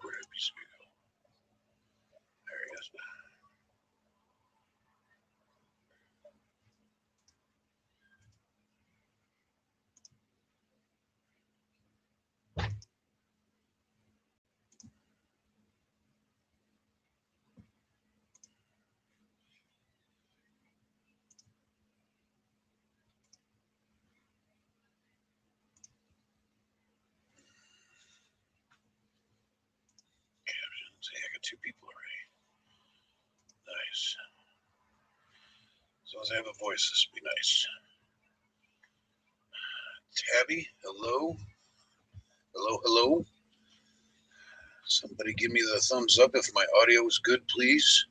Where did we go? There he is. Captions. Hey, I got 2 people already. Nice. As long as I have a voice, this would be nice. Tabby, hello? Hello, hello? Somebody give me the thumbs up if my audio is good, please.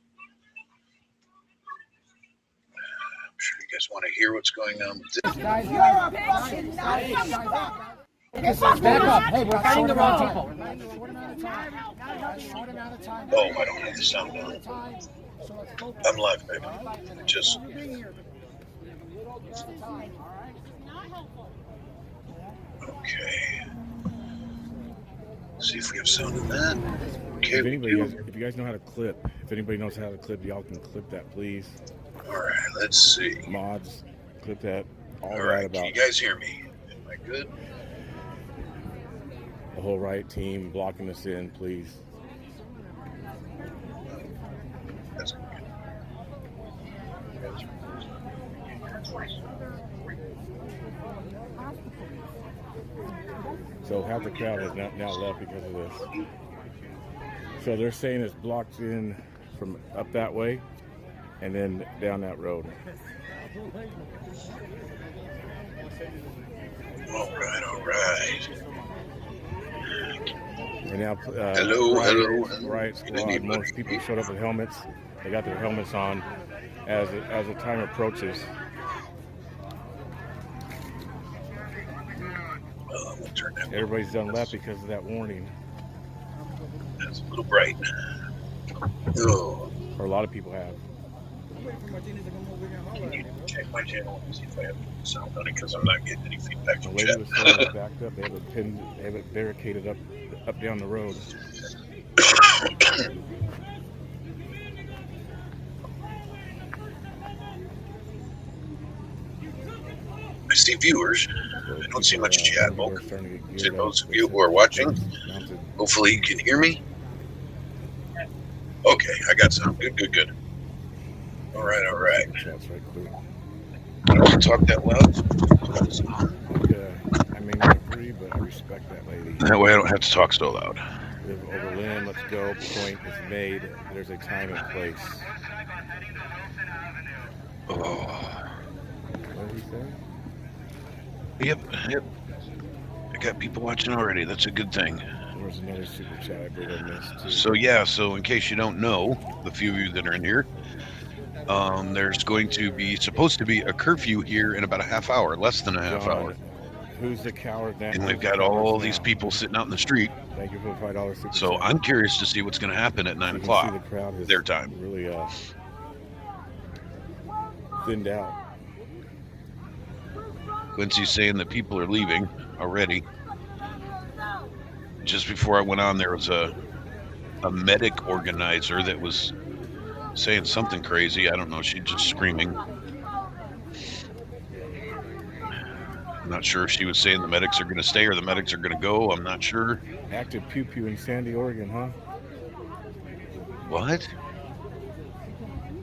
I'm sure you guys want to hear what's going on with this. Guys, back up. Hey, we're fighting the wrong people. Oh, I don't have the sound on. I'm live, baby. Just. Okay. See if we have sound in that. Okay. If you guys know how to clip, if anybody knows how to clip, y'all can clip that, please. All right, let's see. Mods, clip that. All right, can you guys hear me? Am I good? The whole right team blocking us in, please. That's good. So half the crowd has now left because of this. So they're saying it's blocked in from up that way and then down that road. All right. And now, hello. Riot Squad. Most people showed up with helmets. They got their helmets on as the time approaches. Everybody's done left because of that warning. That's a little bright. Oh. Or a lot of people have. Can you check my channel and see if I have sound on it, because I'm not getting any feedback from chat. The lady was backed up. They have it barricaded up down the road. I see viewers. I don't see much chat. Welcome to those of you who are watching. Hopefully you can hear me. Okay, I got sound. Good. All right. I don't talk that loud. I may not agree, but I respect that lady. That way I don't have to talk so loud. Overland, let's go. Point is made. There's a time and place. Oh. What did he say? Yep. I got people watching already. That's a good thing. There was another super chat I believe I missed too. So in case you don't know, the few of you that are in here, there's supposed to be a curfew here in about a half hour, less than a half hour. Who's the coward now? And we've got all these people sitting out in the street. Thank you for the $5 super So chat. I'm curious to see what's going to happen at 9 o'clock, their time. Really thinned out. Quincy's saying that people are leaving already. Just before I went on, there was a medic organizer that was saying something crazy. I don't know. She's just screaming. I'm not sure if she was saying the medics are going to stay or the medics are going to go. I'm not sure. Active pew-pew in Sandy, Oregon, huh? What?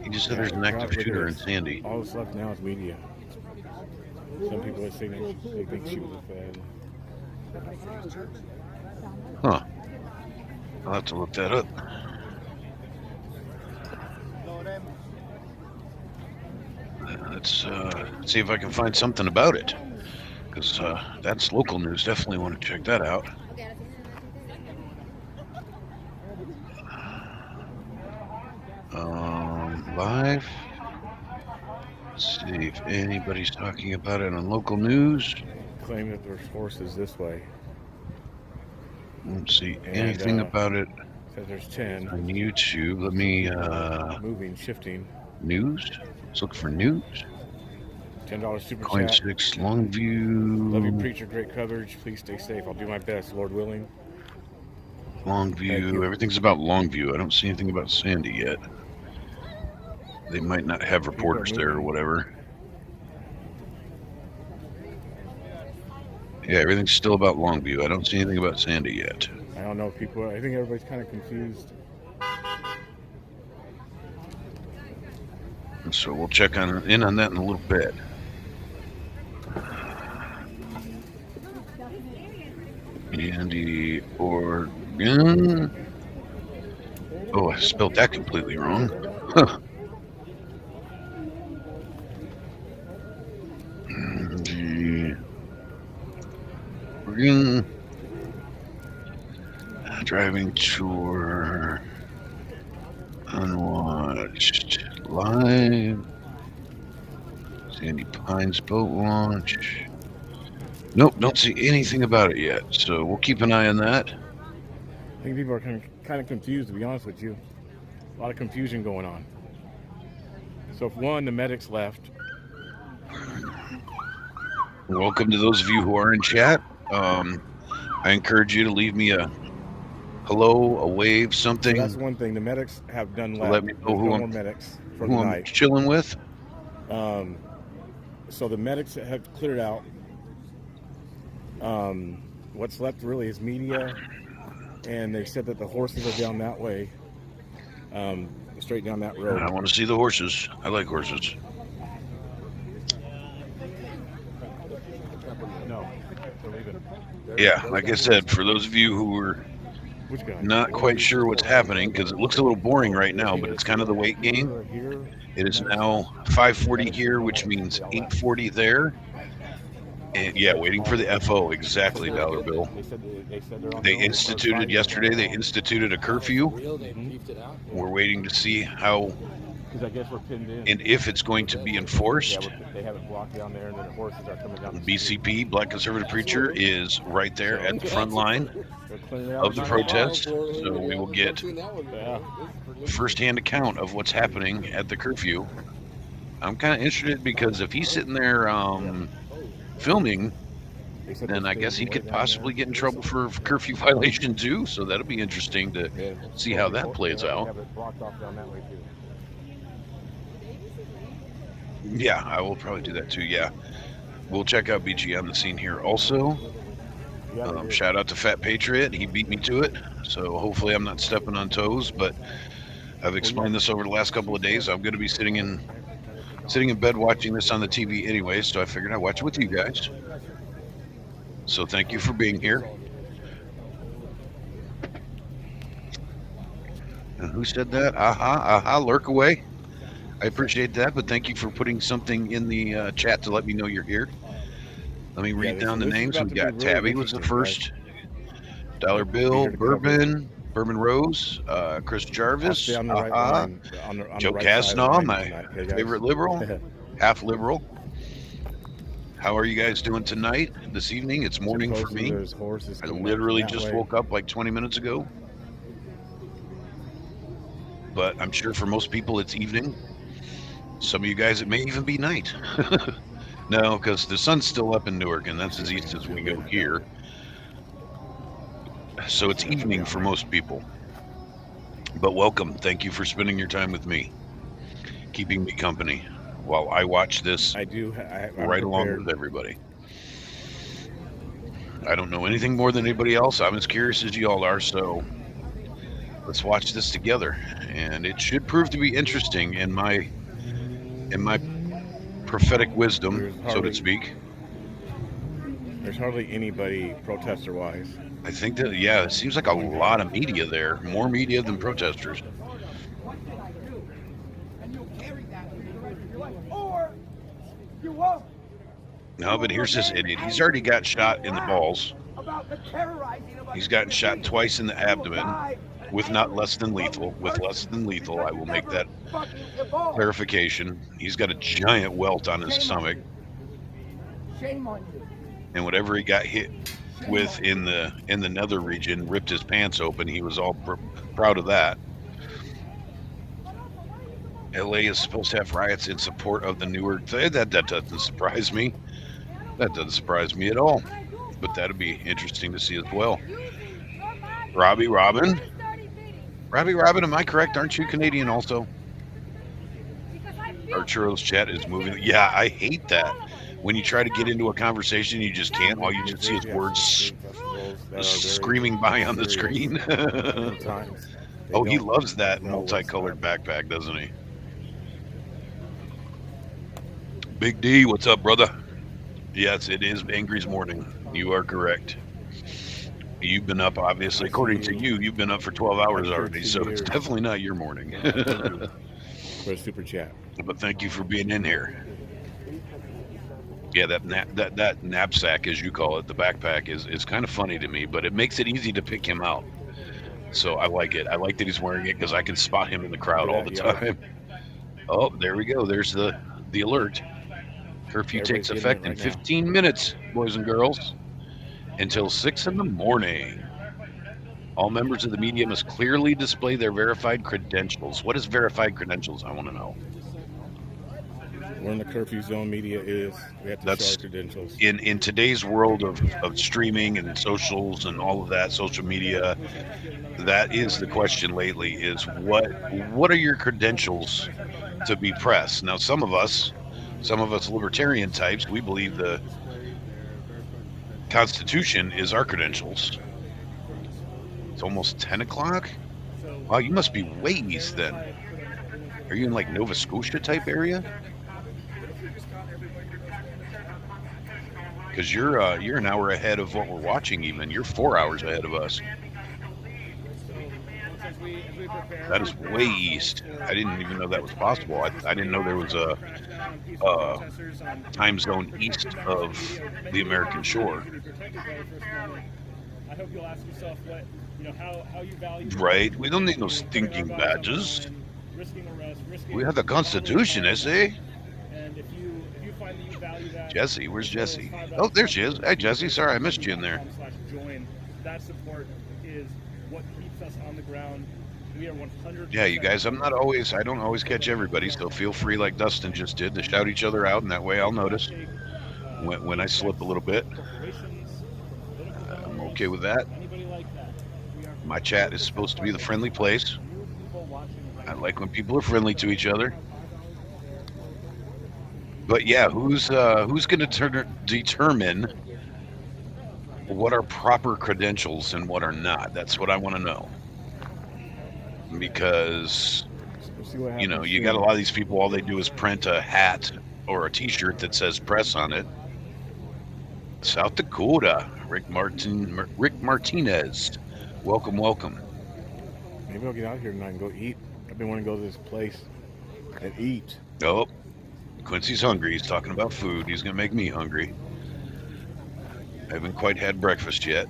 He just said there's an active shooter in Sandy. All that's left now is media. Some people are saying they think she was a Fed. Huh. I'll have to look that up. Let's see if I can find something about it. Because that's local news. Definitely want to check that out. Live. Let's see if anybody's talking about it on local news. Claim that there's forces this way. Don't see anything about it. Says there's 10 on YouTube. Let me moving, shifting. News. Let's look for news. $10 super Coin chat. 6 Longview. Love you, preacher. Great coverage. Please stay safe. I'll do my best, Lord willing. Longview. Everything's about Longview. I don't see anything about Sandy yet. They might not have reporters there or whatever. Yeah, everything's still about Longview. I don't see anything about Sandy yet. I don't know if people. I think everybody's kind of confused. So we'll check in on that in a little bit. Andy Oregon. Oh, I spelled that completely wrong. Huh. Andy Oregon. Driving tour. Unwatched. Live. Sandy Pines boat launch. Nope, don't see anything about it yet. So we'll keep an eye on that. I think people are kind of confused, to be honest with you. A lot of confusion going on. So if one, the medics left. Welcome to those of you who are in chat. I encourage you to leave me a hello, a wave, something. So that's one thing. The medics have done left. Let me know who I'm chilling with. So the medics have cleared out. What's left really is media, and they said that the horses are down that way, straight down that road. I want to see the horses. I like horses. No. Yeah, like I said, for those of you who were not quite sure what's happening, because it looks a little boring right now, but it's kind of the wait game. It is now 5:40 here, which means 8:40 there. And yeah, waiting for the FO, exactly, Dollar Bill. They instituted yesterday, they instituted a curfew. We're waiting to see how and if it's going to be enforced. BCP, Black Conservative Preacher, is right there at the front line of the protest. So we will get first-hand account of what's happening at the curfew. I'm kind of interested because if he's sitting there filming, then I guess he could possibly get in trouble for curfew violation too. So that'll be interesting to see how that plays out. Yeah, I will probably do that too. Yeah, we'll check out BG on the scene here also. Shout out to Fat Patriot. He beat me to it. So hopefully I'm not stepping on toes, but I've explained this over the last couple of days. I'm going to be sitting in bed watching this on the TV anyway, so I figured I'd watch it with you guys. So thank you for being here. And who said that? Lurk away. I appreciate that, but thank you for putting something in the chat to let me know you're here. Let me read down the names. We've got Tabby was the first. Dollar Bill, Bourbon Rose, Chris Jarvis, Joe Kasnaw, my favorite liberal, half liberal. How are you guys doing tonight, this evening? It's morning for me. I literally just woke up like 20 minutes ago. But I'm sure for most people it's evening. Some of you guys, it may even be night. No, because the sun's still up in Newark, and that's as east as we go here. So it's evening for most people. But welcome. Thank you for spending your time with me, keeping me company while I watch this right along with everybody. I don't know anything more than anybody else. I'm as curious as you all are, so let's watch this together. And it should prove to be interesting in my prophetic wisdom, so to speak. There's hardly anybody protester-wise. I think that, yeah, it seems like a lot of media there. More media than protesters. No, but here's this idiot. He's already got shot in the balls. He's gotten shot twice in the abdomen with not less than lethal. With less than lethal, I will make that clarification. He's got a giant welt on his stomach. And whatever he got hit with in the nether region ripped his pants open. He was all proud of that. LA is supposed to have riots in support of the Newark. That doesn't surprise me. That doesn't surprise me at all. But that'd be interesting to see as well. Robbie Robin. Robbie Robin, am I correct? Aren't you Canadian also? Arturo's chat is moving. Yeah, I hate that. When you try to get into a conversation, you just can't. All you can see is words screaming by on the screen. Oh, he loves that multicolored backpack, doesn't he? Big D, what's up, brother? Yes, it is Angry's morning. You are correct. You've been up, obviously, according to you, you've been up for 12 hours already, so it's definitely not your morning. For a super chat. But thank you for being in here. Yeah, that knapsack, as you call it, the backpack, is kind of funny to me, but it makes it easy to pick him out. So I like it. I like that he's wearing it because I can spot him in the crowd all the time. Oh, there we go. There's the alert. Curfew takes effect in 15 minutes, boys and girls, until 6 in the morning. All members of the media must clearly display their verified credentials. What is verified credentials? I want to know. We're in the curfew zone. Media is. We have to show our credentials. In today's world of streaming and socials and all of that, social media, that is the question lately, is what are your credentials to be press? Now, some of us libertarian types, we believe the Constitution is our credentials. It's almost 10 o'clock. Wow, you must be way east then. Are you in like Nova Scotia type area? Because you're an hour ahead of what we're watching even. You're 4 hours ahead of us. That is way east. I didn't even know that was possible. I didn't know there was a time zone east of the American shore. I hope you'll ask yourself how you value. Right. We don't need no stinking badges. We have the Constitution, eh? And if you find that you value that. Jesse, where's Jesse? Oh, there she is. Hey, Jesse. Sorry, I missed you in there. That support is what keeps us on the ground. We are 100%. Yeah, you guys, I don't always catch everybody, so feel free, like Dustin just did, to shout each other out, and that way I'll notice when I slip a little bit. I'm okay with that. My chat is supposed to be the friendly place. I like when people are friendly to each other. But yeah, who's going to determine what are proper credentials and what are not? That's what I want to know. Because, you got a lot of these people, all they do is print a hat or a t-shirt that says press on it. South Dakota, Rick Martinez. Welcome. Maybe I'll get out here tonight and go eat. I've been wanting to go to this place and eat. Oh, Quincy's hungry. He's talking about food. He's going to make me hungry. I haven't quite had breakfast yet.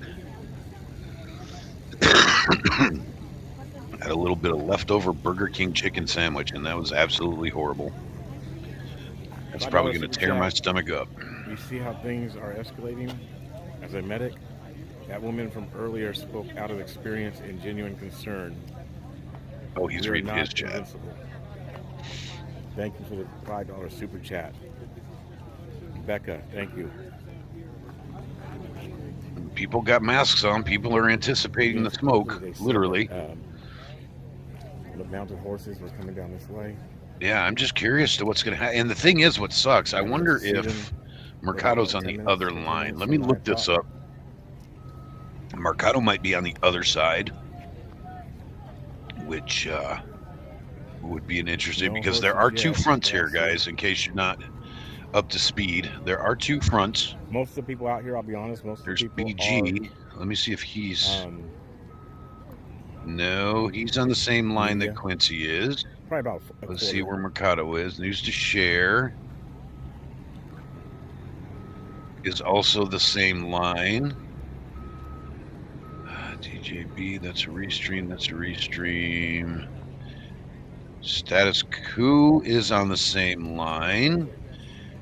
Had a little bit of leftover Burger King chicken sandwich, and that was absolutely horrible. It's probably going to tear my stomach up. You see how things are escalating? As a medic, that woman from earlier spoke out of experience and genuine concern. Oh, he's reading his chat. Invincible. Thank you for the $5 super chat. Becca, thank you. People got masks on. People are anticipating the smoke, literally. The mounted horses were coming down this way. Yeah, I'm just curious to what's going to happen. And the thing is, what sucks, I wonder if Mercado's on the other line. Let me look this up. Mercado might be on the other side, which would be an interesting, because there are two fronts here, guys, in case you're not up to speed. There are two fronts. Most of the people out here, I'll be honest, there's BG. Let me see if he's... no, he's on the same line that Quincy is. Probably about Let's see where Mercado is. News to Share is also the same line. DJB, that's a Restream. Status Quo is on the same line.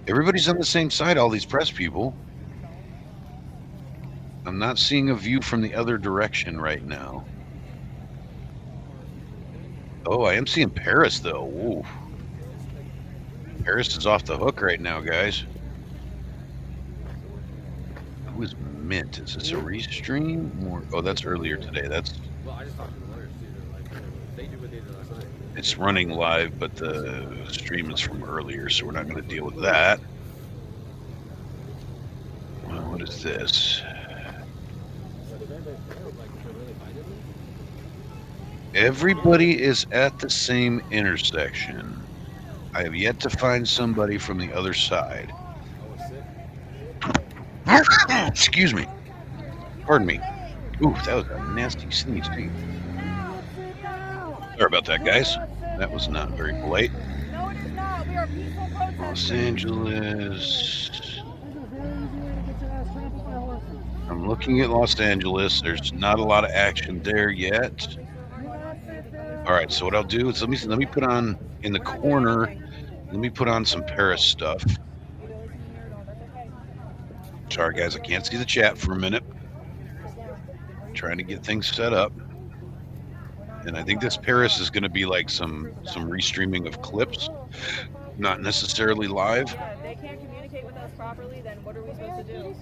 Everybody's on the same side, all these press people. I'm not seeing a view from the other direction right now. Oh, I am seeing Paris, though. Ooh. Paris is off the hook right now, guys. Who is Mint. Is this a restream? Or, oh, that's earlier today. That's. Well, I just talked to the lawyers too. They do what they did last night. It's running live, but the stream is from earlier, so we're not going to deal with that. Well, what is this? Everybody is at the same intersection. I have yet to find somebody from the other side. Excuse me. Pardon me. Ooh, that was a nasty sneeze, too. Sorry about that, guys. That was not very polite. No, it is not. We are peaceful protesters. Los Angeles. I'm looking at Los Angeles. There's not a lot of action there yet. All right, so what I'll do is let me put on in the corner. Let me put on some Paris stuff. Sorry, guys, I can't see the chat for a minute. Trying to get things set up. And I think this Paris is going to be like some restreaming of clips, not necessarily live. Yeah, they can't communicate with us properly, then what are we supposed to do?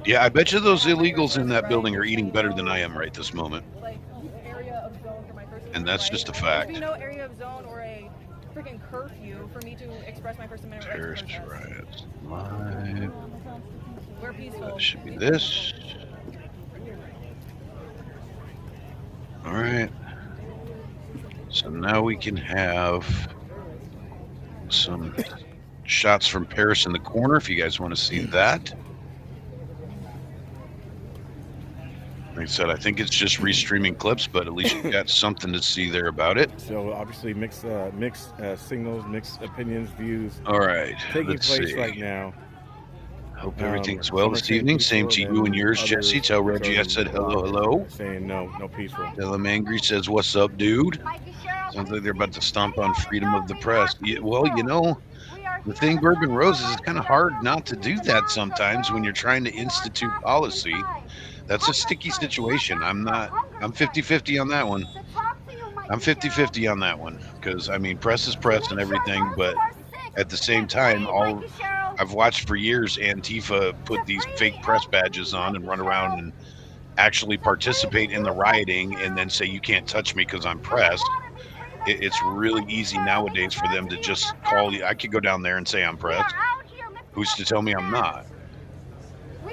Yeah, I bet you those illegals in that building are eating better than I am right this moment. Like, area of zone for my First Amendment And that's right? just a fact. There's no area of zone or a freaking curfew for me to express my First Amendment Paris right to protest. riots live. We're peaceful. That should be this. All right. So now we can have some shots from Paris in the corner if you guys want to see that. Like I said, I think it's just restreaming clips, but at least you got something to see there about it. So obviously mixed signals, mixed opinions, views All right, taking let's place see. right now. Hope everything's well Some are this saying evening. Same to peaceful, you and yours, others Jesse. Tell Reggie I said hello, hello. Saying no peaceful. Tell him Angry says, what's up, dude? Sounds like they're about to stomp on freedom of the press. Yeah, well, you know, the thing, Bourbon Roses, it's kind of hard not to do that sometimes when you're trying to institute policy. That's a sticky situation. I'm 50-50 on that one. I'm 50-50 on that one because, I mean, press is press and everything, but at the same time, I've watched for years Antifa put these fake press badges on and run around and actually participate in the rioting and then say, you can't touch me because I'm press. It's really easy nowadays for them to just call you. I could go down there and say I'm press. Who's to tell me I'm not?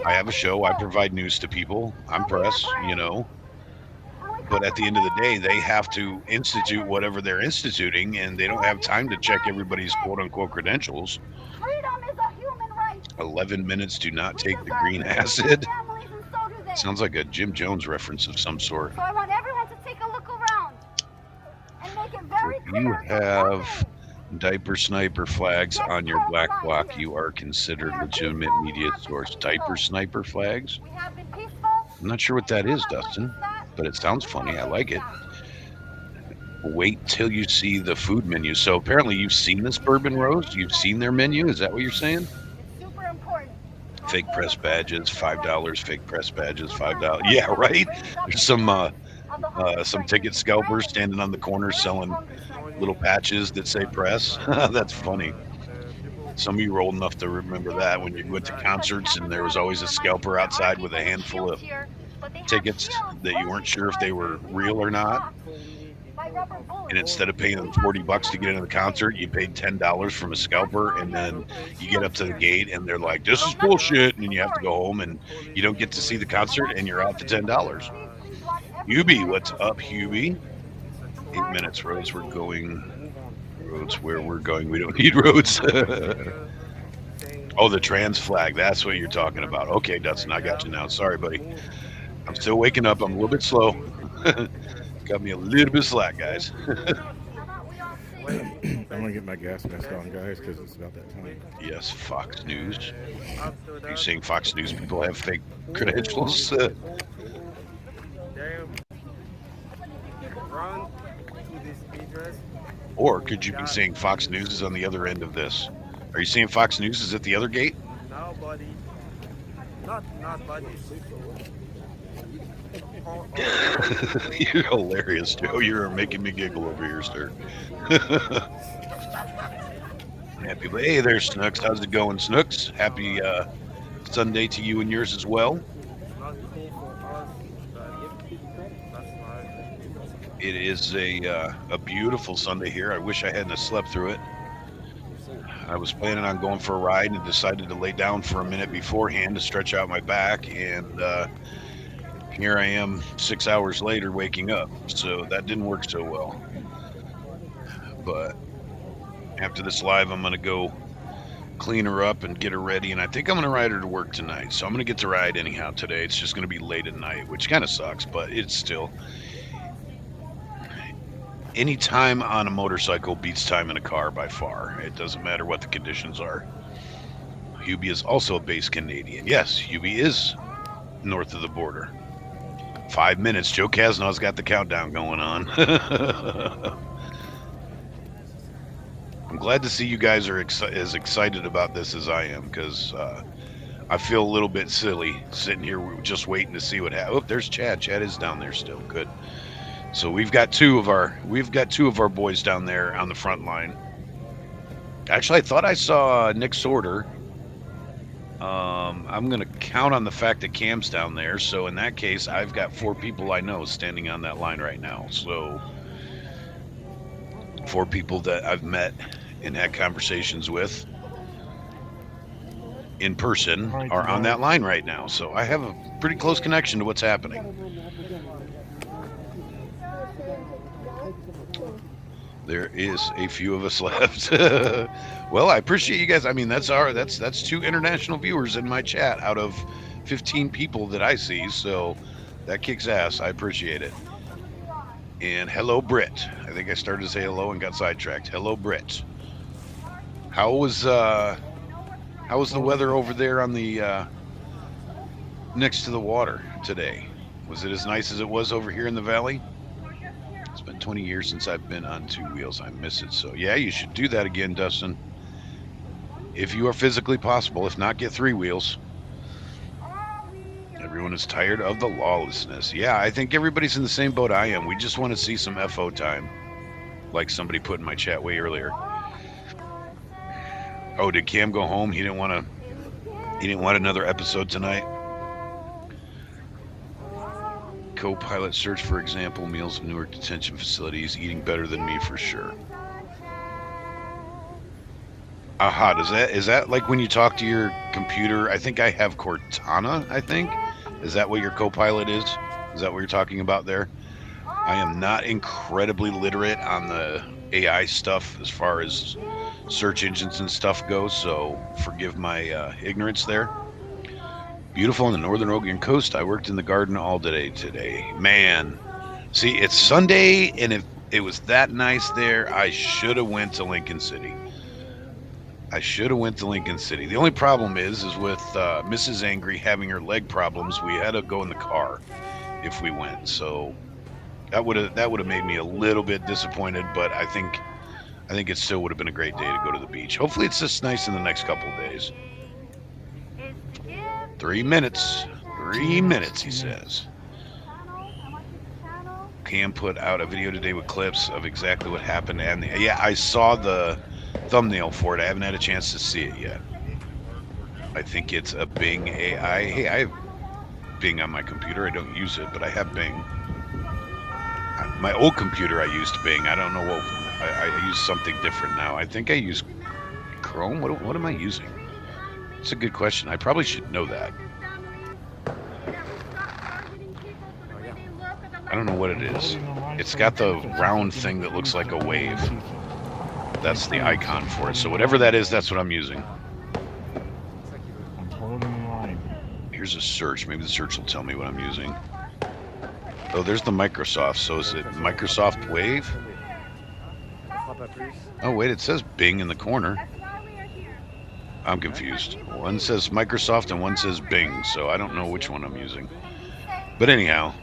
I have a show. I provide news to people. I'm press, you know. But at the end of the day, they have to institute whatever they're instituting, and they don't have time to check everybody's quote-unquote credentials. 11 minutes, do not take the green acid. Sounds like a Jim Jones reference of some sort. So I want everyone to take a look around and make it very If clear. you have diaper sniper flags on your black block, you are considered legitimate media source. Diaper sniper flags? We have been peaceful. I'm not sure what that is, Dustin, but it sounds funny. I like it. Wait till you see the food menu. So apparently you've seen this Bourbon Rose? You've seen their menu? Is that what you're saying? It's super important. Fake press badges, $5. Fake press badges, $5. Yeah, right? There's some ticket scalpers standing on the corner selling little patches that say press. That's funny. Some of you were old enough to remember that when you went to concerts and there was always a scalper outside with a handful of tickets that you weren't sure if they were real or not. And instead of paying them $40 to get into the concert, you paid $10 from a scalper, and then you get up to the gate and they're like, this is bullshit, and then you have to go home and you don't get to see the concert and you're out to $10. Hubie, what's up, Hubie? 8 minutes, roads, we're going. Roads where we're going, we don't need roads. Oh, the trans flag, that's what you're talking about. Okay, Dustin, I got you now. Sorry, buddy. I'm still waking up. I'm a little bit slow. Got me a little bit slack, guys. I'm gonna get my gas mask on, guys, because it's about that time. Yes, Fox News. Are you saying Fox News people have fake credentials? Or could you be saying Fox News is on the other end of this? Are you saying Fox News is at the other gate? No, buddy. Not buddy. You're hilarious, Joe. You're making me giggle over here, sir. Happy, hey there, Snooks. How's it going, Snooks? Happy Sunday to you and yours as well. It is a beautiful Sunday here. I wish I hadn't have slept through it. I was planning on going for a ride and decided to lay down for a minute beforehand to stretch out my back, and here I am 6 hours later waking up. So that didn't work so well. But after this live, I'm going to go clean her up and get her ready, and I think I'm going to ride her to work tonight. So I'm going to get to ride anyhow today. It's just going to be late at night, which kind of sucks, but it's still... Any time on a motorcycle beats time in a car by far. It doesn't matter what the conditions are. Hubie is also a base Canadian. Yes, Hubie is north of the border. 5 minutes. Joe Kaznow's got the countdown going on. I'm glad to see you guys are as excited about this as I am, because I feel a little bit silly sitting here just waiting to see what happens. Oh, there's Chad. Chad is down there still. Good. So we've got two of our boys down there on the front line. Actually, I thought I saw Nick Sorter. I'm going to count on the fact that Cam's down there. So in that case, I've got 4 people I know standing on that line right now. So 4 people that I've met and had conversations with in person are on that line right now. So I have a pretty close connection to what's happening. There is a few of us left. Well, I appreciate you guys. I mean, that's 2 international viewers in my chat out of 15 people that I see. So that kicks ass. I appreciate it. And hello, Britt. I think I started to say hello and got sidetracked. Hello, Britt. How was the weather over there on the next to the water today? Was it as nice as it was over here in the valley? It's been 20 years since I've been on 2 wheels. I miss it. So yeah, you should do that again, Dustin. If you are physically possible. If not, get 3 wheels. Everyone is tired of the lawlessness. Yeah, I think everybody's in the same boat I am. We just want to see some FO time. Like somebody put in my chat way earlier. Oh, did Cam go home? He didn't want another episode tonight. Co-pilot search for example meals in Newark detention facilities, eating better than me for sure. Aha, is that like when you talk to your computer? I think I have Cortana, I think. Is that what your co-pilot is? Is that what you're talking about there? I am not incredibly literate on the AI stuff as far as search engines and stuff goes, so forgive my ignorance there. Beautiful on the northern Oregon coast. I worked in the garden all day today. Man, see, it's Sunday, and if it was that nice there, I should have went to Lincoln City. The only problem is with Mrs. Angry having her leg problems, we had to go in the car if we went. So that would have made me a little bit disappointed, but I think it still would have been a great day to go to the beach. Hopefully it's just nice in the next couple of days. 3 minutes. 3 minutes, he says. Cam put out a video today with clips of exactly what happened. And yeah, I saw the thumbnail for it. I haven't had a chance to see it yet. I think it's a Bing AI. Hey, I have Bing on my computer. I don't use it, but I have Bing. My old computer, I used Bing. I don't know what... I use something different now. I think I use Chrome. What am I using? It's a good question. I probably should know that. I don't know what it is. It's got the round thing that looks like a wave. That's the icon for it. So whatever that is, that's what I'm using. Here's a search. Maybe the search will tell me what I'm using. Oh, there's the Microsoft. So is it Microsoft Wave? Oh, wait, it says Bing in the corner. I'm confused. One says Microsoft and one says Bing, so I don't know which one I'm using. But anyhow.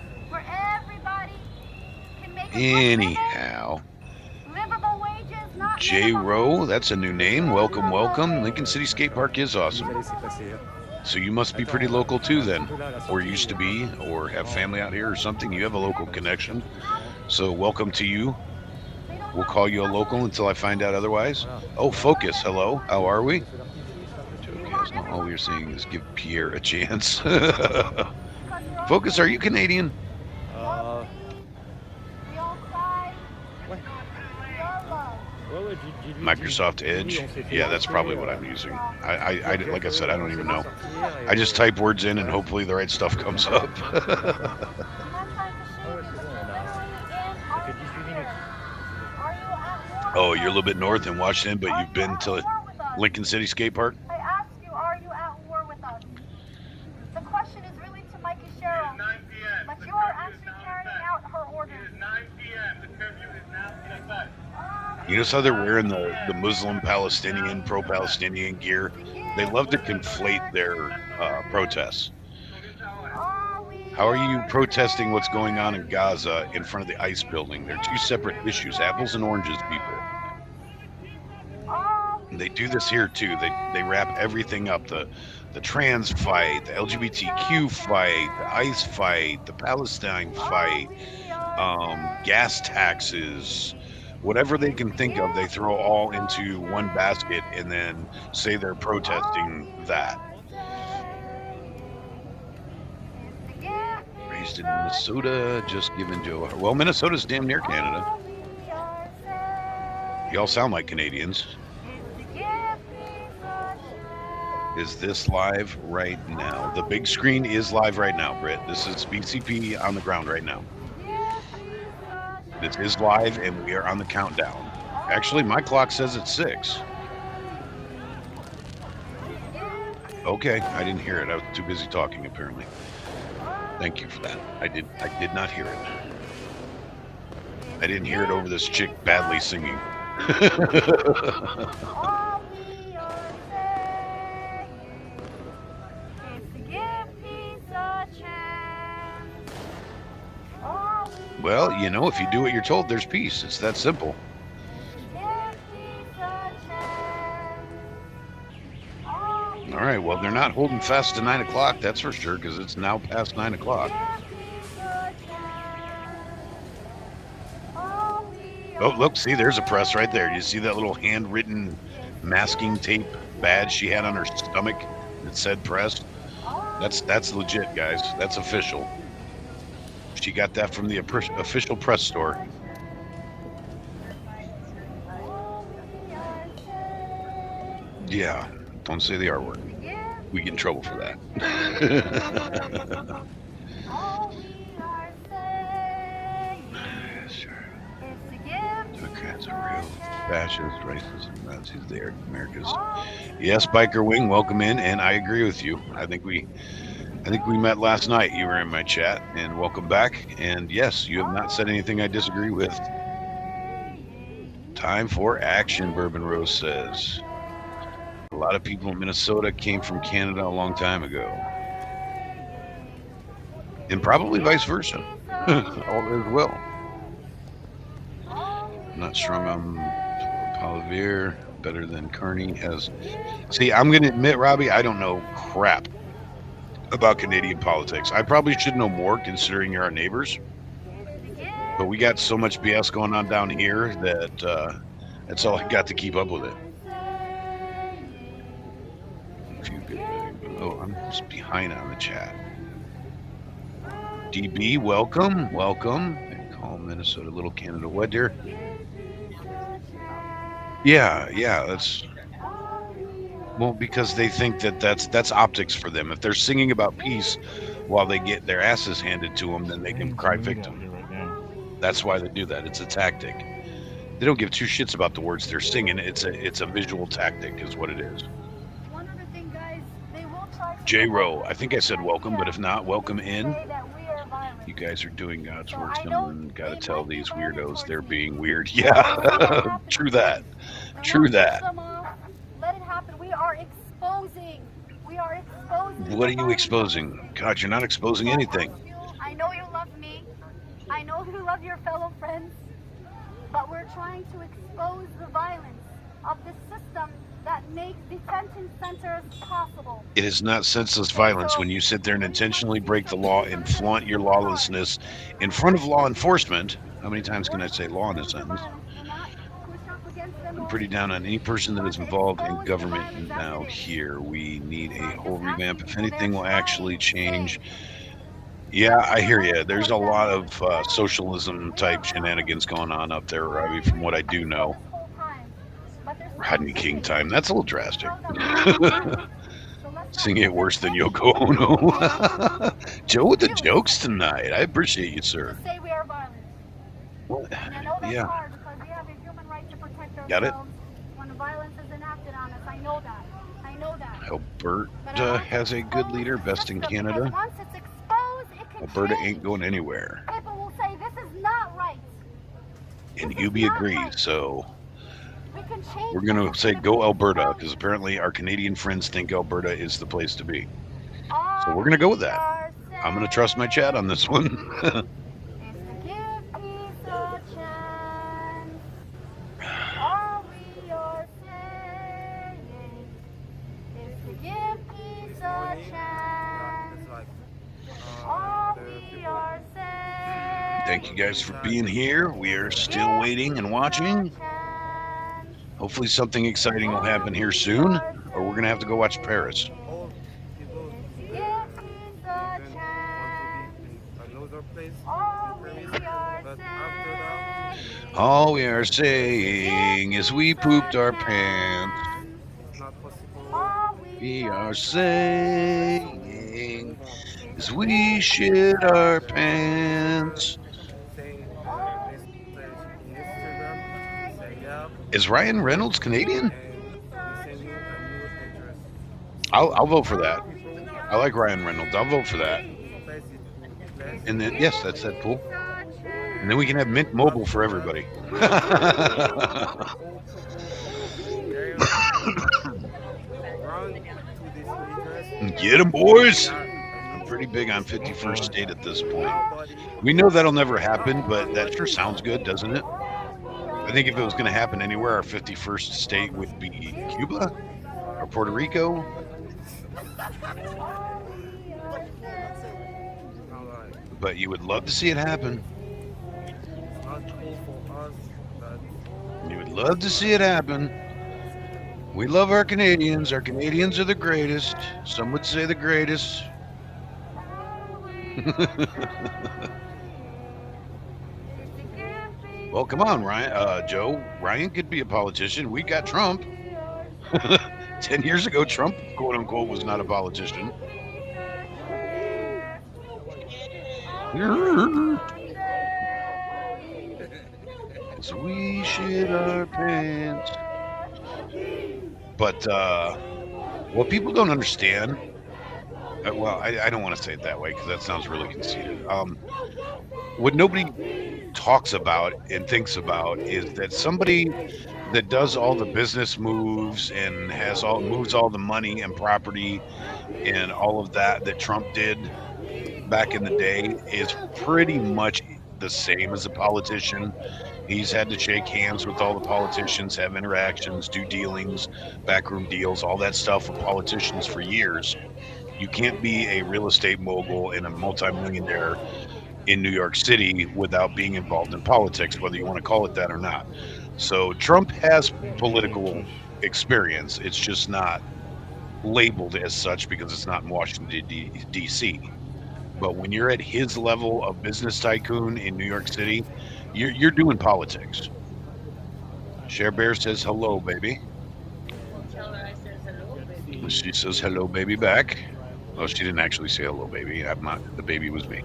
J Rowe, that's a new name. Welcome, welcome. Lincoln City Skate Park is awesome. So you must be pretty local too then, or used to be, or have family out here or something. You have a local connection. So welcome to you. We'll call you a local until I find out otherwise. Oh, Focus, hello. How are we? All we're saying is give Pierre a chance. Focus, are you Canadian? Microsoft Edge. Yeah, that's probably what I'm using. I like I said, I don't even know. I just type words in and hopefully the right stuff comes up. Oh, you're a little bit north in Washington, but you've been to Lincoln City Skate Park? I asked you, are you at war with us? The question is really to Mikey Sherrill. 9 p.m. But you are actually carrying out her orders. It is 9 p.m. The curfew is now in effect. You notice how they're wearing the Muslim Palestinian, pro-Palestinian gear? They love to conflate their protests. How are you protesting what's going on in Gaza in front of the ICE building? They're two separate issues, apples and oranges, people. And they do this here too. They wrap everything up. The trans fight, the LGBTQ fight, the ICE fight, the Palestine fight, gas taxes, whatever they can think of, they throw all into one basket and then say they're protesting that. Raised in Minnesota, just giving Joe. Well, Minnesota's damn near Canada. Y'all sound like Canadians. Is this live right now? The big screen is live right now, Britt. This is BCP on the ground right now. This is live, and we are on the countdown. Actually, my clock says it's 6. Okay, I didn't hear it. I was too busy talking, apparently. Thank you for that. I did not hear it. I didn't hear it over this chick badly singing. Well, you know, if you do what you're told, there's peace. It's that simple. All right, well, they're not holding fast to 9 o'clock, that's for sure, because it's now past 9 o'clock. Oh, look, see, there's a press right there. You see that little handwritten masking tape badge she had on her stomach that said press? That's legit, guys. That's official. She got that from the official press store. Yeah, don't say the R word. We get in trouble for that. Sure. Democrats are real fascists, racists, Nazis. They are America's. Yes, Biker Wing, welcome in, and I agree with you. I think we met last night. You were in my chat, and welcome back. And yes, you have not said anything I disagree with. Time for action, Bourbon Rose says. A lot of people in Minnesota came from Canada a long time ago. And probably vice versa. All as well. Not strong on Poilievre. Better than Kearney has. See, I'm going to admit, Robbie, I don't know crap about Canadian politics. I probably should know more considering you're our neighbors. But we got so much BS going on down here that that's all I got to keep up with it. Oh, I'm just behind on the chat. DB, welcome. They call Minnesota Little Canada. What, dear? Yeah, that's... Well, because they think that's optics for them. If they're singing about peace while they get their asses handed to them, then they can cry victim. That's why they do that. It's a tactic. They don't give two shits about the words they're singing. It's a visual tactic is what it is. One other thing, guys, they will try to J-Ro, I think I said welcome, but if not, welcome in. You guys are doing God's work. Someone got to tell these weirdos they're being weird. Yeah, true that. Let it happen. We are exposing. What are you exposing? God, you're not exposing anything. I know you love me. I know you love your fellow friends. But we're trying to expose the violence of the system that makes detention centers possible. It is not senseless violence when you sit there and intentionally break the law and flaunt your lawlessness in front of law enforcement. How many times can I say law in a sentence? I'm pretty down on any person that is involved in government now. Here, we need a whole revamp. If anything will actually change, Yeah, I hear you. There's a lot of socialism type shenanigans going on up there, Robbie, from what I do know. Rodney King time. That's a little drastic. Sing it worse than Yoko Ono. Joe with the jokes tonight. I appreciate you, sir. To say we are violent. Well, And I know that's yeah. hard because we have a human right to protect Got it. ourselves when violence is enacted on us. I know that. I know that. Alberta has a good leader, best in Canada. Once it's exposed, it can Alberta change. ain't going anywhere. People will say this is not right. And This is UB not agrees, right. So We can change we're going this. to say go Alberta because apparently our Canadian friends think Alberta is the place to be. So we're going to go with that. I'm going to trust my chat on this one. All we are saying is to give peace a chance. It's like All the we people are saying Thank you guys for being here. We are still waiting and watching. Hopefully something exciting will happen here soon, or we're going to have to go watch Paris. all people give that peace a even chance. want to be in another place All in we Paris, are but after that saying All we are saying is we pooped our pants. it's not possible. All We are saying is we shit our pants. Saying message in Instagram, say yeah, Is Ryan Reynolds Canadian? and we send you a new address. I'll vote for that. I like Ryan Reynolds. I'll vote for that. Place it to place. And then, yes, that's that cool. And then we can have Mint Mobile for everybody. Run to this address. Get 'em, boys. Yeah, I'm pretty big on 51st State at this point. nobody. We know that'll never happen, but that sure sounds good, doesn't it? I think if it was going to happen anywhere, our 51st state would be Cuba or Puerto Rico. Alright. But you would love to see it happen. It's not cool for us, but You would love to see it happen. We love our Canadians. Our Canadians are the greatest. Some would say the greatest. Well, come on, Ryan. Joe. Ryan could be a politician. We got Trump. 10 years ago, Trump, quote unquote, was not a politician. As we shit our pants. But what people don't understand, well, I don't want to say it that way because that sounds really conceited. What nobody talks about and thinks about is that somebody that does all the business moves and moves all the money and property and all of that Trump did back in the day is pretty much the same as a politician. He's had to shake hands with all the politicians, have interactions, do dealings, backroom deals, all that stuff with politicians for years. You can't be a real estate mogul and a multimillionaire in New York City without being involved in politics, whether you want to call it that or not. So Trump has political experience. It's just not labeled as such because it's not in Washington, D.C. But when you're at his level of business tycoon in New York City, you're doing politics. Cher Bear says hello, baby. Tell her I says hello, baby. She says hello, baby, back. Well, she didn't actually say hello, baby. I'm not. The baby was me.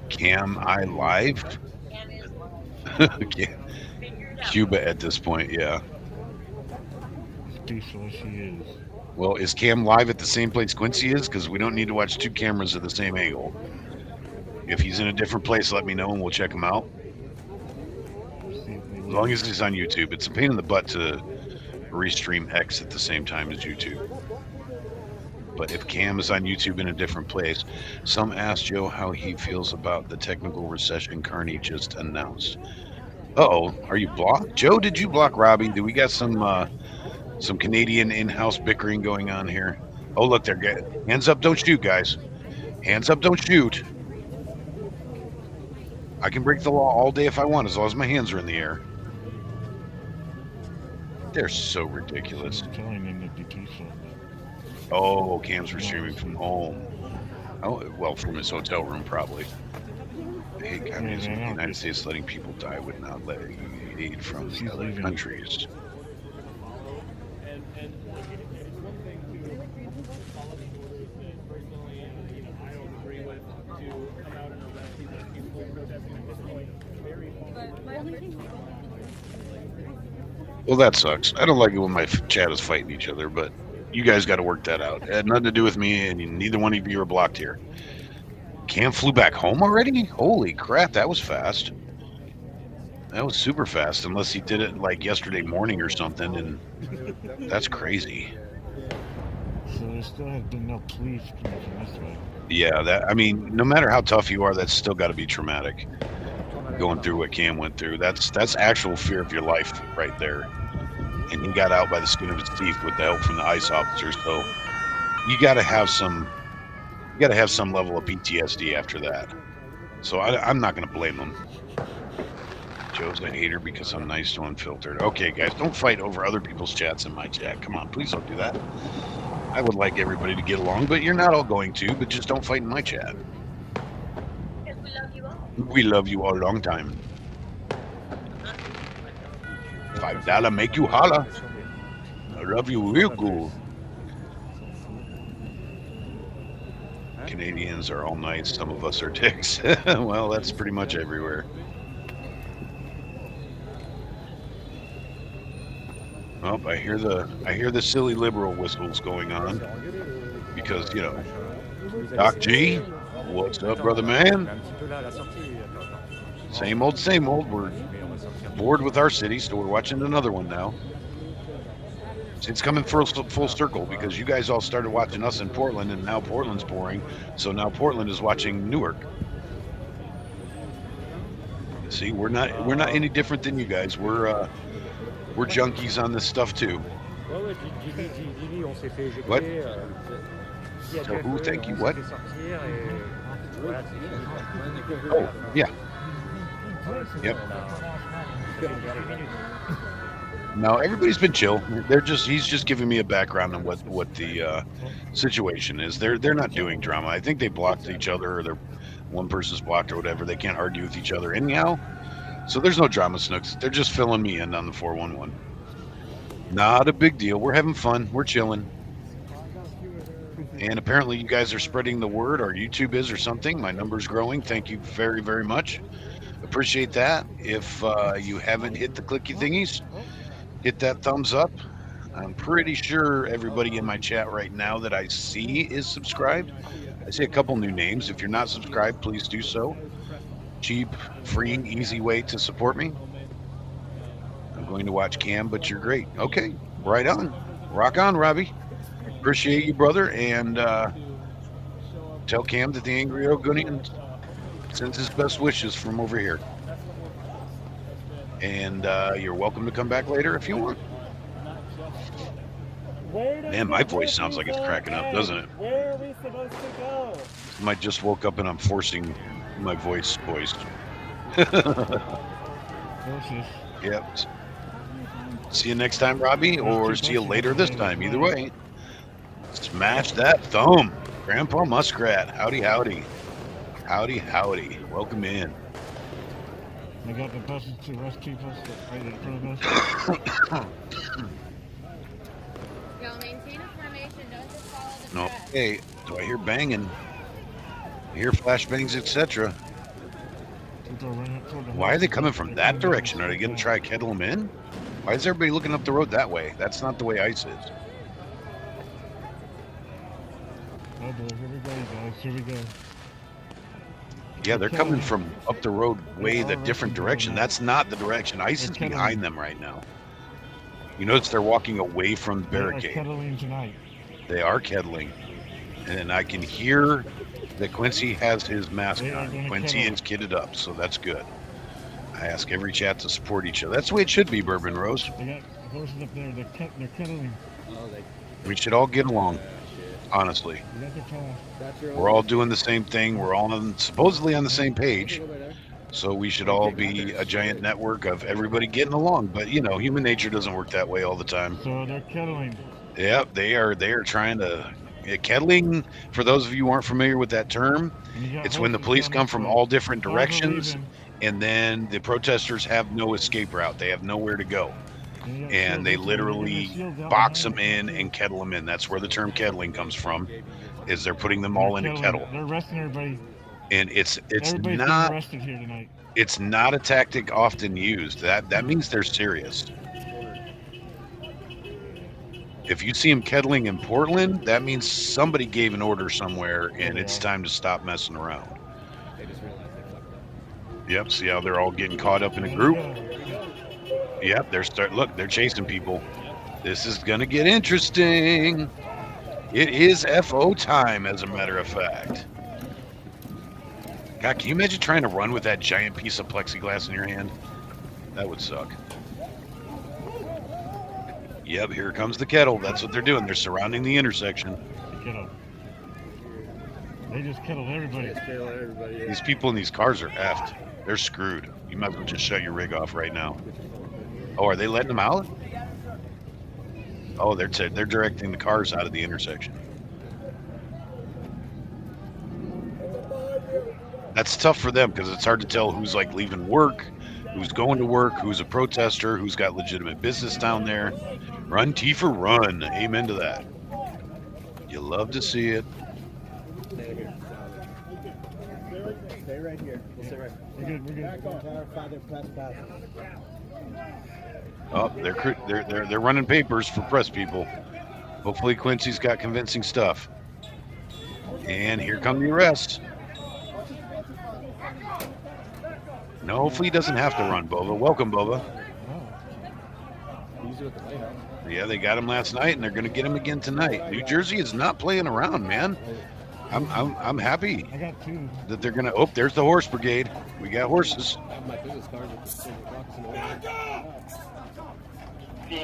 Cam I live? Cam is Okay. figured out. Cuba at this point, yeah. So she is. Well, is Cam live at the same place Quincy is? Because we don't need to watch two cameras at the same angle. If he's in a different place, let me know and we'll check him out. As long as he's on YouTube. It's a pain in the butt to Restream X at the same time as YouTube. But if Cam is on YouTube in a different place, some asked Joe how he feels about the technical recession Carney just announced. Uh-oh, are you blocked? Joe, did you block Robbie? Do we got some Canadian in-house bickering going on here? Oh, look, they're hands up, don't shoot, guys. Hands up, don't shoot. I can break the law all day if I want, as long as my hands are in the air. They're so ridiculous. Oh, Cam's streaming from home. Oh, well, from his hotel room, probably. I hate communism. The United States letting people die would not let aid from the other countries. And it's one thing to follow these orders that personally, I don't agree with, to come out and arrest people peacefully protesting at this point. Very Well, that sucks. I don't like it when my chat is fighting each other, but you guys got to work that out. It had nothing to do with me, and neither one of you are blocked here. Cam flew back home already? Holy crap, that was fast. That was super fast, unless he did it like yesterday morning or something, and that's crazy. So there still has been no police coming from this way. Yeah, I mean, no matter how tough you are, that's still got to be traumatic. Going through what Cam went through, that's actual fear of your life right there. And he got out by the skin of his teeth with the help from the ICE officers. So you got to have some level of PTSD after that. So I'm not going to blame him. Joe's a hater because I'm nice to unfiltered. Okay, guys, don't fight over other people's chats in my chat. Come on, please don't do that. I would like everybody to get along, but you're not all going to. But just don't fight in my chat. Because we love you all. We love you all long time. $5 make you holla. I love you real cool. Canadians are all nice. Some of us are dicks. Well, that's pretty much everywhere. Oh, I hear the silly liberal whistles going on because Doc G, what's up, brother man? Same old, same old. We're bored with our city, so we're watching another one now. It's coming full circle because you guys all started watching us in Portland, and now Portland's boring. So now Portland is watching Newark. See, we're not any different than you guys. We're junkies on this stuff too. What? So who? Thank you. What? Oh, yeah. Yep. No, everybody's been chill. He's just giving me a background on what the situation is. They're not doing drama. I think they blocked each other, or one person's blocked or whatever. They can't argue with each other anyhow. So there's no drama, Snooks. They're just filling me in on the 411. Not a big deal. We're having fun. We're chilling. And apparently you guys are spreading the word, or YouTube is or something. My number's growing. Thank you very, very much. Appreciate that. If you haven't hit the clicky thingies, hit that thumbs up. I'm pretty sure everybody in my chat right now that I see is subscribed. I see a couple new names. If you're not subscribed, please do so. Cheap, free, easy way to support me. I'm going to watch Cam, but you're great. Okay, right on. Rock on, Robbie. Appreciate you, brother. And tell Cam that the Angry Ogunian sends his best wishes from over here. And you're welcome to come back later if you want. Man, my voice sounds like it's cracking up, doesn't it? Where are we supposed to go? I might just woke up and I'm forcing my voice. Yep. See you next time, Robbie, or see you later this time. Either way, smash that thumb. Grandpa Muskrat, howdy, howdy. Howdy, howdy. Welcome in. I got the buses to rescue us right in front of us. Y'all maintain a formation, don't just follow the No, thread. hey, do I hear banging? I hear flashbangs, etc. Why are they coming from that direction? Are they going to try to kettle them in? Why is everybody looking up the road that way? That's not the way ICE is. Oh boy, here we go, guys. Here we go. Yeah, they're coming from up the road way the different direction. That's not the direction. ICE is behind them right now. You notice they're walking away from the barricade. They're kettling tonight. They are kettling. And I can hear that Quincy has his mask on. Quincy is kitted up, so that's good. I ask every chat to support each other. That's the way it should be, Bourbon Rose. They got horses up there. They're kettling. We should all get along, honestly. We're all doing the same thing. We're all supposedly on the same page. So we should all be a giant network of everybody getting along. But, human nature doesn't work that way all the time. So they're kettling. Yep, they are trying to Kettling, for those of you who aren't familiar with that term, it's when the police come from all different directions, and then the protesters have no escape route. They have nowhere to go. And they literally box them in and kettle them in. That's where the term kettling comes from, is they're putting them all in a kettle. They're arresting everybody. And it's Everybody's not being arrested here tonight. it's not a tactic often used. That means they're serious. If you see them kettling in Portland, that means somebody gave an order somewhere, and it's time to stop messing around. They just realized they fucked up. Yep, see how they're all getting caught up in a group? Yep, they're chasing people. This is gonna get interesting. It is FO time, as a matter of fact. God, can you imagine trying to run with that giant piece of plexiglass in your hand? That would suck. Yep, here comes the kettle. That's what they're doing. They're surrounding the intersection. They just kettled everybody. These people in these cars are effed. They're screwed. You might as well just shut your rig off right now. Oh, are they letting them out? Oh, they're directing the cars out of the intersection. That's tough for them because it's hard to tell who's like leaving work, who's going to work, who's a protester, who's got legitimate business down there. Run, Tifa, run. Amen to that. You love to see it. Stay right here. We'll stay right here. We're good. Clarify their press passes. Oh, they're running papers for press people. Hopefully Quincy's got convincing stuff. And here come the arrests. No, hopefully he doesn't have to run, Boba. Welcome, Boba. Yeah, they got him last night, and they're going to get him again tonight. New Jersey is not playing around, man. I'm happy that they're going to. Oh, there's the horse brigade. We got horses.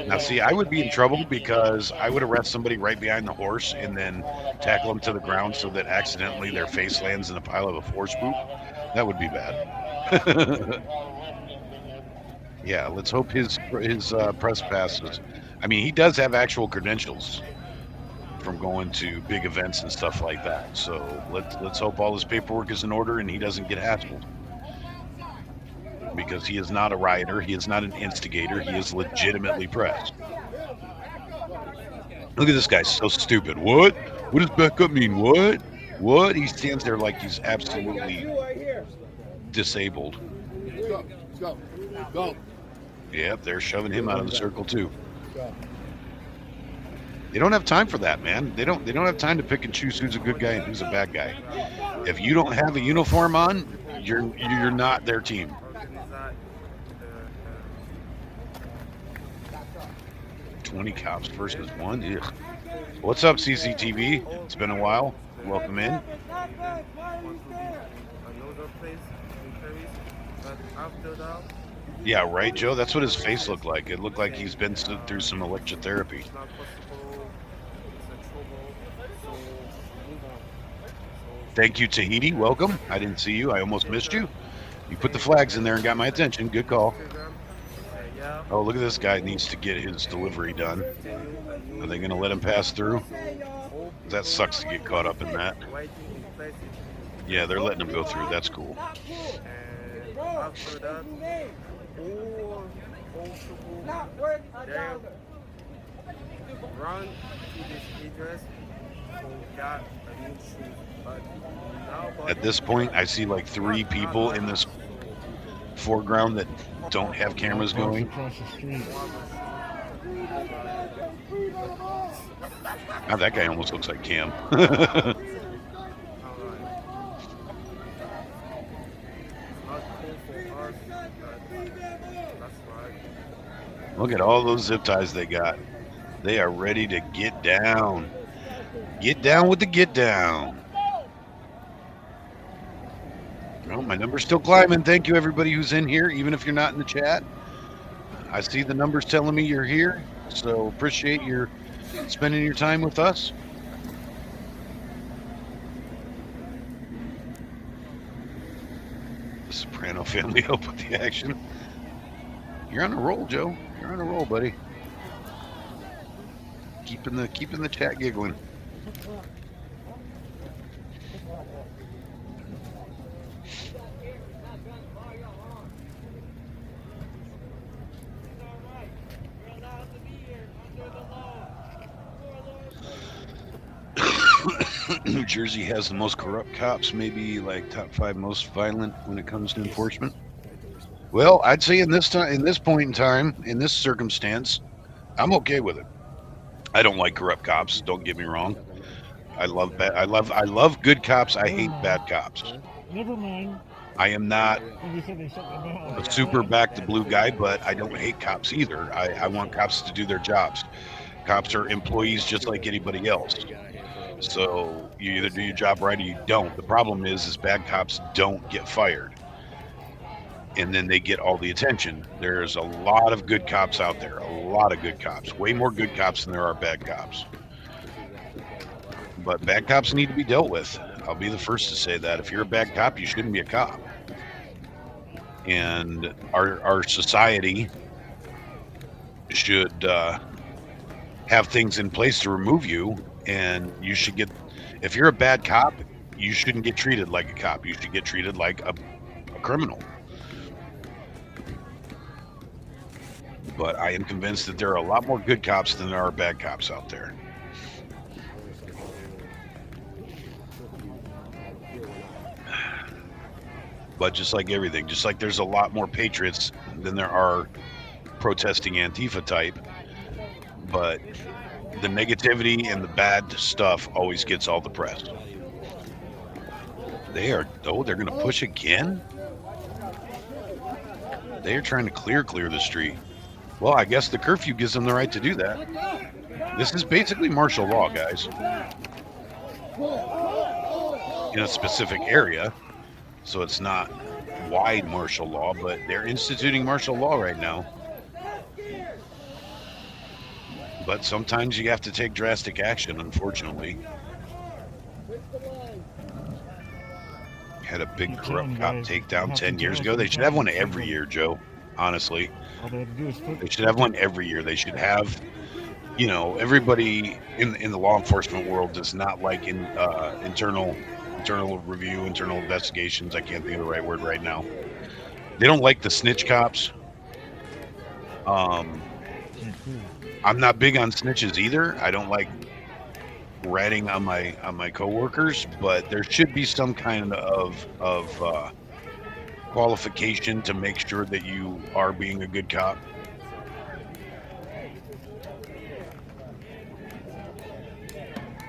Now, see, I would be in trouble because I would arrest somebody right behind the horse and then tackle them to the ground so that accidentally their face lands in a pile of horse poop. That would be bad. Yeah, let's hope his press passes. I mean, he does have actual credentials from going to big events and stuff like that. So let's hope all his paperwork is in order and he doesn't get hassled. Because he is not a rioter, he is not an instigator, he is legitimately pressed. Look at this guy, so stupid. What? What does backup mean? What? What? He stands there like he's absolutely disabled. Go. Yep, they're shoving him out of the circle too. They don't have time for that, man. They don't have time to pick and choose who's a good guy and who's a bad guy. If you don't have a uniform on, you're not their team. 20 cops versus 1. Ugh. What's up, CCTV? It's been a while. Welcome in. Yeah, right, Joe? That's what his face looked like. It looked like he's been through some electrotherapy. Thank you, Tahiti. Welcome. I didn't see you. I almost missed you. You put the flags in there and got my attention. Good call. Oh, look at this guy needs to get his delivery done. Are they going to let him pass through? That sucks to get caught up in that. Yeah, they're letting him go through. That's cool. After that, run to this address for got a new shoes. At this point, I see like 3 people in this foreground that don't have cameras going. Now that guy almost looks like Cam. Look at all those zip ties they got. They are ready to get down. Get down with the get down. Well, my number's still climbing. Thank you, everybody who's in here, even if you're not in the chat. I see the numbers telling me you're here, so appreciate your spending your time with us. The Soprano family help with the action. You're on a roll, Joe. You're on a roll, buddy. Keeping the chat giggling. New Jersey has the most corrupt cops, maybe like top 5 most violent when it comes to enforcement. Well, I'd say in this point in time, in this circumstance, I'm okay with it. I don't like corrupt cops. Don't get me wrong. I love good cops. I hate bad cops. Never mind. I am not You said they shut them down. a super back to blue guy, but I don't hate cops either. I want cops to do their jobs. Cops are employees just like anybody else. So you either do your job right or you don't. The problem is bad cops don't get fired. And then they get all the attention. There's a lot of good cops out there. A lot of good cops. Way more good cops than there are bad cops. But bad cops need to be dealt with. I'll be the first to say that. If you're a bad cop, you shouldn't be a cop. And our society should have things in place to remove you. And you should get, if you're a bad cop, you shouldn't get treated like a cop. You should get treated like a criminal. But I am convinced that there are a lot more good cops than there are bad cops out there. But just like everything, just like there's a lot more patriots than there are protesting Antifa type, but the negativity and the bad stuff always gets all the press. They're going to push again? They are trying to clear the street. Well, I guess the curfew gives them the right to do that. This is basically martial law, guys. In a specific area, so it's not wide martial law, but they're instituting martial law right now. But sometimes you have to take drastic action, unfortunately. Had a big corrupt cop takedown 10 years ago. They should have one every year, Joe, honestly. They should have one every year. They should have, you know, everybody in the law enforcement world does not like internal review, internal investigations. I can't think of the right word right now. They don't like the snitch cops. I'm not big on snitches either. I don't like ratting on my coworkers, but there should be some kind of qualification to make sure that you are being a good cop.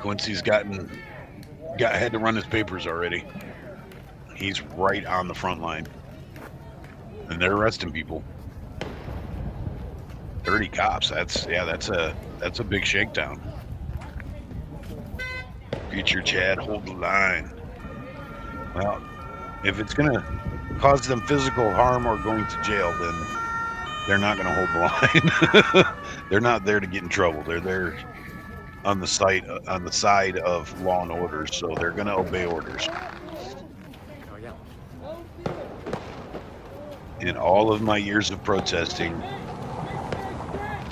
Quincy's had to run his papers already. He's right on the front line, and they're arresting people. 30 cops. That's a big shakedown. Future Chad, hold the line. Well, if it's gonna cause them physical harm or going to jail, then they're not gonna hold the line. They're not there to get in trouble. They're there on the side of law and order, so they're gonna obey orders. In all of my years of protesting,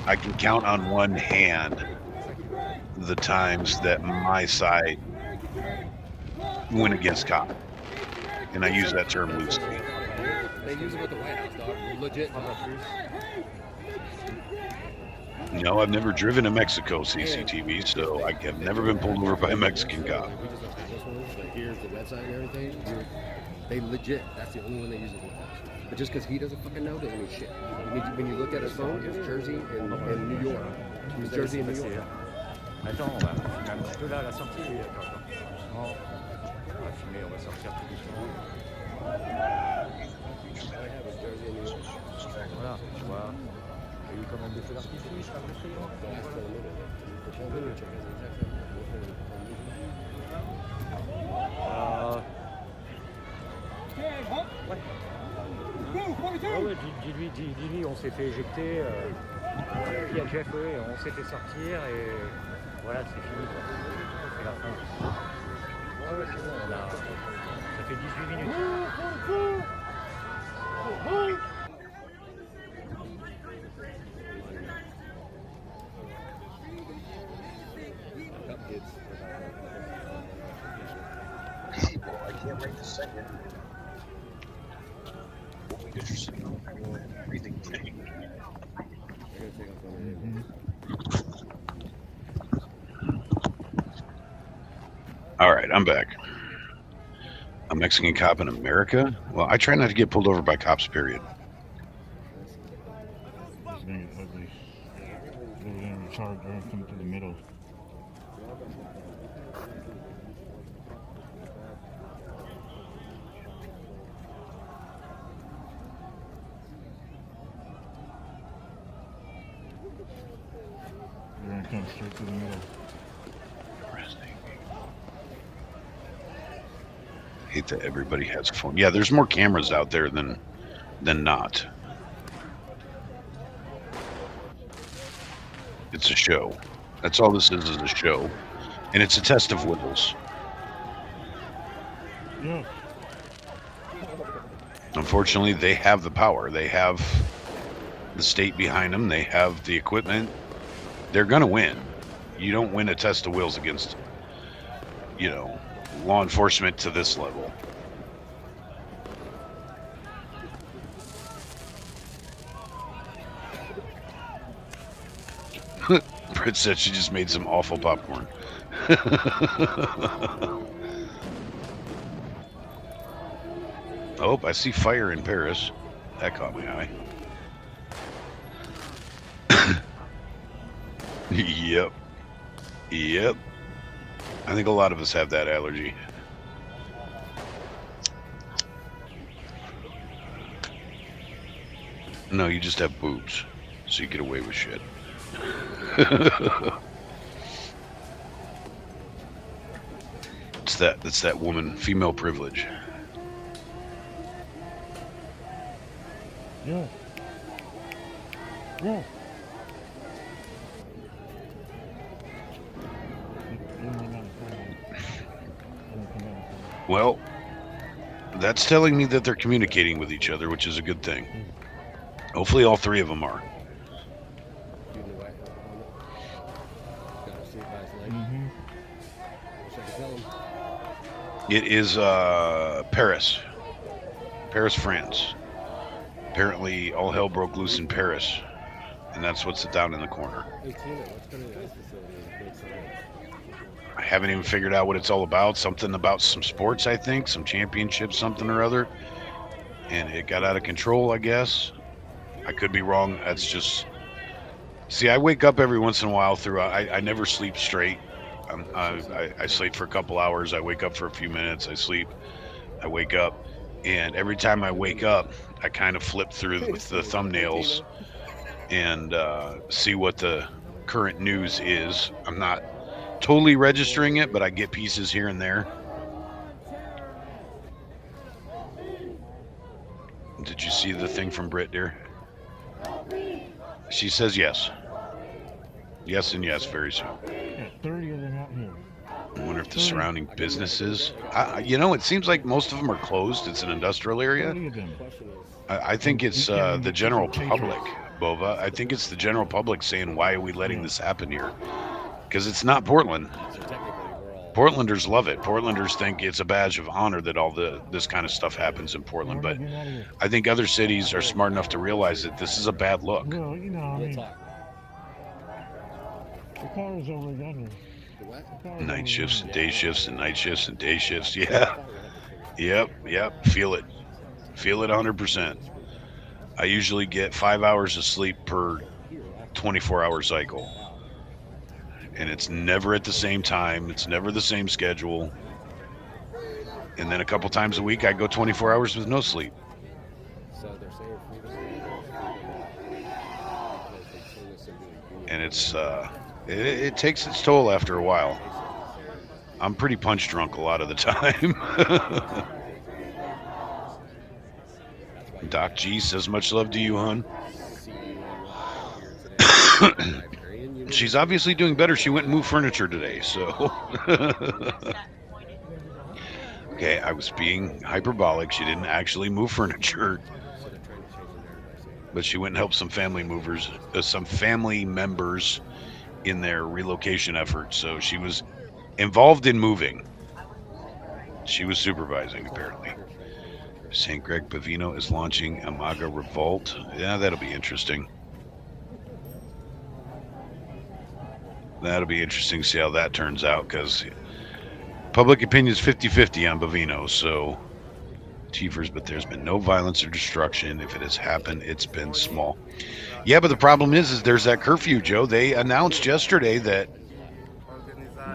I can count on one hand the times that my side went against cop, and I use that term loosely. They use it with the White House, dog. Legit. No, I've never driven to Mexico CCTV, so I have never been pulled over by a Mexican cop. Here's the website and everything. They legit. That's the only one they use it with. But just because he doesn't fucking know doesn't mean shit. When you look at his phone, it's Jersey and New York. It's Jersey and New York. Attends, on va filmer un petit peu là à la sortie. Franchement, on va filmer, on va sortir tout doucement. Voilà, tu vois. Il y a eu quand même des feux d'artifice, pas de crayon. Ouais, dis-lui, on s'est fait éjecter. Il y a Jeff, on s'est fait sortir et voilà, c'est fini quoi. C'est la fin. Ouais, c'est bon, ça fait 18 minutes. All right, I'm back. A Mexican cop in America? Well, I try not to get pulled over by cops, period. This thing is ugly. They were going to charge her come to the middle. They're going to come straight to the middle. Hate that everybody has a phone. Yeah, there's more cameras out there than not. It's a show. That's all this is a show. And it's a test of wills. Yeah. Unfortunately, they have the power. They have the state behind them. They have the equipment. They're going to win. You don't win a test of wills against, law enforcement to this level. Britt said she just made some awful popcorn. Oh, I see fire in Paris. That caught my eye. Yep. I think a lot of us have that allergy. No, you just have boobs, so you get away with shit. It's that woman, female privilege. Yeah. Yeah. Well, that's telling me that they're communicating with each other, which is a good thing. Hopefully all three of them are. It is Paris, France. Apparently all hell broke loose in Paris, and that's what's down in the corner. I haven't even figured out what it's all about. Something about some sports, I think, some championship, something or other. And it got out of control, I guess. I could be wrong. That's just... See, I wake up every once in a while throughout. I never sleep straight. I sleep for a couple hours. I wake up for a few minutes. I sleep. I wake up. And every time I wake up, I kind of flip through with the thumbnails and see what the current news is. I'm not totally registering it, but I get pieces here and there. Did you see the thing from Britt, dear? She says yes. Yes and yes, very soon. Yeah, 30 of them out here. I wonder if the surrounding businesses... it seems like most of them are closed. It's an industrial area. I think it's the general public, Bova. I think it's the general public saying, why are we letting this happen here? Because it's not Portland. Portlanders love it. Portlanders think it's a badge of honor that all this kind of stuff happens in Portland. But I think other cities are smart enough to realize that this is a bad look. Well, the car is over yonder. Night shifts and day shifts and night shifts and day shifts. Yeah. Yep. Feel it 100%. I usually get 5 hours of sleep per 24-hour cycle. And it's never at the same time. It's never the same schedule. And then a couple times a week, I go 24 hours with no sleep. And it takes its toll after a while. I'm pretty punch drunk a lot of the time. Doc G says, much love to you, hon. She's obviously doing better. She went and moved furniture today, so. Okay, I was being hyperbolic. She didn't actually move furniture. But she went and helped some family members in their relocation efforts. So she was involved in moving. She was supervising, apparently. St. Greg Bavino is launching a MAGA revolt. Yeah, that'll be interesting. That'll be interesting to see how that turns out, because public opinion is 50-50 on Bavino, so Teefers, but there's been no violence or destruction. If it has happened, it's been small. Yeah, but the problem is there's that curfew, Joe. They announced yesterday that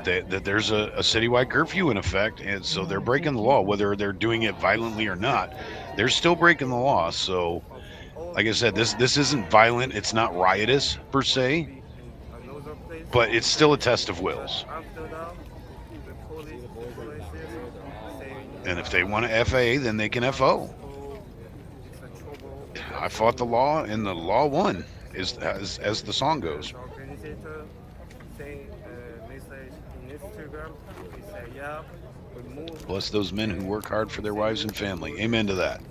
there's a citywide curfew in effect, and so they're breaking the law, whether they're doing it violently or not. They're still breaking the law. So, like I said, this isn't violent. It's not riotous per se, but it's still a test of wills. And if they want to FA, then they can FO. I fought the law, and the law won, as the song goes. Bless those men who work hard for their wives and family. Amen to that.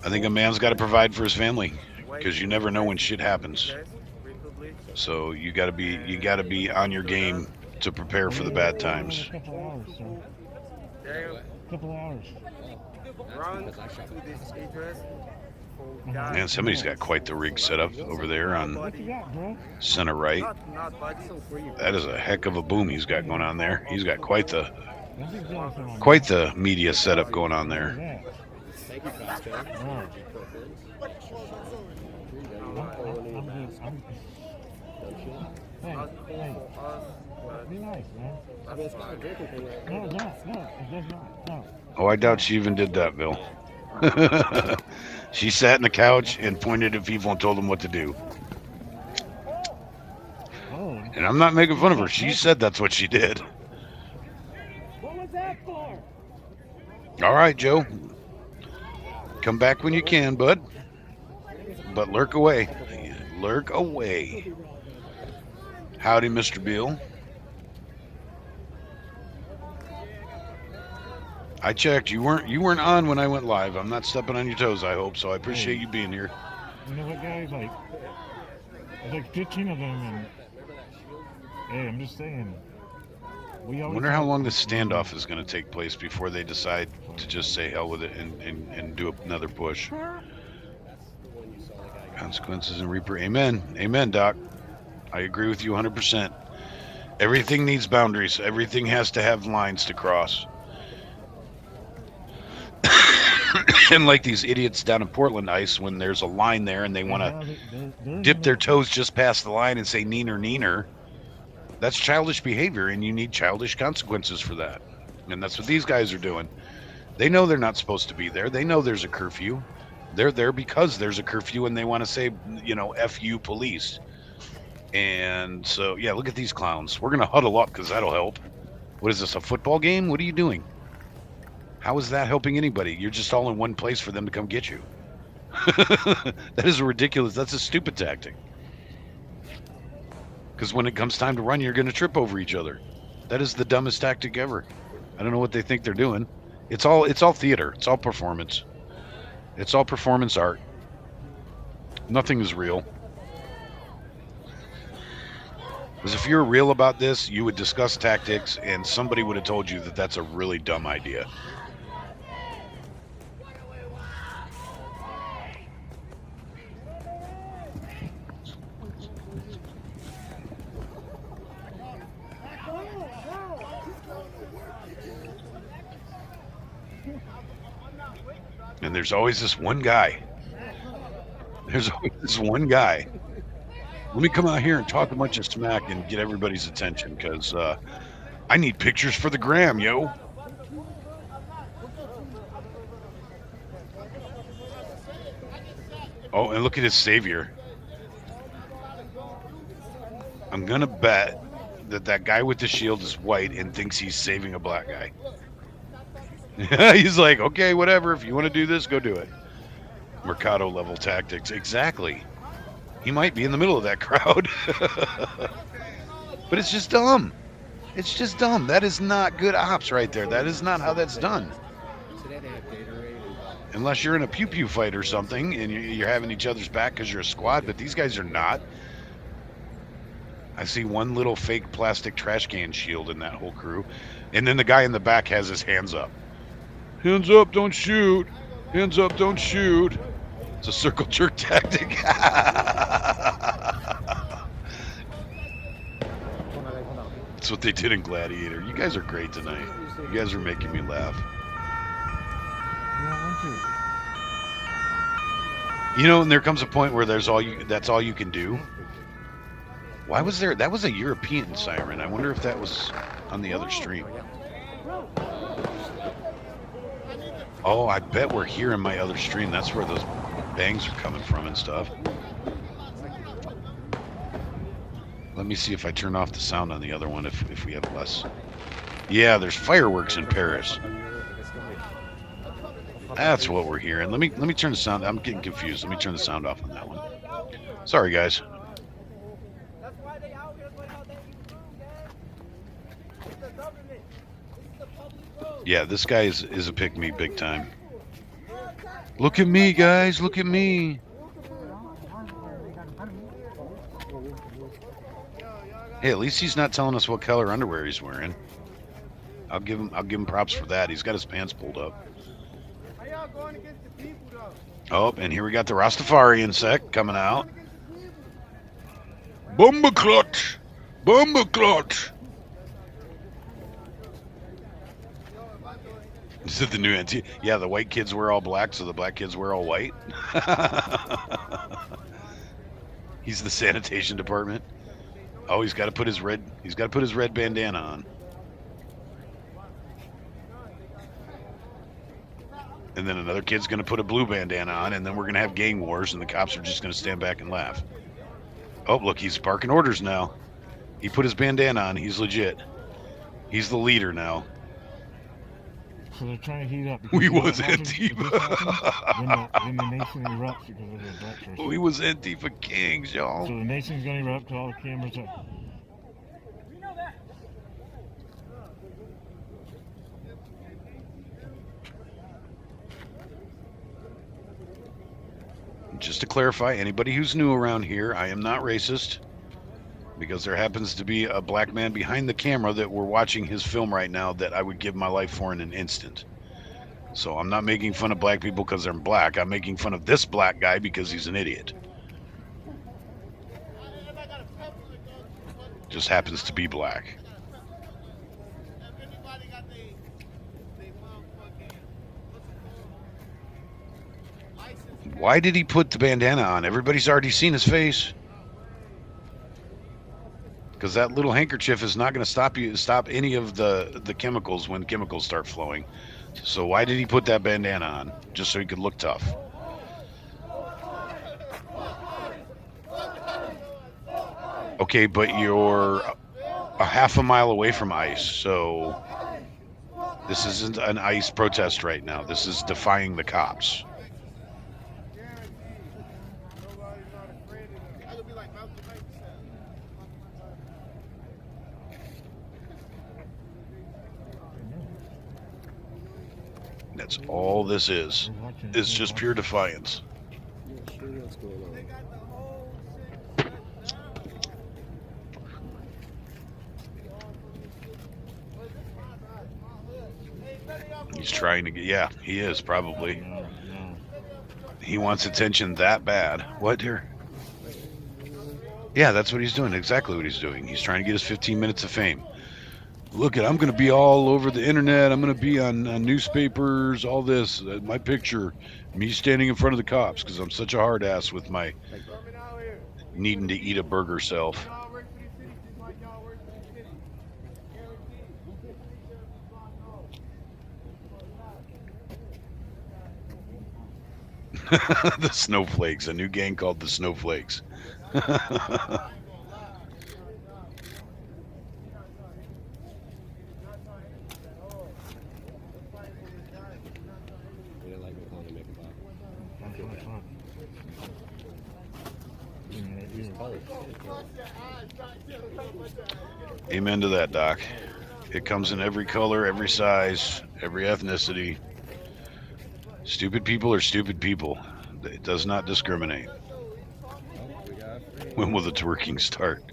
I think a man's got to provide for his family, because you never know when shit happens. So you got to be on your game to prepare for the bad times. Couple hours. Man, somebody's got quite the rig set up over there on center right. That is a heck of a boom he's got going on there. He's got quite the media setup going on there. Be nice, man. No. Oh, I doubt she even did that, Bill. She sat in the couch and pointed at people and told them what to do. And I'm not making fun of her. She said that's what she did. What was that for? All right, Joe. Come back when you can, bud. But lurk away. Lurk away. Howdy, Mr. Beal. I checked. You weren't on when I went live. I'm not stepping on your toes, I hope, so I appreciate you being here. You know what, guys? There's like 15 of them, and hey, I'm just saying. I wonder how long this standoff is going to take place before they decide to just say hell with it and do another push. Consequences and Reaper. Amen. Amen, Doc. I agree with you 100%. Everything needs boundaries. Everything has to have lines to cross. And like these idiots down in Portland Ice, when there's a line there and they want to dip their toes just past the line and say neener, neener, that's childish behavior, and you need childish consequences for that. And that's what these guys are doing. They know they're not supposed to be there. They know there's a curfew. They're there because there's a curfew, and they want to say, F you police. And so, yeah, look at these clowns. We're going to huddle up because that'll help. What is this, a football game? What are you doing? How is that helping anybody? You're just all in one place for them to come get you. That is ridiculous. That's a stupid tactic. Because when it comes time to run, you're going to trip over each other. That is the dumbest tactic ever. I don't know what they think they're doing. It's all theater. It's all performance. It's all performance art. Nothing is real. Because if you're real about this, you would discuss tactics, and somebody would have told you that that's a really dumb idea. And there's always this one guy. There's always this one guy. Let me come out here and talk a bunch of smack and get everybody's attention, because I need pictures for the gram, yo. Oh, and look at his savior. I'm going to bet that guy with the shield is white and thinks he's saving a black guy. He's like, okay, whatever. If you want to do this, go do it. Mercado level tactics. Exactly. He might be in the middle of that crowd. But it's just dumb. It's just dumb. That is not good ops right there. That is not how that's done. Unless you're in a pew-pew fight or something and you're having each other's back because you're a squad, but these guys are not. I see one little fake plastic trash can shield in that whole crew. And then the guy in the back has his hands up. Hands up, don't shoot. Hands up, don't shoot. It's a circle jerk tactic. That's what they did in Gladiator. You guys are great tonight. You guys are making me laugh. You know, and there comes a point where that's all you can do. Why was there? That was a European siren. I wonder if that was on the other stream. Oh, I bet we're here in my other stream. That's where those bangs are coming from and stuff. Let me see if I turn off the sound on the other one if we have less. Yeah, there's fireworks in Paris. That's what we're hearing. Let me turn the sound. I'm getting confused. Let me turn the sound off on that one. Sorry, guys. Yeah, this guy is a pick me big time. Look at me, guys. Look at me. Hey, at least he's not telling us what color underwear he's wearing. I'll give him props for that. He's got his pants pulled up. Oh, and here we got the Rastafarian sect coming out. Bumbaclot! Bumbaclot! Is it the new anti? Yeah, the white kids wear all black, so the black kids wear all white. He's the sanitation department. Oh, he's got to put his red bandana on. And then another kid's going to put a blue bandana on, and then we're going to have gang wars, and the cops are just going to stand back and laugh. Oh, look, he's barking orders now. He put his bandana on. He's legit. He's the leader now. So they're trying to heat up. We was Antifa. Then the nation erupts because of the adultery. We was Antifa kings, y'all. So the nation's going to erupt to all the cameras up. Just to clarify, anybody who's new around here, I am not racist, because there happens to be a black man behind the camera that we're watching his film right now that I would give my life for in an instant. So I'm not making fun of black people because they're black. I'm making fun of this black guy because he's an idiot. Just happens to be black. Why did he put the bandana on? Everybody's already seen his face. Because that little handkerchief is not going to stop any of the chemicals when chemicals start flowing. So why did he put that bandana on? Just so he could look tough. Okay, but you're a half a mile away from ICE, so this isn't an ICE protest right now. This is defying the cops. That's all this is. It's just pure defiance. He's trying to get, yeah, he is probably. He wants attention that bad. What, dear? Yeah, that's what he's doing. Exactly what he's doing. He's trying to get his 15 minutes of fame. Look at, I'm going to be all over the internet. I'm going to be on newspapers, all this. My picture, me standing in front of the cops because I'm such a hard ass with my needing to eat a burger self. The Snowflakes, a new gang called the Snowflakes. Amen to that, Doc. It comes in every color, every size, every ethnicity. Stupid people are stupid people. It does not discriminate. When will the twerking start?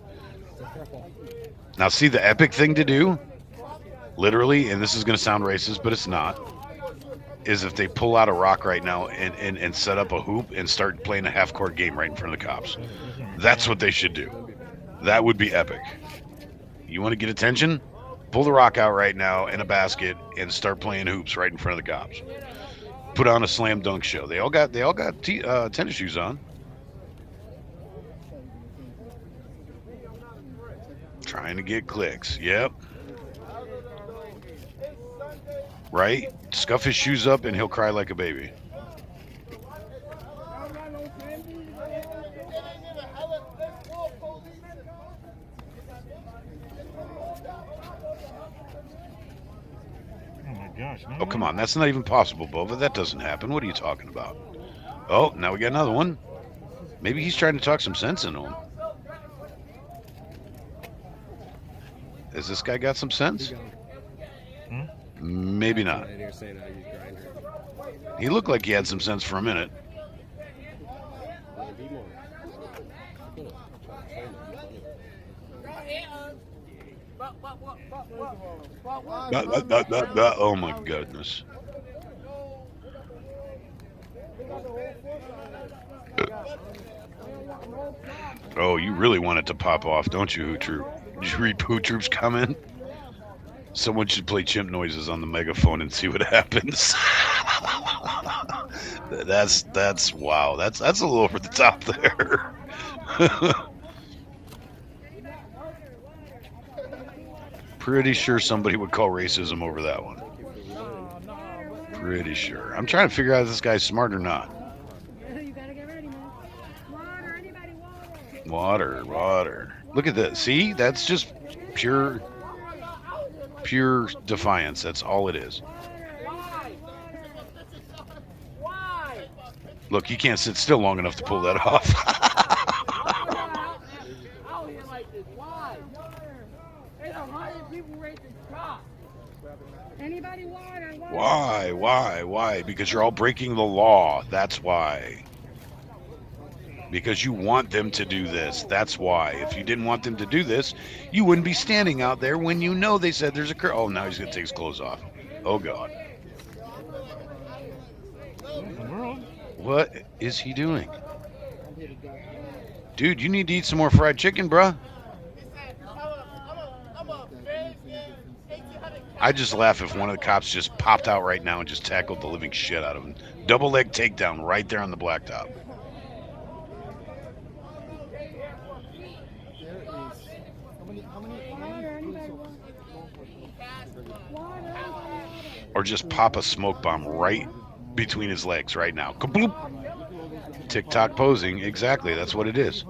Now, see the epic thing to do, literally, and this is going to sound racist, but it's not, is if they pull out a rock right now and set up a hoop and start playing a half-court game right in front of the cops. That's what they should do. That would be epic. You want to get attention? Pull the rock out right now in a basket and start playing hoops right in front of the cops. Put on a slam dunk show. They all got tennis shoes on. Trying to get clicks. Yep. Right? Scuff his shoes up and he'll cry like a baby. Oh, come on. That's not even possible, Bova. That doesn't happen. What are you talking about? Oh, now we got another one. Maybe he's trying to talk some sense into him. Has this guy got some sense? Maybe not. He looked like he had some sense for a minute. Oh my goodness. Oh, you really want it to pop off, don't you, Who Troop? Did you read Who Troop's comment? Someone should play chimp noises on the megaphone and see what happens. That's wow. That's a little over the top there. Pretty sure somebody would call racism over that one. Pretty sure. I'm trying to figure out if this guy's smart or not. Water. Look at this. See? That's just pure defiance. That's all it is. Look, you can't sit still long enough to pull that off. Why? Because you're all breaking the law. That's why. Because you want them to do this. That's why. If you didn't want them to do this, you wouldn't be standing out there when you know they said there's a curfew. Oh, now he's going to take his clothes off. Oh, God. What is he doing? Dude, you need to eat some more fried chicken, bruh. I just laugh if one of the cops just popped out right now and just tackled the living shit out of him. Double leg takedown right there on the blacktop. Or just pop a smoke bomb right between his legs right now. Kabloop! TikTok posing. Exactly. That's what it is.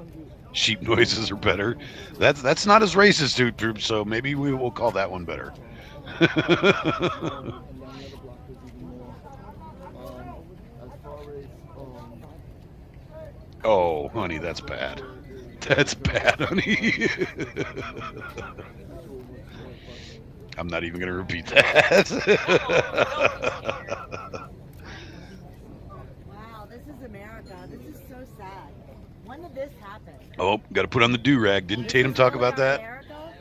Sheep noises are better. That's not as racist, dude. So maybe we will call that one better. Oh, honey, that's bad. That's bad, honey. I'm not even going to repeat that. Wow, this is America. This is so sad. When did this happen? Oh, got to put on the do-rag. Didn't Tatum talk about that? America?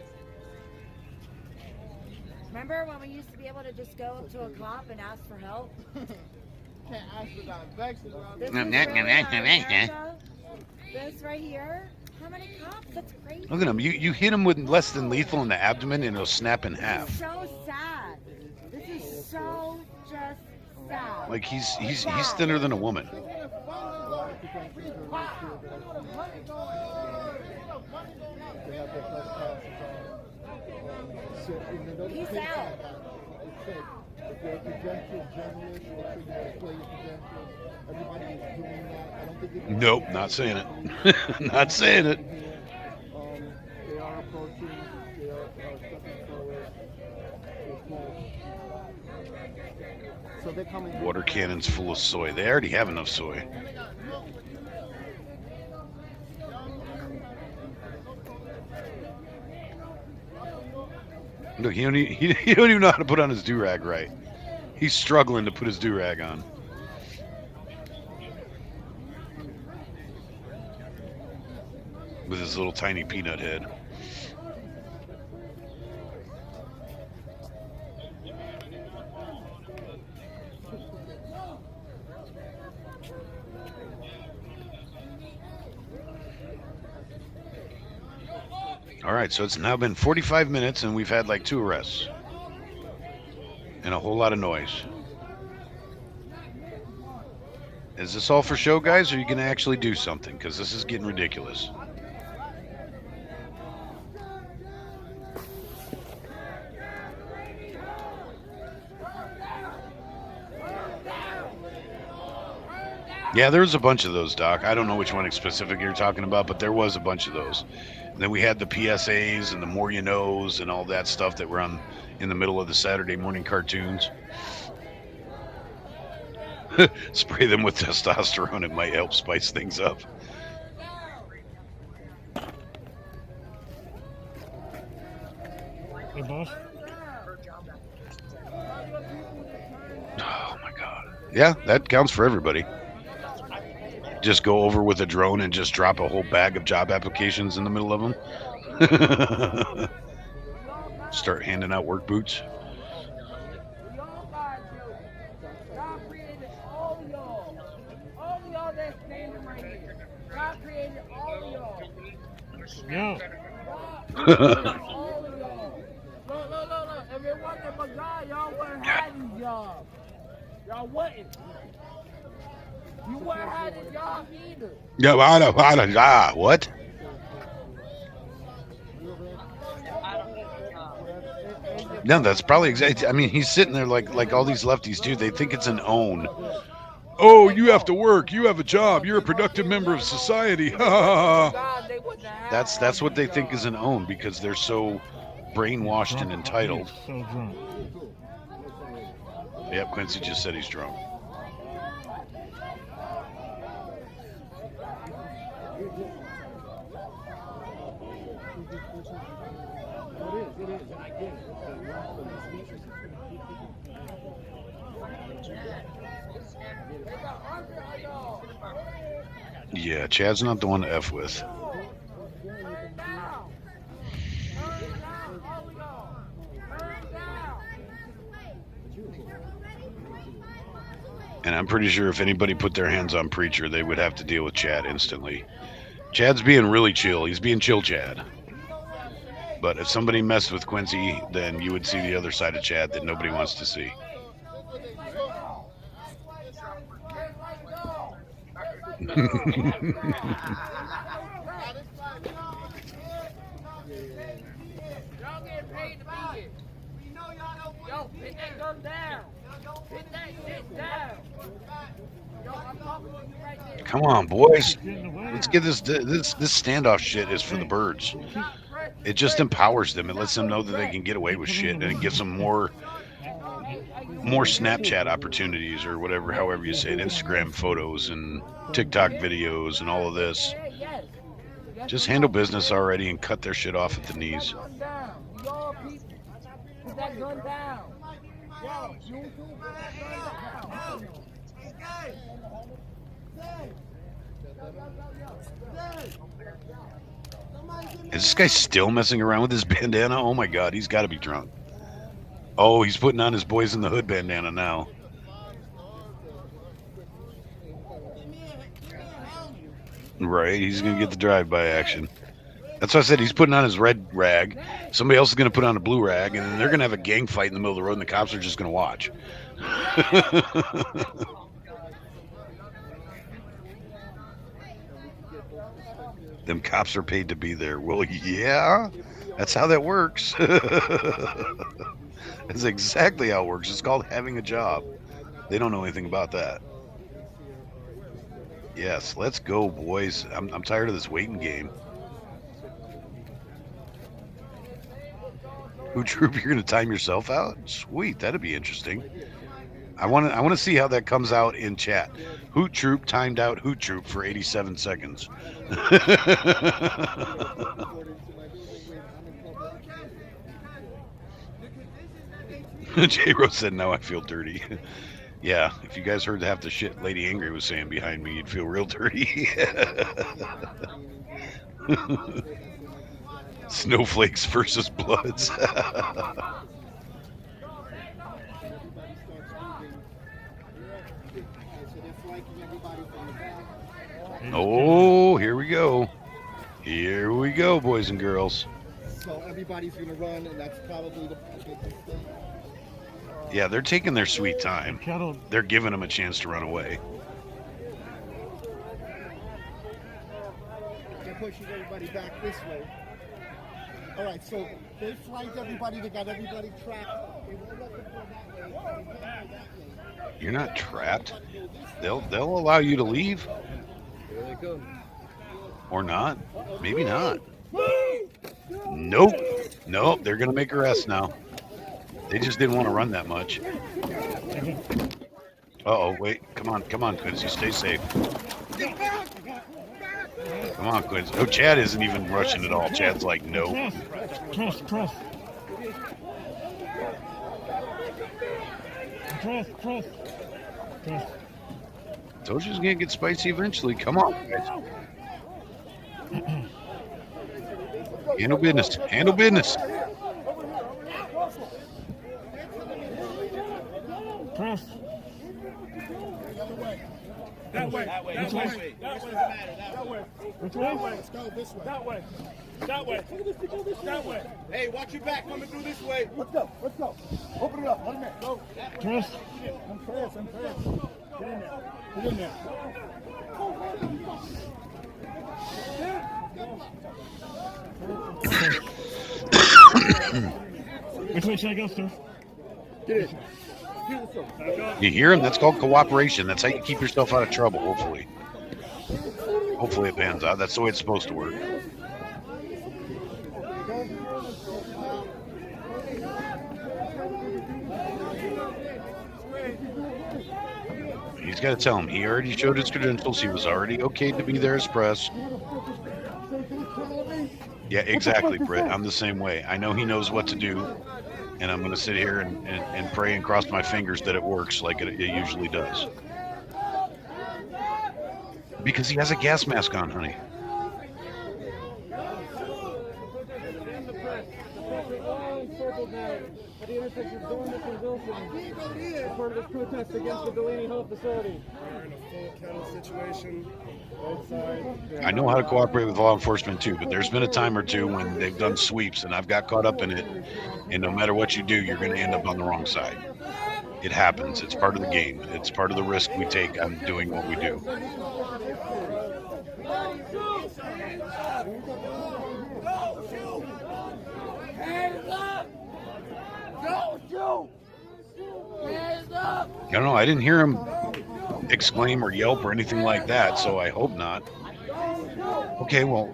Remember when we used to be able to just go up to a cop and ask for help? Can't ask without infection. This right here? How many cops? That's crazy. Look at him. You hit him with less than lethal in the abdomen and it'll snap in half. This is so sad. This is so just sad. Like he's thinner than a woman. Peace out. Nope, not saying it. Not saying it. They are approaching. They are stepping forward. So they're coming. Water cannons full of soy. They already have enough soy. Look, he don't even know how to put on his do-rag right. He's struggling to put his do-rag on. With his little tiny peanut head. All right, so it's now been 45 minutes and we've had like 2 arrests and a whole lot of noise. Is this all for show, guys, or are you going to actually do something? Because this is getting ridiculous. Yeah, there was a bunch of those, Doc. I don't know which one in specific you're talking about, but there was a bunch of those. And then we had the PSAs and the More You Knows and all that stuff that were on in the middle of the Saturday morning cartoons. Spray them with testosterone. It might help spice things up. Hey, boss. Oh, my God. Yeah, that counts for everybody. Just go over with a drone and just drop a whole bag of job applications in the middle of them. Start handing out work boots. Yeah. Look. If it wasn't for God, y'all wouldn't have these jobs. Y'all wouldn't. You wouldn't have this job either. Yeah, what? No, that's probably exactly. I mean, he's sitting there like all these lefties do. They think it's an own. Oh, you have to work. You have a job. You're a productive member of society. That's what they think is an own because they're so brainwashed and entitled. So drunk. Yep, Quincy just said he's drunk. Yeah, Chad's not the one to F with. And I'm pretty sure if anybody put their hands on Preacher, they would have to deal with Chad instantly. Chad's being really chill. He's being chill Chad. But if somebody messed with Quincy, then you would see the other side of Chad that nobody wants to see. Come on, boys. Let's get this standoff shit is for the birds. It just empowers them. It lets them know that they can get away with shit, and it gives them more Snapchat opportunities or whatever, however you say it, Instagram photos and TikTok videos and all of this. Just handle business already and cut their shit off at the knees. Is this guy still messing around with his bandana? Oh my God, he's got to be drunk. Oh, he's putting on his Boys in the Hood bandana now. Right, he's going to get the drive-by action. That's why I said he's putting on his red rag. Somebody else is going to put on a blue rag, and then they're going to have a gang fight in the middle of the road, and the cops are just going to watch. Them cops are paid to be there. Well, yeah, that's how that works. That's exactly how it works. It's called having a job. They don't know anything about that. Yes, let's go, boys. I'm tired of this waiting game. Who Troop, you're going to time yourself out? Sweet, that'd be interesting. I want to see how that comes out in chat. Hoot Troop timed out Hoot Troop for 87 seconds. J-Rose said, now I feel dirty. Yeah, if you guys heard half the shit Lady Angry was saying behind me, you'd feel real dirty. Snowflakes versus Bloods. Oh, here we go. Here we go, boys and girls. So everybody's going to run, and that's probably the Yeah, they're taking their sweet time. They're giving them a chance to run away. They're pushing everybody back this way. All right, so they flanked everybody. They got everybody trapped. They won't let them go that way. You're not trapped. They'll allow you to leave. Here they come. Or not. Maybe not. Nope. Nope. They're going to make arrests now. They just didn't want to run that much. Uh-oh. Wait. Come on, Quincy. Stay safe. Come on, Quincy. Oh, Chad isn't even rushing at all. Chad's like, no. Trust. Told you it's going to get spicy eventually. Come on, guys. Handle business. Trust. That way. Which way? Let's go this way. That way. Hey, watch your back coming through this way. Let's go. Open it up. Let him in. Go. Trust. I'm fast. Get in there. Which way should I go, sir? Get in. You hear him? That's called cooperation. That's how you keep yourself out of trouble, hopefully. Hopefully it pans out. That's the way it's supposed to work. He's got to tell him. He already showed his credentials. He was already okay to be there as press. Yeah, exactly, Britt. I'm the same way. I know he knows what to do, and I'm going to sit here and pray and cross my fingers that it works like it usually does. Because he has a gas mask on, honey. At the intersection of Dormant and Wilson, as part of this protest against the Delaney Health Facility. We're in a full kennel situation. I know how to cooperate with law enforcement too, but there's been a time or two when they've done sweeps and I've got caught up in it, and no matter what you do, you're going to end up on the wrong side. It happens. It's part of the game. It's part of the risk we take on doing what we do. I don't know. I didn't hear him exclaim or yelp or anything like that, so I hope not. Okay, well.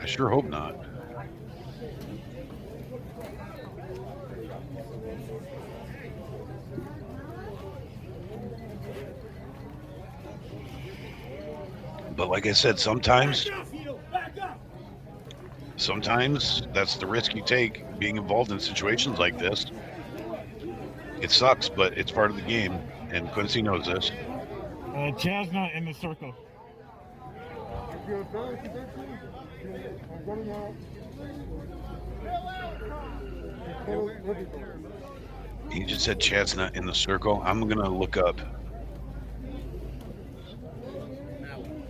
I sure hope not. But like I said, sometimes that's the risk you take being involved in situations like this. It sucks, but it's part of the game, and Quincy knows this. Chad's not in the circle. He just said Chad's not in the circle. I'm going to look up.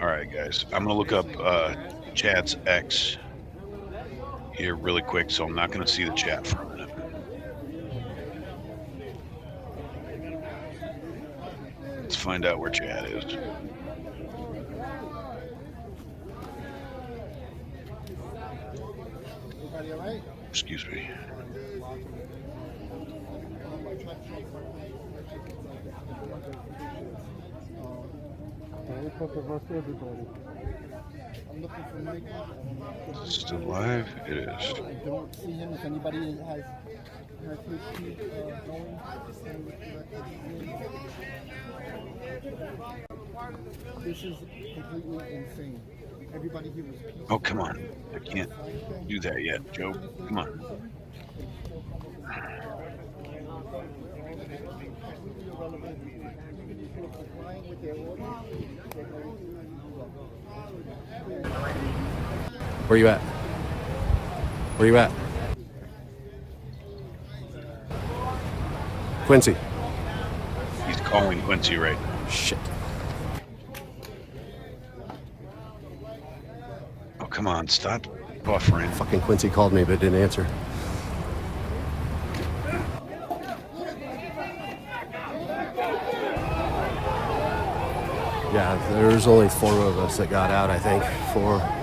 All right, guys. I'm going to look up Chad's ex here really quick, so I'm not going to see the chat for a minute. Let's find out where Chad is. Excuse me. Still live? It is. I don't see him. If anybody has his feed going, this is completely insane. Everybody here was peaceful. Oh, come on. I can't do that yet, Joe. Come on. Where you at? Where you at? Quincy. He's calling Quincy right now. Shit. Come on, stop buffering. Fucking Quincy called me but didn't answer. Yeah, there's only 4 of us that got out, I think. 4.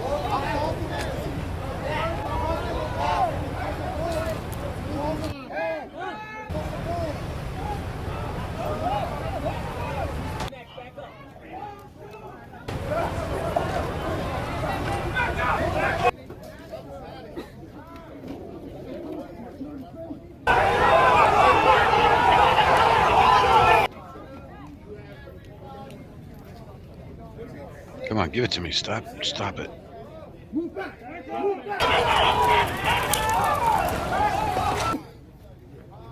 Come on, give it to me. Stop it.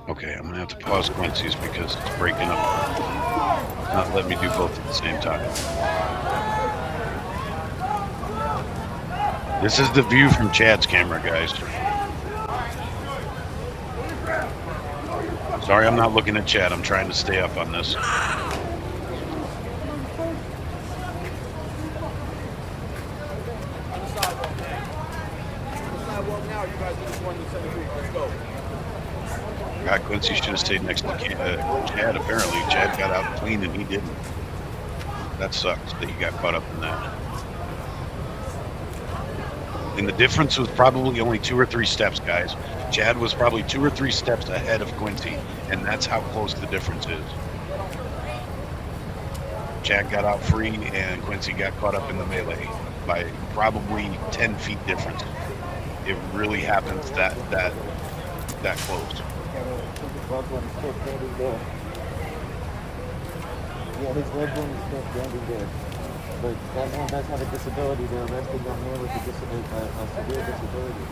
Okay, I'm gonna have to pause Quincy's because it's breaking up. Not letting me do both at the same time. This is the view from Chad's camera, guys. Sorry, I'm not looking at Chad. I'm trying to stay up on this. God, Quincy should have stayed next to Chad. Apparently, Chad got out clean and he didn't. That sucks that he got caught up in that. And the difference was probably only 2 or 3 steps, guys. Chad was probably 2 or 3 steps ahead of Quincy, and that's how close the difference is. Chad got out free, and Quincy got caught up in the melee by probably 10 feet difference. It really happens that close. Yeah, his loved one is still standing there. But that man does have a disability. They're arresting that man with a severe disability.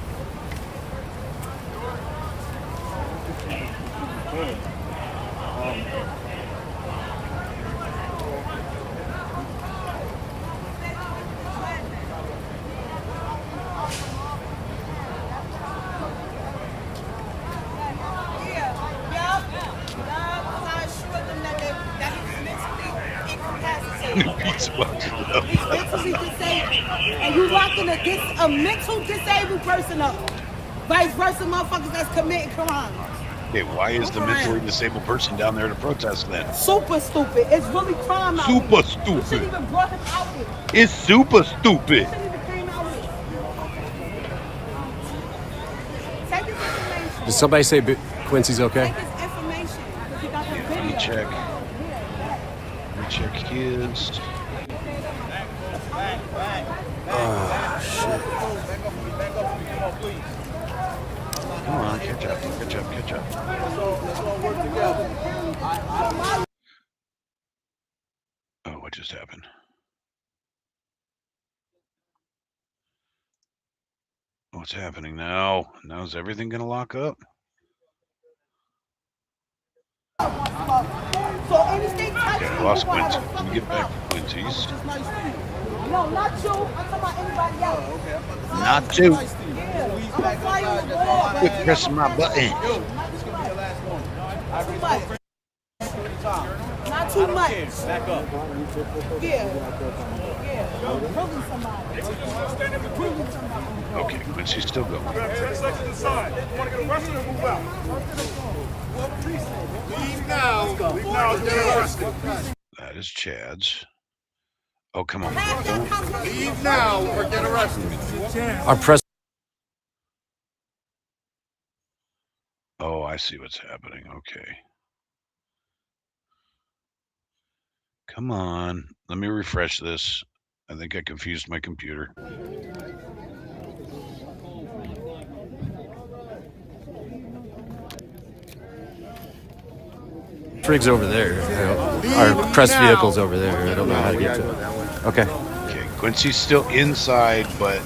He's mentally disabled. And you locking a mental disabled person up. Vice versa, motherfuckers that's committing crimes. Okay, why is the mentally disabled person down there to protest then? Super stupid. It's really crime out Super here. stupid. You shouldn't even brought him out here. It's super stupid. You shouldn't even came out here. Take his information. Did somebody say Quincy's okay? Take his information. Because he got the video. Let me check. Let me check his. Oh, shit. Come on, catch up. Oh, what just happened? What's happening now? Now is everything going to lock up? So anything Okay, I lost Quincy. Let me get back to Quincy's. No, not you. I'm talking about anybody else. Not you. Quit pressing my button. Not too much. Back up. Okay, Quincy's still going. Leave now. Leave now. Get arrested. That is Chad's. Oh, come on. Leave now or get arrested. Our press. Oh, I see what's happening. Okay. Come on. Let me refresh this. I think I confused my computer. Trig's over there. Our press vehicle's over there. I don't know how to get to it. Okay. Okay, Quincy's still inside, but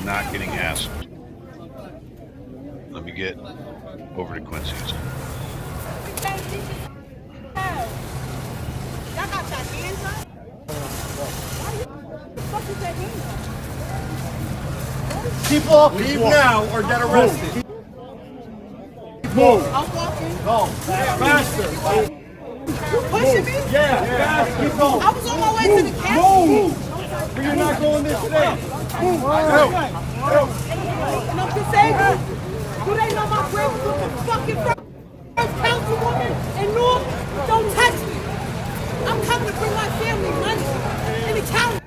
not getting hassled. Let me get over to Quincy's. People, leave now or get arrested. Move. I'm walking. Go. Faster. You pushing me? Yeah, faster. Keep going. I was on my way to the county. Move. But you're not going this way. And I'm disabled. Do they know my grandma was the fucking first councilwoman in North? Don't touch me. I'm coming to bring my family money in the county.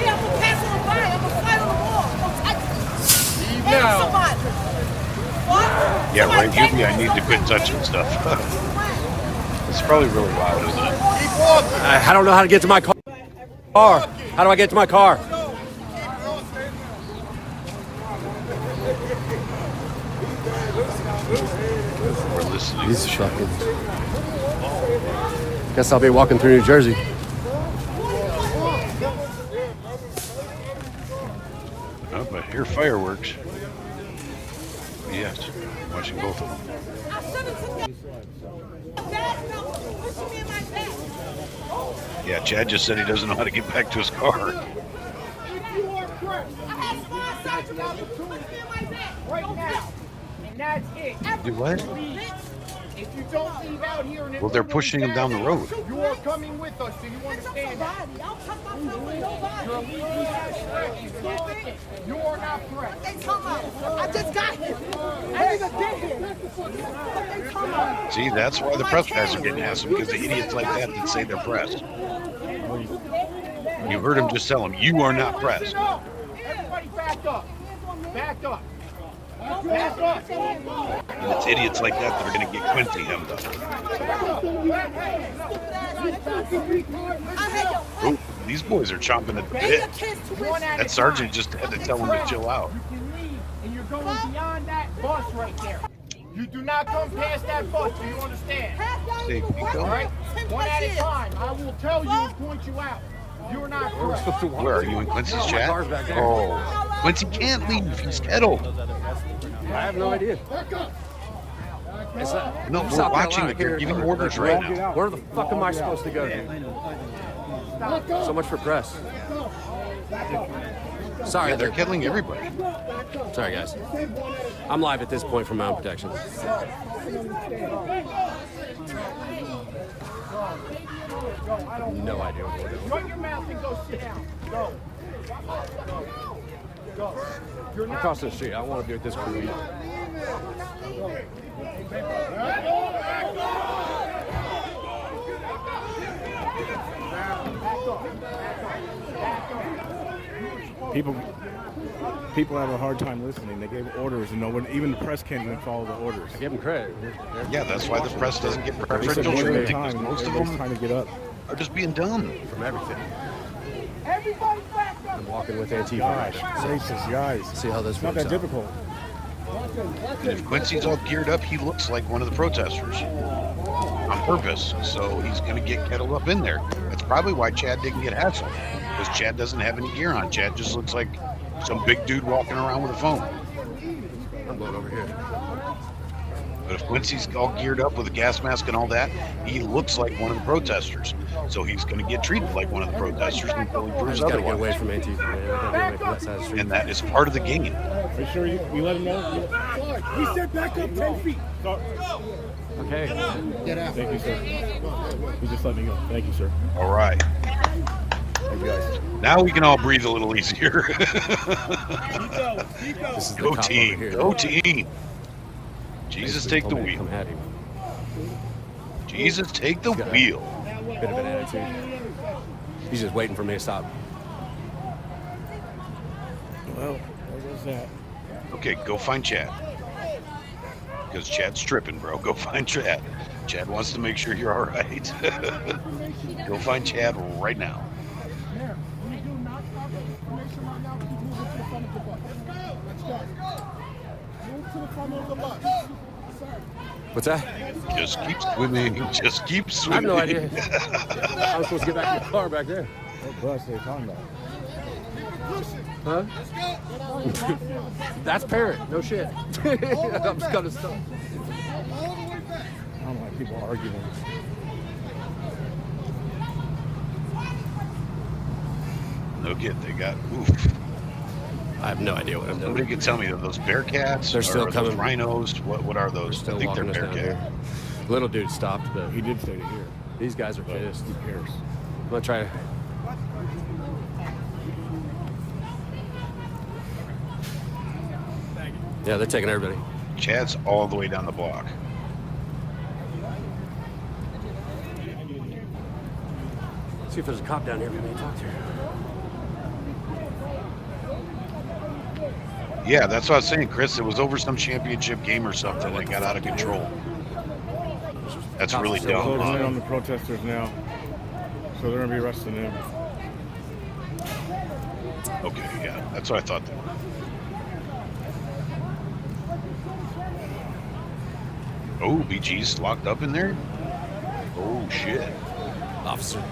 Yeah, I'm gonna pass on by. I'm gonna fly on the wall. Don't touch me. And somebody. What? Yeah, right. Usually I need to quit touching stuff. It's probably really loud, isn't it? I don't know how to get to my car. How do I get to my car? We're listening. He's fucking. Guess I'll be walking through New Jersey. Oh, but here fireworks. Yes, watching both of them. Yeah, Chad just said he doesn't know how to get back to his car. Right now. And that's it. Do what? If you don't leave out here and Well, they're pushing him down the road. you are coming with us. Do you understand that? You're a legal threat. You are not threat. They come out. I just got here. I didn't even get here. They come out. See, that's why the press guys are getting asked because the idiots like that say they're pressed. You heard him just tell them, you are not pressed. Everybody back up. Back up. Back up. And it's idiots like that that are going to get Quincy hemmed up. Oh, these boys are chomping at the bit. That sergeant just had to tell them to chill out. You can leave, and you're going beyond that bus right there. You do not come past that bus. Do you understand? Hey, All right? One at a time. I will tell you and point you out. You're not correct. Where are you in Quincy's chat? Oh, Quincy can't leave. He's kettled. I have no idea. No, we're watching it. They're giving orders right now. Where the fuck am I supposed to go to? So much for press. Sorry, Yeah, they're killing everybody. Sorry, guys. I'm live at this point for my own protection. No idea what we're doing. Shut your mouth and go sit down. Go. Go. You're not Across the street. I want to be with this crew. People have a hard time listening. They gave orders, and no one, even the press can't even follow the orders. I give them credit. Yeah, that's why the press doesn't get preferential One at a treatment. time, Because most of everybody's them trying to get up. are just being dumb. From everything. Everybody back up. I'm walking with Antifa. Gosh, gracious, guys. See how this It's not works that out. difficult. And if Quincy's all geared up, he looks like one of the protesters on purpose. So he's going to get kettled up in there. That's probably why Chad didn't get hassled, because Chad doesn't have any gear on. Chad just looks like some big dude walking around with a phone. I'm going over here. But if Quincy's all geared up with a gas mask and all that, he looks like one of the protesters. So he's going to get treated like one of the protesters until he I proves just gotta get away otherwise. from Antifa, man. I gotta get away from that side of the street. And that is part of the game. Are you sure you let him know? He said back up 10 feet. Okay. Get out. Thank you, sir. You just let me go. Thank you, sir. All right. Thank you, guys. Now we can all breathe a little easier. This is the Go cop team. over here. Go team. Jesus, Basically take the told me to wheel. Come at him. Jesus, take the Got a wheel. Bit of an attitude. He's just waiting for me to stop. Well, there goes that. Okay, go find Chad. Because Chad's tripping, bro. Go find Chad. Chad wants to make sure you're all right. Go find Chad right now. What's that? Just keep swimming. Just keep I have swimming. no idea. I was supposed to get back in the car back there. What bus are they talking about? Huh? That's Parrot. No shit. I'm just gonna stop. I don't like people arguing. No kid, they got oof. I have no idea what I'm doing. Somebody can tell me, are those Bearcats? They're still or are coming. those rhinos? What are those? Still I think they're walking us down Bearcat. here. Little dude stopped, but He did say to here. these guys are pissed. Who cares? I'm gonna try to. Yeah, they're taking everybody. Chad's all the way down the block. See if there's a cop down here we may talk to. Yeah, that's what I was saying, Chris. It was over some championship game or something. It got out of control. That's really dumb. Closing in on the protesters now, so they're gonna be arresting them. Okay, yeah, that's what I thought. Oh, BG's locked up in there? Oh, shit. Officer.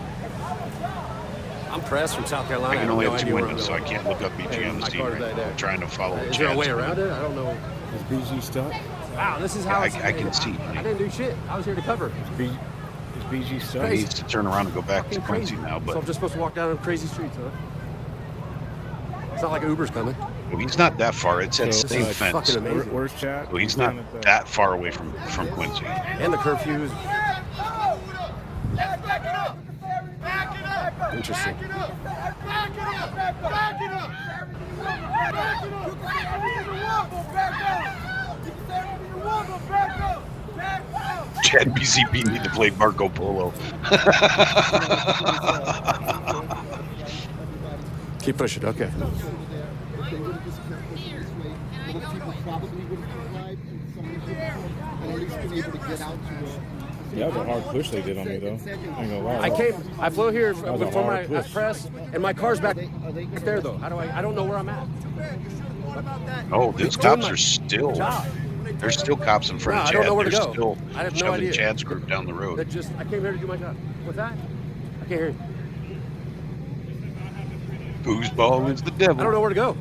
I'm Press from South Carolina. I can only have 2 windows, so I can't look up BG on the scene. I'm trying to follow Is there a way around it? I don't know. Is BG stuck? Wow, this is how I can see. I didn't do shit. I was here to cover. Is BG stuck? He needs to turn around and go back to Quincy now, So but I'm just supposed to walk down crazy streets, huh? It's not like Uber's coming. well, he's not that far. It's that same fence. Fucking amazing. Where's Chad? Well, he's not that far away from Quincy. And the curfews. Interesting. Chad BCP need to play Marco Polo. Keep pushing, okay. If they would have just kept pushing this way, most people probably would have complied, and somebody would have at least been able to get out to That was a hard push they did on me, though. I ain't gonna lie. I flew here That was a before hard my push. press, and my car's back there, though. How do I don't know where I'm at. Oh, those cops are still. There's still cops in front of No, I Chad. don't know where to They're go. still I have no shoving idea. Chad's group down the road. I came here to do my job. What's that? I can't hear you. Foosball is the devil. I don't know where to go.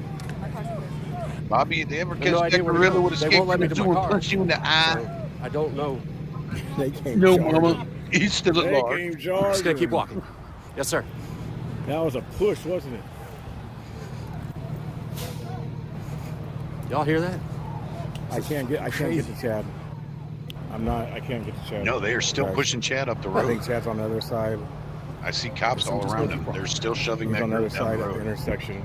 Bobby, they ever I have catch no that idea where to gorilla go. would They escape won't let from me the to zoo my and car. punch you in the eye? I don't know. They came No, charging. mama. He's still at They large. came I'm just gonna charging. keep walking. Yes, sir. That was a push, wasn't it? Y'all hear that? I can't get to Chad. I can't get to Chad. No, they are still Sorry. pushing Chad up the I think road. Chad's on the other side. I see cops all around him. They're still shoving He's that on the other group down side the of the road. intersection.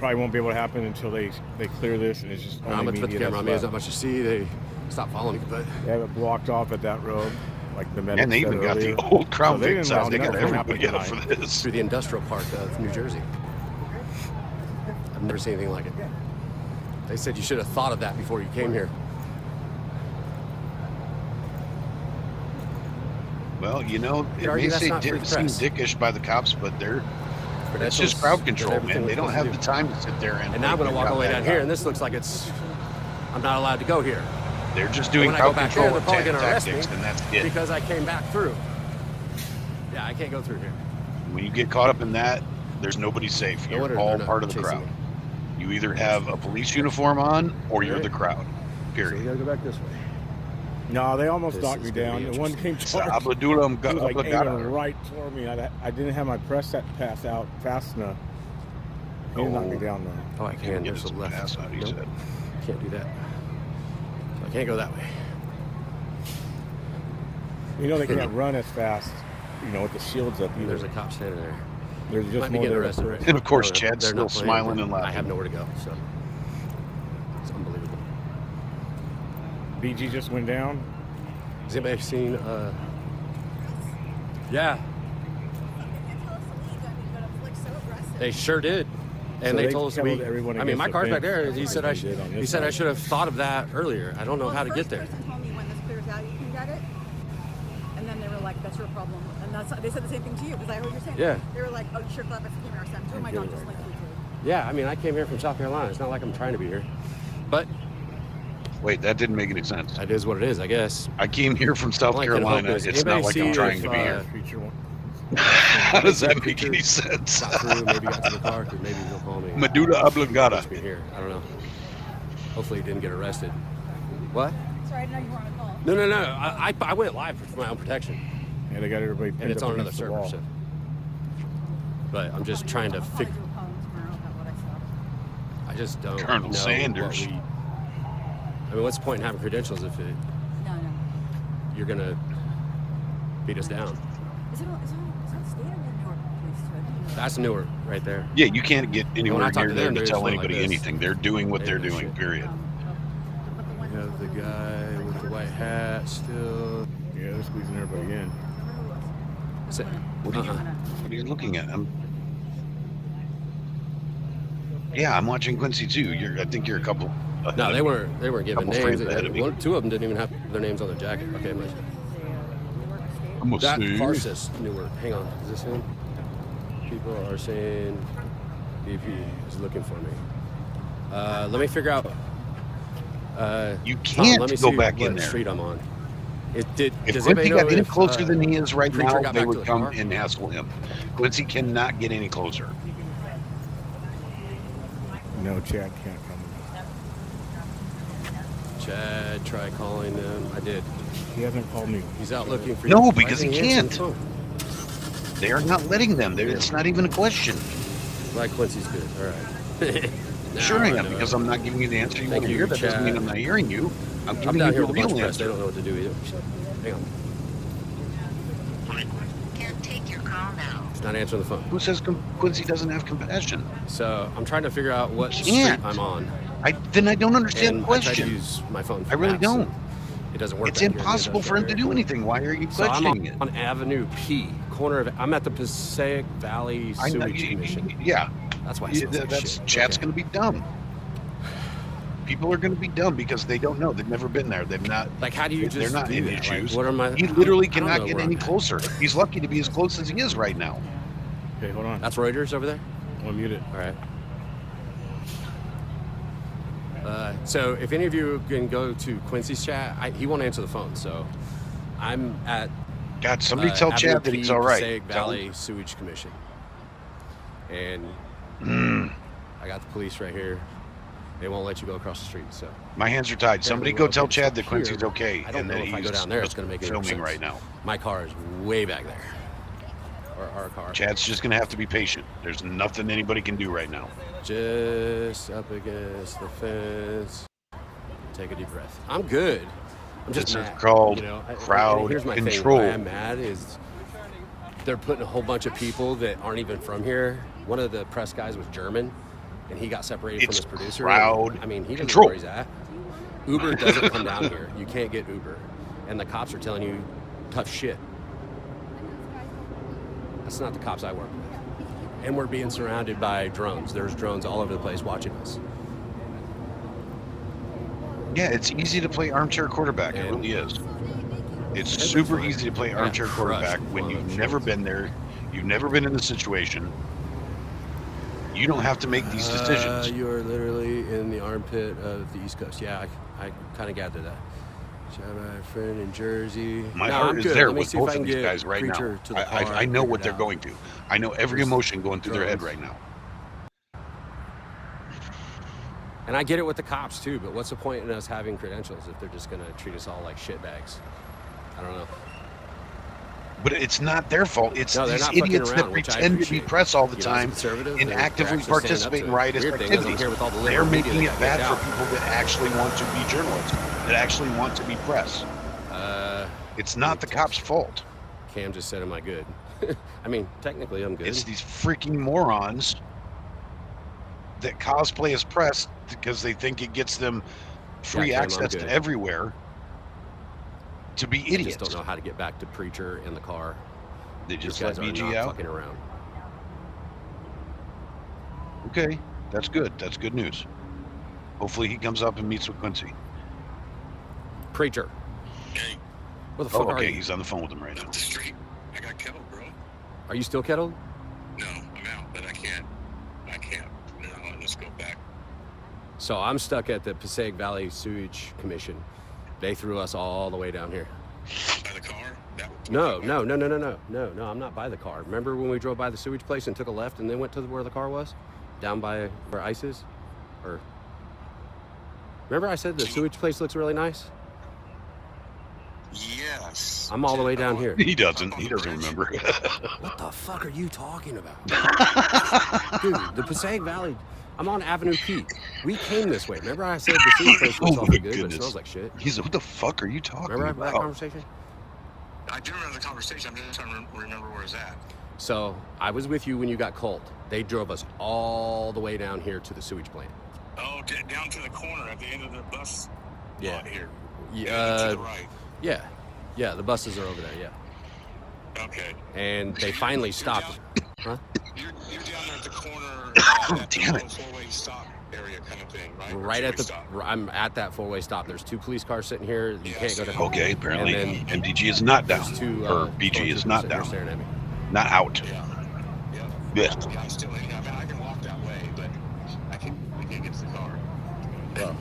Probably won't be able to happen until they clear this, and it's just I'm only gonna put the media camera on me. that's There's not much to see. They stopped following me, but They have it blocked off at that road, like the medics And they said even got earlier. the old Crown So they Vic didn't signs. allow They got nothing to everybody happen up for tonight. this. through the industrial park of New Jersey. I've never seen anything like it. They said you should have thought of that before you came here. Well, you know, it argue may that's not free seem press. dickish by the cops, but it's Credentials, just crowd did control, everything man. They we're don't supposed have to the do. time to sit there and And now I'm gonna think walk about all the way that down guy. here, and this looks like I'm not allowed to go here. They're just And doing when I go crowd back there, control they're probably and gonna arrest me tactics, and that's it. because I came back through. Yeah, I can't go through here. When you get caught up in that, there's nobody safe. No You're wonder all they're not part of the chasing crowd. me. You either have a police uniform on or you're Right. the crowd. So we Period. gotta go back this way. No, they almost This knocked is me gonna down. be The one came So charged. Abdullah He was like Abdullah- aiming right toward me. I didn't have my press set pass out fast enough. He didn't knock me down though. Oh, I can. Get There's a his left. ass out, he Nope. said. Can't do that. So I can't go that way. You know they can't run as fast, with the shields up either. There's a cop standing there. There's just Might be more getting there. arrested right now. And of course, No, Chad's they're still not playing smiling it. and laughing. I have nowhere to go, so it's unbelievable. BG just went down. Has anybody seen? Yeah, they sure did, and So they they told us held we. everyone I mean, against my the car's back fence, there. He like said they I did should. on this He said I side. should have thought of that earlier. I don't know how to get there. The first person told me when this clears out, you can get it. And then they were like, "That's your problem." And they said the same thing to you because I heard you saying. Yeah. They were like, "Oh, you should have thought that's the camera sent." Oh my God, just like you do. Yeah, I mean, I came here from South Carolina. It's not like I'm trying to be here, but Wait, that didn't make any sense. it is what it is, I guess. I came here from South All I can hope Carolina. is- It's not anybody like I'm see trying if, to be here. Feature one. How does that make any sense? Got through, maybe got to the park, or maybe he'll call me. Medulla oblongata. Must be here. I don't know. Hopefully, he didn't get arrested. What? Sorry, I didn't know you were on a call. No. I went live for my own protection, Yeah, they got everybody pinned and it's up on another against the server. wall. So. But I'm just trying to I'll probably figure. do a column tomorrow about what I saw. I just don't Colonel know Sanders. what I mean, what's the point in having credentials if No. you're gonna beat us down? Is it state or Newark priesthood? That's newer, right there. Yeah, you can't get When I anywhere talk near to there them, to they tell just went like anybody this. anything. They're doing what They they're do doing, shit. period. Okay. guy with the white hat still. Yeah, they're squeezing everybody in. What are you looking at? I'm watching Quincy too. I think you're a couple. No, they weren't giving names. Ahead of me. Two of them didn't even have their names on their jacket. Okay, that car says Newark. Hang on, is this him? People are saying BP is looking for me. Let me figure out. You can't let me go see back what in there. street I'm on. If Quincy got any closer than he is right now, they would come and hassle him. Quincy cannot get any closer. No, Chad can't come. Chad, try calling them. I did. He hasn't called me. He's out looking for you. No, because he can't. They are not letting them. It's not even a question. Like Quincy's good. All right. Sure I am, because I'm not giving you the answer you want to hear. That doesn't mean I'm not hearing you. I'm giving down you here the with a bunch real of press. They answer. don't know what to do either. Hang on. Can't take your call now. He's not answering the phone. Who says Quincy doesn't have compassion? So I'm trying to figure out what street I'm on. Then I don't understand and the question. I tried to use my phone for I really maps, don't. and It doesn't work. It's back here. impossible for him to do anything. Why are you So I'm questioning it? on Avenue P, corner of. I'm at the Passaic Valley I know, Sewage Commission. Yeah. That's why. It sounds like That's shit. Chad's Okay. going to be dumb. People are going to be dumb because they don't know. They've never been there. They've not. Like, how do you just They're not do in that? his Like, shoes. what am I? He literally I don't cannot know get where any I'm at. closer. He's lucky to be as close as he is right now. Okay, hold on. That's Reuters over there. I'll mute it. All right. So if any of you can go to Quincy's chat, he won't answer the phone. So I'm at God, somebody tell Avenue Chad that P, he's all right. Passaic Tell Valley him. Sewage Commission, and I got the police right here. They won't let you go across the street. So My hands are tied. Somebody go tell Chad that Quincy's okay. I don't and know that if I go he's down there, it's going to make any filming sense. right now. My car is way back there. Or our car. Chad's just going to have to be patient. There's nothing anybody can do right now. Just up against the fence. Take a deep breath. I'm good. I'm just This is mad. called and crowd here's my control. thing. Why I'm mad is they're putting a whole bunch of people that aren't even from here. One of the press guys was German, and he got separated It's from his producer. crowd I mean, he doesn't control. know where he's at. Uber doesn't come down here. You can't get Uber, and the cops are telling you tough shit. That's not the cops I work with. And we're being surrounded by drones. There's drones all over the place watching us. Yeah, it's easy to play armchair quarterback. It really is. It's super easy to play armchair quarterback when you've never been there. You've never been in the situation. You don't have to make these decisions. You are literally in the armpit of the East Coast. Yeah, I kind of gathered that. My friend in Jersey. My No, heart I'm is good. there Let me with see if I both can of these get guys right now. Preacher to the I car, know what figure they're it going to. I know every There's emotion going through their head drones. right now. And I get it with the cops too, but what's the point in us having credentials if they're just going to treat us all like shitbags? I don't know. But it's not their fault. It's No, they're these not fucking idiots that around, which I pretend to be appreciate. press all the You know, as a time conservative, and they're actively actually standing up participate to in it. riotous Weird thing is I'm activities. here with all the They're liberal media making that it get bad for out. people that actually want to be journalists, that actually want to be press. It's not the cops' fault. Cam just said, am I good? I mean, technically I'm good. It's these freaking morons that cosplay as press because they think it gets them free Cam, I'm access to good. everywhere to be I idiots. just don't know how to get back to Preacher in the car. They just These guys let are BG not out? fucking around. Okay, that's good. That's good news. Hopefully he comes up and meets with Quincy. Preacher. Where the fuck are okay, you? he's on the phone with him right now. I got kettled, bro. Are you still kettled? No, I'm out, but I can't. They're not letting us go back. So I'm stuck at the Passaic Valley Sewage Commission. They threw us all the way down here. By the car? No, I'm not by the car. Remember when we drove by the sewage place and took a left and then went to where the car was? Down by where ICE is? Or remember I said the sewage place looks really nice? Yes. I'm all the way down here. He doesn't remember. What the fuck are you talking about? Dude, the Passaic Valley, I'm on Avenue P. We came this way. Remember I said the sewage place looks awful good, but it smells like shit? He's like, what the fuck are you talking Remember about? that conversation? I do remember the conversation. I'm just trying to remember where it's at. So I was with you when you got cold. They drove us all the way down here to the sewage plant. Oh, down to the corner at the end of the bus Yeah. lot here. Yeah, the buses are over there, yeah. Okay. And they finally stopped. Huh? You're down there at the corner at the four-way stop area kind of thing, right? Right at the, I'm at that four-way stop. There's 2 police cars sitting here. You can't go to. Okay, apparently and then MDG is not down, there's 2, or BG is not down, staring at me. not out. Yeah, I'm still in here. I mean, I can walk that way, but I can't get to the car. Well,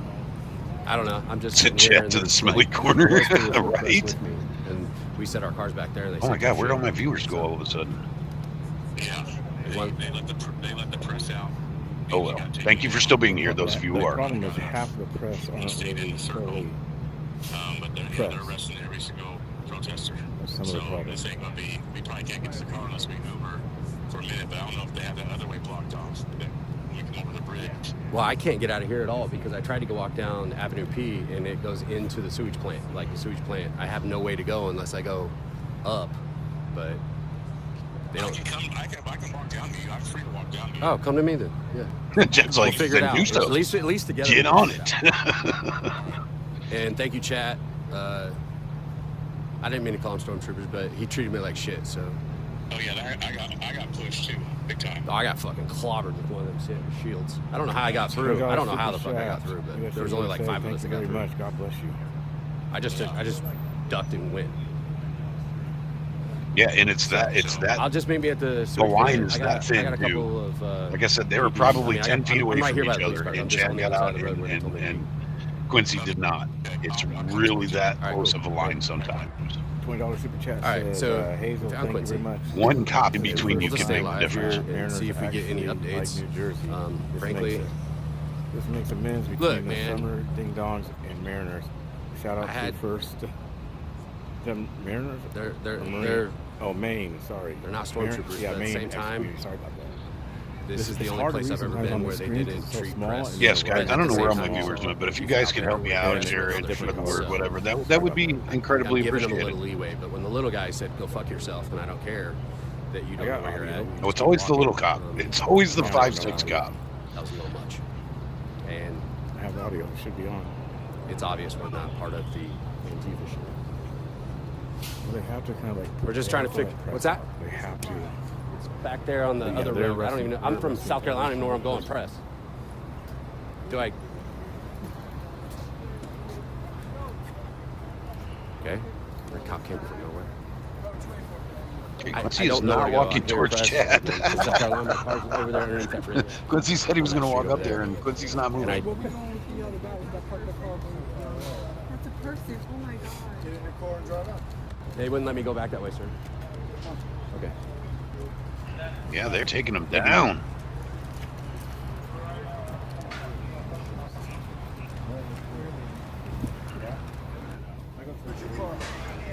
I don't know. I'm just Sit chat to the smelly corner, right? And we set our cars back there. And they Oh my God, where'd all my viewers go all of a sudden? Yeah, they let the press out. Oh well. Thank you for still being here, those of you who are. The problem is half the press aren't really thoroughly But they're arresting every single protester. So this ain't gonna be. We probably can't get to the car unless we Uber for a minute. But I don't know if they have that other way blocked off. We come over the bridge. Well, I can't get out of here at all because I tried to go walk down Avenue P and it goes into the sewage plant. Like the sewage plant, I have no way to go unless I go up. But they don't. I can walk down to you. I'm free to walk down to you. Oh, come to me then. Yeah. Jen's like, we'll figure it out. do stuff. At least together. Get on it. And thank you, chat. I didn't mean to call him stormtroopers, but he treated me like shit. So. Oh yeah, I got pushed too, big time. Oh, I got fucking clobbered with one of them shields. I don't know how I got through. I don't know how the fuck I got through, but there was only like 5 of us that got through. Thank you very much. God bless you. I just ducked and went. Yeah, and it's that. I'll just meet me at the. The line is that I got thin a couple too. Of, like I said, they were probably 10 feet away right from here by each the police other, car. and Jan got out, and Quincy did not. It's really that close of a line sometimes. $20 super chat. All right, so Hazel, thank you very much. One cop in between you We'll can stay make a live difference. here and see if we get any updates. Like New Jersey. Frankly, this makes amends between the Summer Ding Dongs and Mariners. Shout out to first. The Mariners. They're Maine. Sorry, they're not stormtroopers. Yeah, but Maine. at the same time, sorry about that. This is the only place I've ever been where they didn't treat press. Yes, guys, I don't know where all my viewers went, but if you guys can help me out here and spread the word, whatever, that would be incredibly I'm giving them a appreciated. little leeway, but when the little guy said, "Go fuck yourself," then I don't care that you don't know where you're at. Oh, it's always the little cop. It's always the 5'6" cop. That was a little much. And I have audio. It should be on. It's obvious we're not part of the Antifa shit. Well, they have to kind of like. We're just trying to figure. What's that? They have to. It's back there on the other road. I don't even know. I'm from South Carolina. I don't even know where I'm going. Press. Do I? Okay. The cop came from nowhere. Quincy is not walking towards Chad. Over Quincy said he was going to walk up there, and Quincy's not moving. That's a person. Oh my God. Get in your car and drive out. They wouldn't let me go back that way, sir. Okay. Yeah, they're taking him down.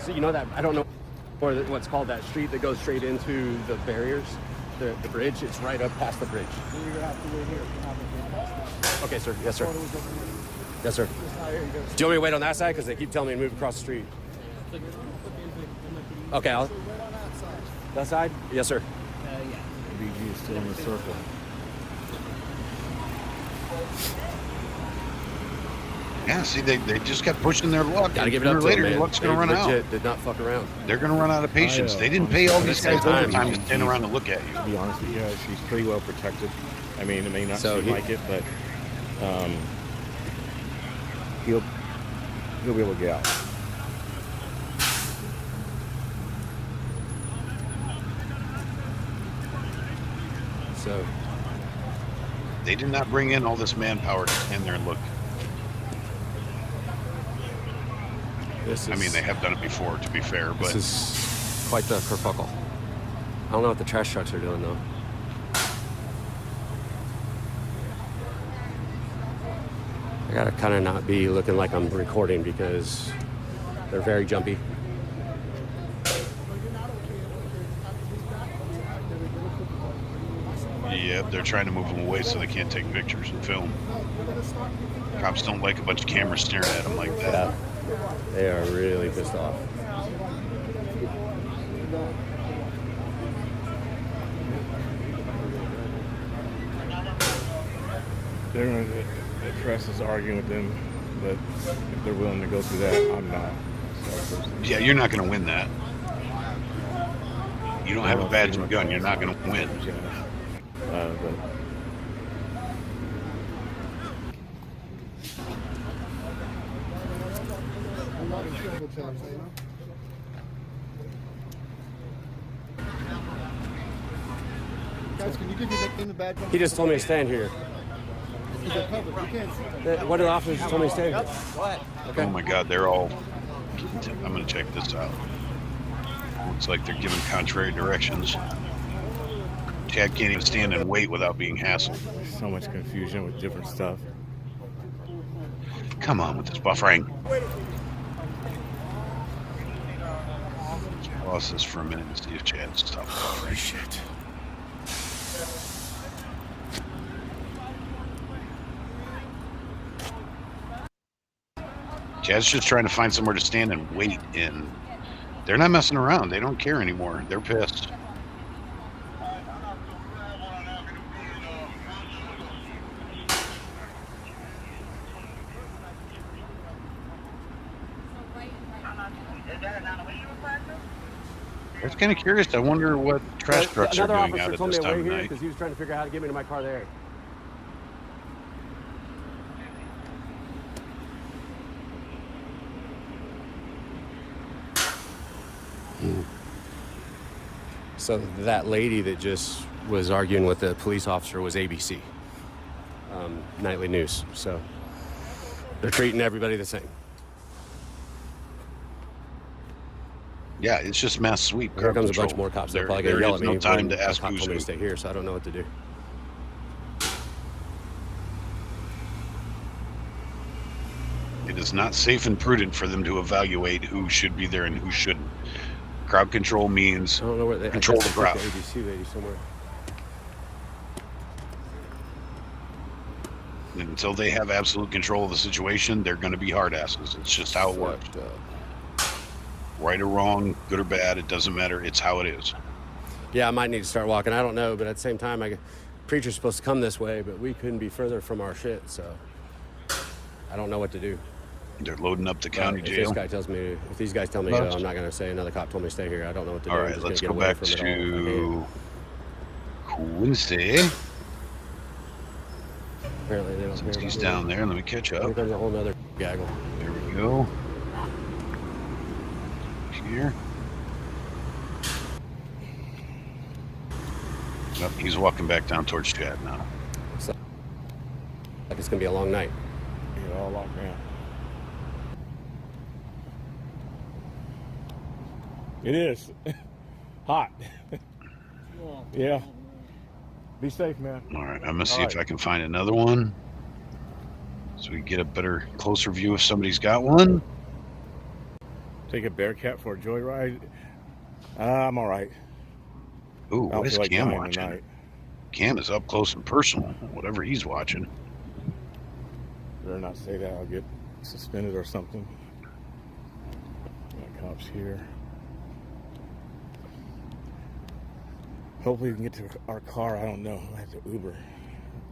So you know that, I don't know what's called that street that goes straight into the barriers, the bridge. It's right up past the bridge. Okay, sir. Yes, sir. Yes, sir. Do you want me to wait on that side? Because they keep telling me to move across the street. Okay, I'll... That side? Yes, sir. Yeah. BG is still in the circle. Yeah, see, they just kept pushing their luck. Gotta give it up to later, them, man. luck's going to run out. Did not fuck around. They're going to run out of patience. They didn't pay all these guys overtime to stand around and look at you. To be honest with you guys, she's pretty well protected. I mean, it may not seem like it, but he'll be able to get out. So they did not bring in all this manpower to stand there and look. I mean, they have done it before, to be fair, but this is quite the kerfuffle. I don't know what the trash trucks are doing though. I gotta kind of not be looking like I'm recording because they're very jumpy. Yep, they're trying to move them away so they can't take pictures and film. Cops don't like a bunch of cameras staring at them like that. Yeah, they are really pissed off. The press is arguing with them but if they're willing to go through that, I'm not. So, yeah, you're not going to win that. You don't have a badge and gun. You're not going to win. Guys, can you give your name and badge? He just told me to stand here. They're covered. You can't see them. What did the officers told me to stand here? What? Okay. Oh my God, they're all. I'm going to check this out. Looks like they're giving contrary directions. Chad can't even stand and wait without being hassled. So much confusion with different stuff. Come on with this buffering. Pause this for a minute and see if Chad stops buffering. Shit. Chad's just trying to find somewhere to stand and wait, and they're not messing around. They don't care anymore. They're pissed. I was kind of curious. I wonder what trash trucks are doing out at this time of night. Because he was trying to figure out how to get me to my car there. So that lady that just was arguing with the police officer was ABC, nightly news. So they're treating everybody the same. Yeah, it's just mass sweep. Here comes a bunch more cops. They're probably going to yell at me. No time to when ask a cop who's told me who. to stay here, so I don't know what to do. It is not safe and prudent for them to evaluate who should be there and who shouldn't. Crowd control means I don't know where they control the crowd. The ABC lady somewhere. And until they have absolute control of the situation, they're going to be hard asses. It's just how it works. Right or wrong, good or bad, it doesn't matter. It's how it is. Yeah, I might need to start walking. I don't know, but at the same time, preacher's supposed to come this way, but we couldn't be further from our shit, so I don't know what to do. They're loading up the county If jail. this guy tells me, if these guys tell me, I'm not going to say another cop told me to stay here. I don't know what to do. All right, let's go back to Quincy. Apparently they don't Since care he's about me. down there, let me catch up. Here comes a whole nother gaggle. There we go. Here. Nope, he's walking back down towards Chad now. So, like it's going to be a long night. Get all locked down. It is. Hot. Yeah. Be safe, man. All right, I'm going to see if I can find another one so we get a better, closer view if somebody's got one. Take a Bearcat for a joyride. I'm all right. Ooh, what is like Cam dying watching? tonight. Cam is up close and personal, whatever he's watching. Better not say that. I'll get suspended or something. Got cops here. Hopefully we can get to our car. I don't know. I have to Uber.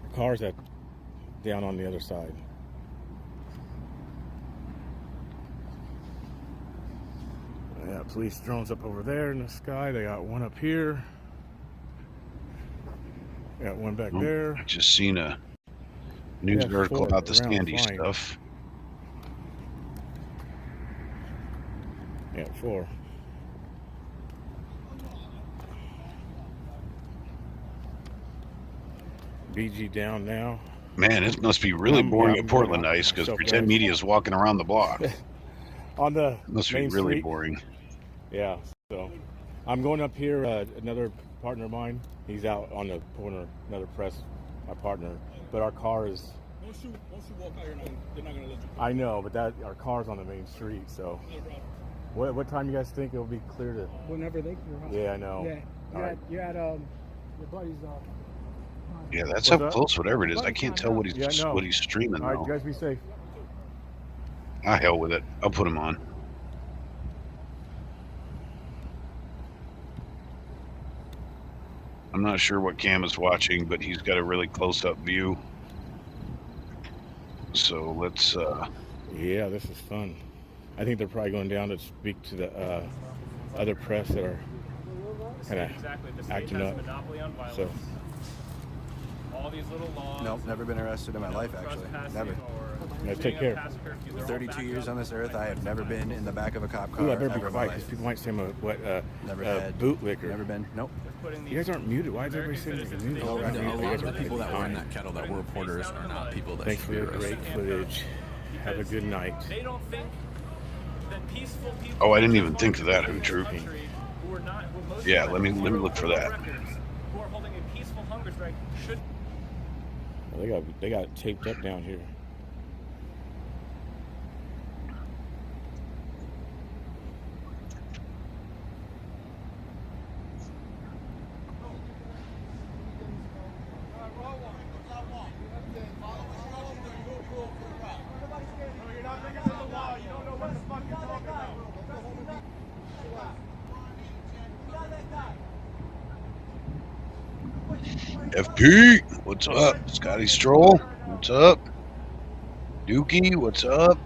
Our car's down on the other side. Yeah, police drones up over there in the sky. They got one up here. Got one back there. I just seen a news article about the Sandy stuff. Yeah, 4. BG down now. Man, it must be really boring at Portland Ice because Pretend Media is walking around the block. On the must be really boring. Yeah, so I'm going up here. Another partner of mine, he's out on the corner. Another press, my partner. But our car is. Once you walk out here, they're not gonna let you. I know, but our car's on the main street. So, what time you guys think it'll be clear to? Whenever they clear out. Yeah, I know. Yeah, you're at your buddy's. Yeah, that's up close. Whatever it is, I can't tell what he's streaming. All right, though. you guys be safe. Ah, hell with it. I'll put him on. I'm not sure what Cam is watching, but he's got a really close-up view. So let's Yeah, this is fun. I think they're probably going down to speak to the other press that are kind of acting up. So, all these little laws. Nope, never been arrested in my life, actually. Never. Yeah, take care. 32 years on this earth, I have never been in the back of a cop car. Ooh, I better be ever in my quiet life. because people might say I'm a Never had. bootlicker. Never been. Nope. You guys aren't muted. Why is everybody saying you're muted? A lot of the people that were in that kettle that were reporters are not people that Thanks should for be the arrested. great footage. Have a good night. They don't think that peaceful people. Oh, I didn't even think of that, True. Who are not, who most Yeah, let me look for that. Who are holding a peaceful hunger strike should. Well, they got it taped up down here. FP, what's up? Scotty Stroll, what's up? Dookie, what's up?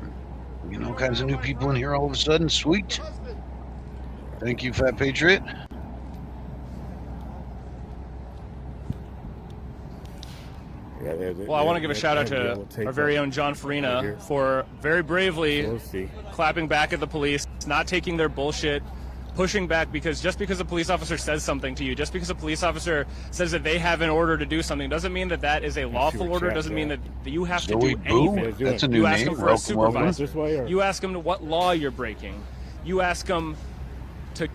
You know, all kinds of new people in here all of a sudden. Sweet. Thank you, Fat Patriot. Well, I want to give a shout out to our very own John Farina for very bravely clapping back at the police, not taking their bullshit, pushing back, because just because a police officer says something to you, just because a police officer says that they have an order to do something, doesn't mean that that is a lawful order, doesn't mean that you have to do anything. That's a new You ask name. them for a supervisor. You ask them what law you're breaking. You ask them to,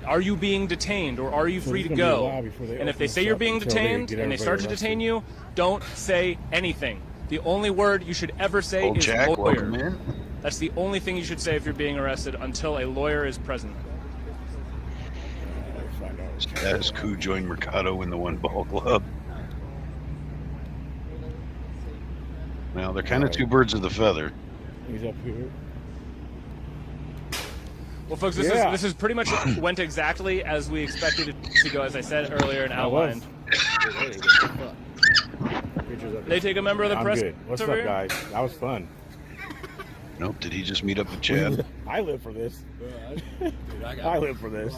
are you being detained or are you free to go? And if they say you're being detained and they start to detain you, don't say anything. The only word you should ever say is Jack, lawyer. welcome in. That's the only thing you should say if you're being arrested until a lawyer is present. Status Coup joined Mercado in the One Ball Club. Well, they're kind of two birds of the feather. He's up here. Well, folks, this is pretty much went exactly as we expected it to go, as I said earlier and outlined. They take a member of the press. Good. What's over up, here? guys? That was fun. Nope. Did he just meet up with Chad? I live for this. I live for this.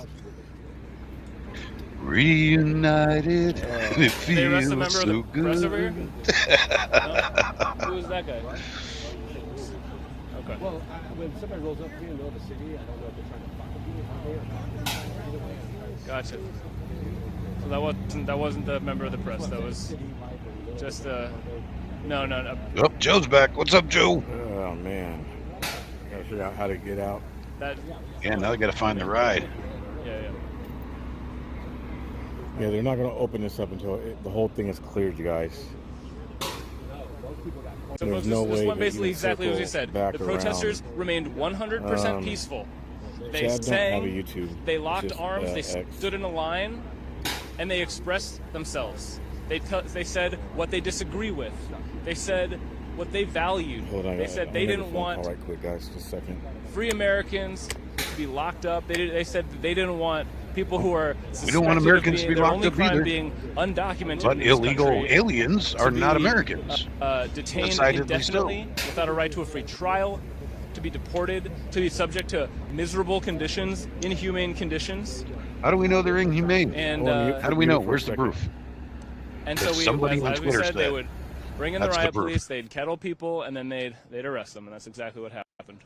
Reunited. It They arrest a feels member so of the press over here? good. No? Who is that guy? Okay. Well, when somebody rolls up to me in the middle of the city, I don't know if they're trying to fuck with me or not. Gotcha. So that wasn't the member of the press. That was just no. Oh, Joe's back. What's up, Joe? Oh man, gotta figure out how to get out. Yeah, now they gotta find the ride. Yeah, they're not gonna open this up until the whole thing is cleared, you guys. So There's folks, no this way went that basically you can exactly as we circle said. back The protesters around. remained 100% peaceful. They Chad don't have a sang, YouTube. they It's locked just, arms, they X. stood in a line, and they expressed themselves. They said what they disagree with. They said what they valued. Hold on, They said I'm they gonna make a didn't phone want call right quick, guys. Just a second. free Americans to be locked up. They said that they didn't want people who are We don't want suspected of Americans to be their locked only up crime either. being undocumented But in this illegal country aliens to are not be, Americans. Detained Decidedly indefinitely without a right to a free trial, to be deported, to be subject to miserable conditions, inhumane conditions. How do we know they're inhumane? And how do we know? Where's the proof? And That so somebody on as we Twitter said, they said. would bring in the That's the riot proof. police, they'd kettle people, and then they'd arrest them, and that's exactly what happened.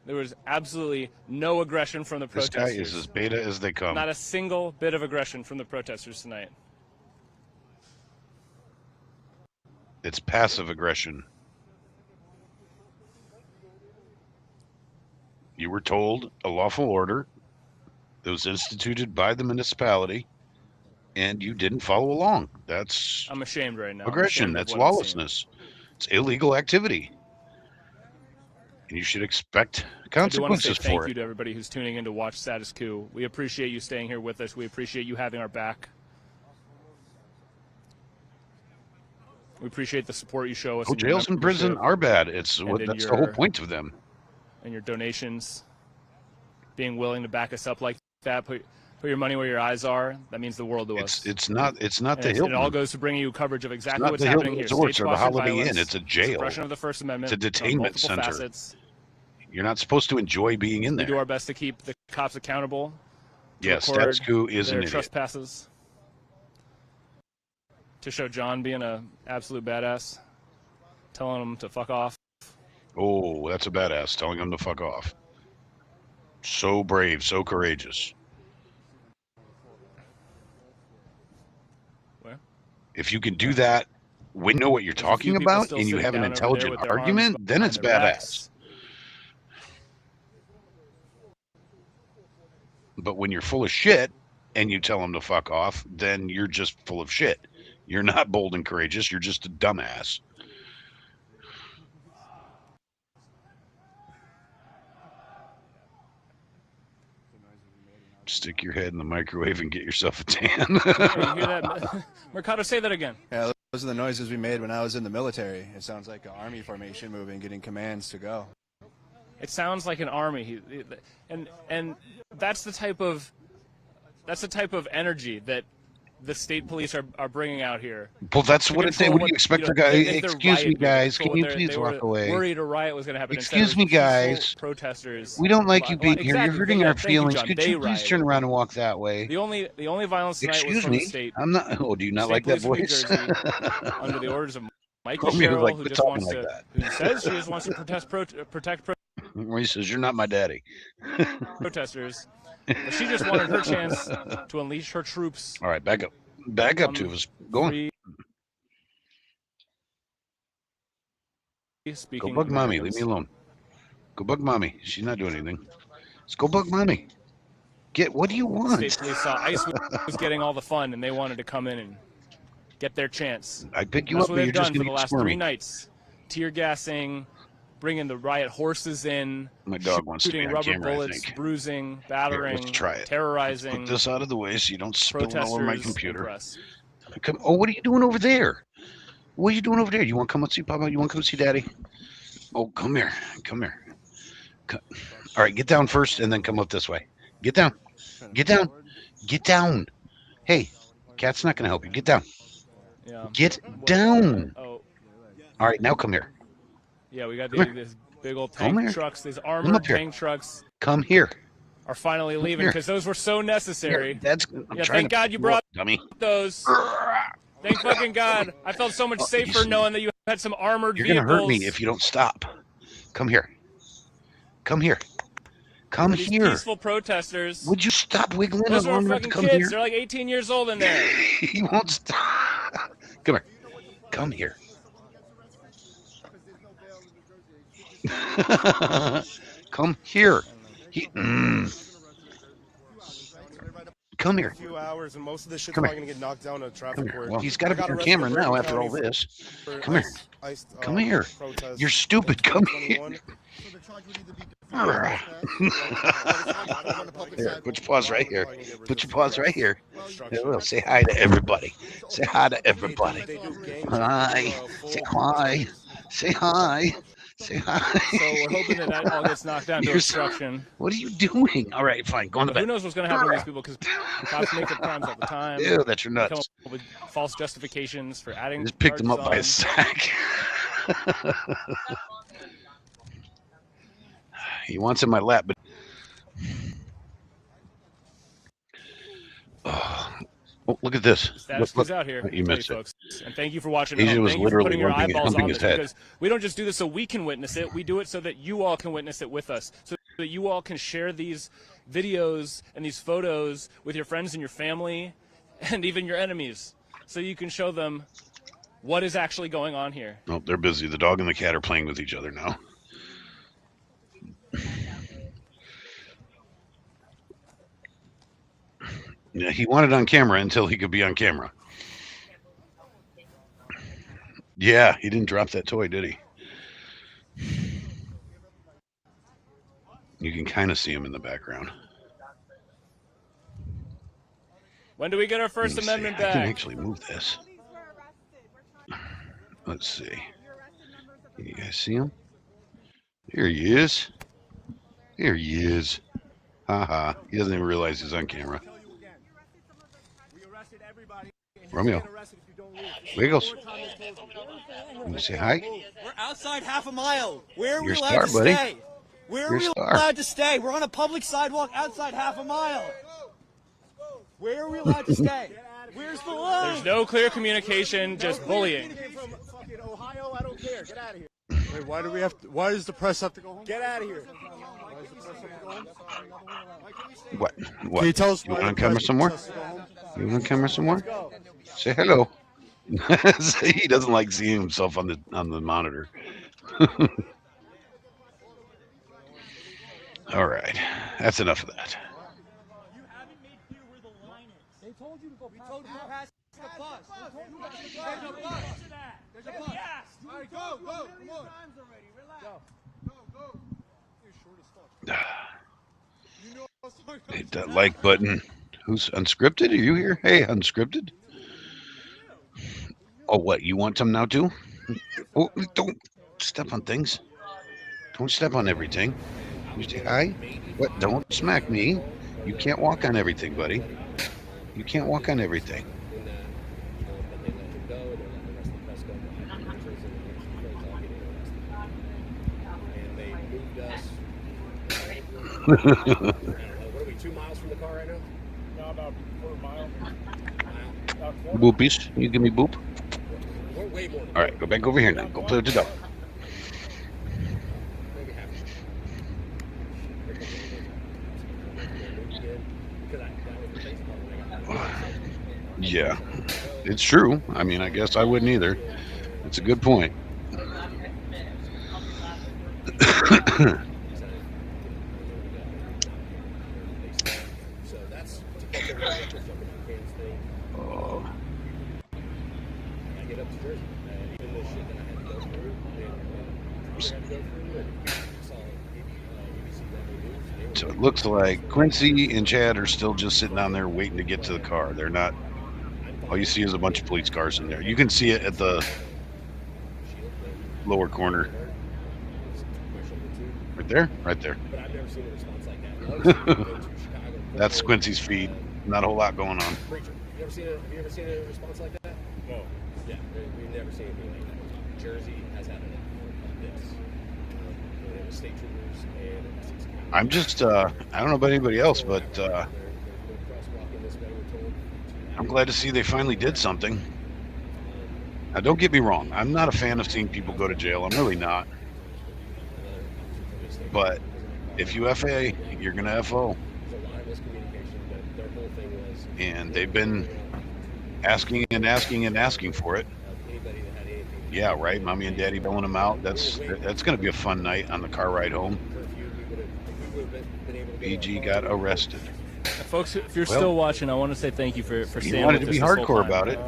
There was absolutely no aggression from the This protesters. guy is as beta as they come. Not a single bit of aggression from the protesters tonight. It's passive aggression. You were told a lawful order that was instituted by the municipality, and you didn't follow along. That's I'm ashamed right now. I'm aggression. ashamed of That's what I'm seeing. lawlessness. It's illegal activity. And you should expect consequences I do want to say for thank it. you to everybody who's tuning in to watch Status Coup. We appreciate you staying here with us. We appreciate you having our back. We appreciate the support you show us. Oh, in your jails and prison membership are bad. It's and what in that's the whole your- point of them. And your donations, being willing to back us up like that. put your money where your eyes are. That means the world to us. It's not the Hilton. It all goes to bringing you coverage of exactly what's the happening Hilton here. Resorts or the State-sponsored Holiday violence, Inn. It's a jail. suppression of the First Amendment. It's a detainment multiple center. Facets. You're not supposed to enjoy being in there. We do our best to keep the cops accountable. Yeah, status quo is an their idiot. trespasses. To show John being a absolute badass, telling him to fuck off. Oh, that's a badass, telling him to fuck off. So brave, so courageous. Where? If you can do that when you know what you're talking about and you have an intelligent argument, then it's badass. But when you're full of shit and you tell them to fuck off, then you're just full of shit. You're not bold and courageous. You're just a dumbass. Stick your head in the microwave and get yourself a tan. Yeah, you hear that? Mercado, say that again. Yeah, those are the noises we made when I was in the military. It sounds like an army formation moving, getting commands to go. It sounds like an army, and that's the type of energy that the state police are bringing out here. Well, that's what it. What do you expect, guys? Excuse me, guys. Can you please walk away? Worried a riot was going to happen. Excuse me, guys. Protesters. We don't like you being here. You're hurting our feelings. John. Could you please turn around and walk that way? The only violence tonight was from the state. I'm not. Oh, do you not like that voice? Under the orders of Mikey Call me Sherrill, like who the just wants talking to, like who says she just wants to protect He says you're not my daddy. protesters, but she just wanted her chance to unleash her troops. All right, back up. Back up to us. Go on. Go bug mommy. Leave me alone. Go bug mommy. She's not doing anything. Let's go bug mommy. What do you want? State police saw ICE was getting all the fun, and they wanted to come in and get their chance. I pick you That's up, what but they've you're just done for going the to last get 3 squirmy. nights. Tear gassing, bringing the riot horses in. My dog wants to be shooting on rubber camera, I bullets, think. bruising, Here, battering, let's try it. terrorizing. Let's put this out of the way so you don't spill it all over my protesters computer. and press. Oh, what are you doing over there? What are you doing over there? You want to come and see Papa? You want to come see Daddy? Oh, come here. Come here. All right, get down first and then come up this way. Get down. Get down. Get down. Hey, Cat's not going to help you. Get down. Yeah. Get down. Oh. All right, now come here. Yeah, we got Come here. these big old Come tank here. trucks, these Come armored up here. tank trucks Come here. are finally Come leaving here. because those were so necessary. I'm Yeah, trying thank to- God you brought dummy. those. Thank fucking God. I felt so much safer knowing that you had some armored You're vehicles. going to hurt me if you don't stop. Come here. Come here. Come These here. peaceful protesters. Would you stop wiggling Those long are enough to fucking come kids. here? They're like 18 years old in there. He won't stop. Come here. Come here. Come here. Come here. A few hours, and most of this shit's Come probably here. gonna get knocked down in a Come traffic here. court. Well, he's got to I be on arrested camera in now Bergen after all County this. for Come here. Come here. protest You're stupid. Come here. 2021. Here, put your paws right here. Put your paws right here. There, well, say hi to everybody. Say hi to everybody. Hi. Say hi. Say hi. Say hi. So we're hoping that all gets knocked down to You're obstruction. What are you doing? All right, fine. Go on to Who bed. knows what's going to happen to these people? Because cops make up crimes all the time. Ew, that's your They nuts. come up with false justifications for adding. Just picked him up by charges his on. sack. He wants in my lap, but oh, look at this. Status Look, quo's out here. You Tell missed you it. folks. And thank you for watching. at Asia home. was Thank you for literally putting your rubbing eyeballs humping on his this head. because we don't just do this so we can witness it. We do it so that you all can witness it with us, so that you all can share these videos and these photos with your friends and your family, and even your enemies, so you can show them what is actually going on here. Oh, they're busy. The dog and the cat are playing with each other now. Yeah, he wanted on camera until he could be on camera. Yeah, he didn't drop that toy, did he? You can kind of see him in the background. When do we get our Let First me see. Amendment I can back? actually move this. Let's see. Can you guys see him? Here he is. Here he is. Haha. He doesn't even realize he's on camera. Romeo. Wiggles. You say hi? We're outside half a mile. Where are we You're a allowed star, to buddy. stay? Where You're are a we star. allowed to stay? We're on a public sidewalk outside half a mile. Where are we allowed to stay? Where's the line? There's no clear communication, just bullying. From fucking Ohio, I don't care. Get out of here. Wait, why do we have to? Why does the press have to go home? Get out of here. Why does the press have to go home? What? Can you tell us You why want the on camera press some more? has to go home? You want on camera some more? Say hello. He doesn't like seeing himself on the monitor. All right, that's enough of that. They told you to go past the bus. There's a bus. There's a bus. All right, go. Come on. Hit that like button. Who's unscripted? Are you here? Hey, unscripted. Oh, what? You want some now too? Oh, don't step on things. Don't step on everything. You say hi. What? Don't smack me. You can't walk on everything, buddy. You can't walk on everything. What are we, 2 miles from the car right now? No, about a quarter mile. Boopies. You give me boop. We're way more. All right, go back over here now. Go play with the dog. Yeah, it's true. I mean, I guess I wouldn't either. It's a good point. Oh. I get up to Jersey, even the shit that I had to go through, So it looks like Quincy and Chad are still just sitting down there waiting to get to the car. They're not. All you see is a bunch of police cars in there. You can see it at the lower corner. Right there? Right there. But I've never seen a response like that. That's Quincy's feed. Not a whole lot going on. Preacher, have you ever seen a response like that? No. Yeah, we've never seen anything like that. Jersey has had this. It was state troopers and Essex County. I'm just, I don't know about anybody else, but I'm glad to see they finally did something. Now, don't get me wrong. I'm not a fan of seeing people go to jail. I'm really not. But if you FA, you're going to FO. And they've been asking and asking and asking for it. Yeah, right. Mommy and Daddy bailing them out. That's going to be a fun night on the car ride home. BG got arrested. Folks, if you're still watching, I want to say thank you for staying with us. He wanted to be hardcore about it.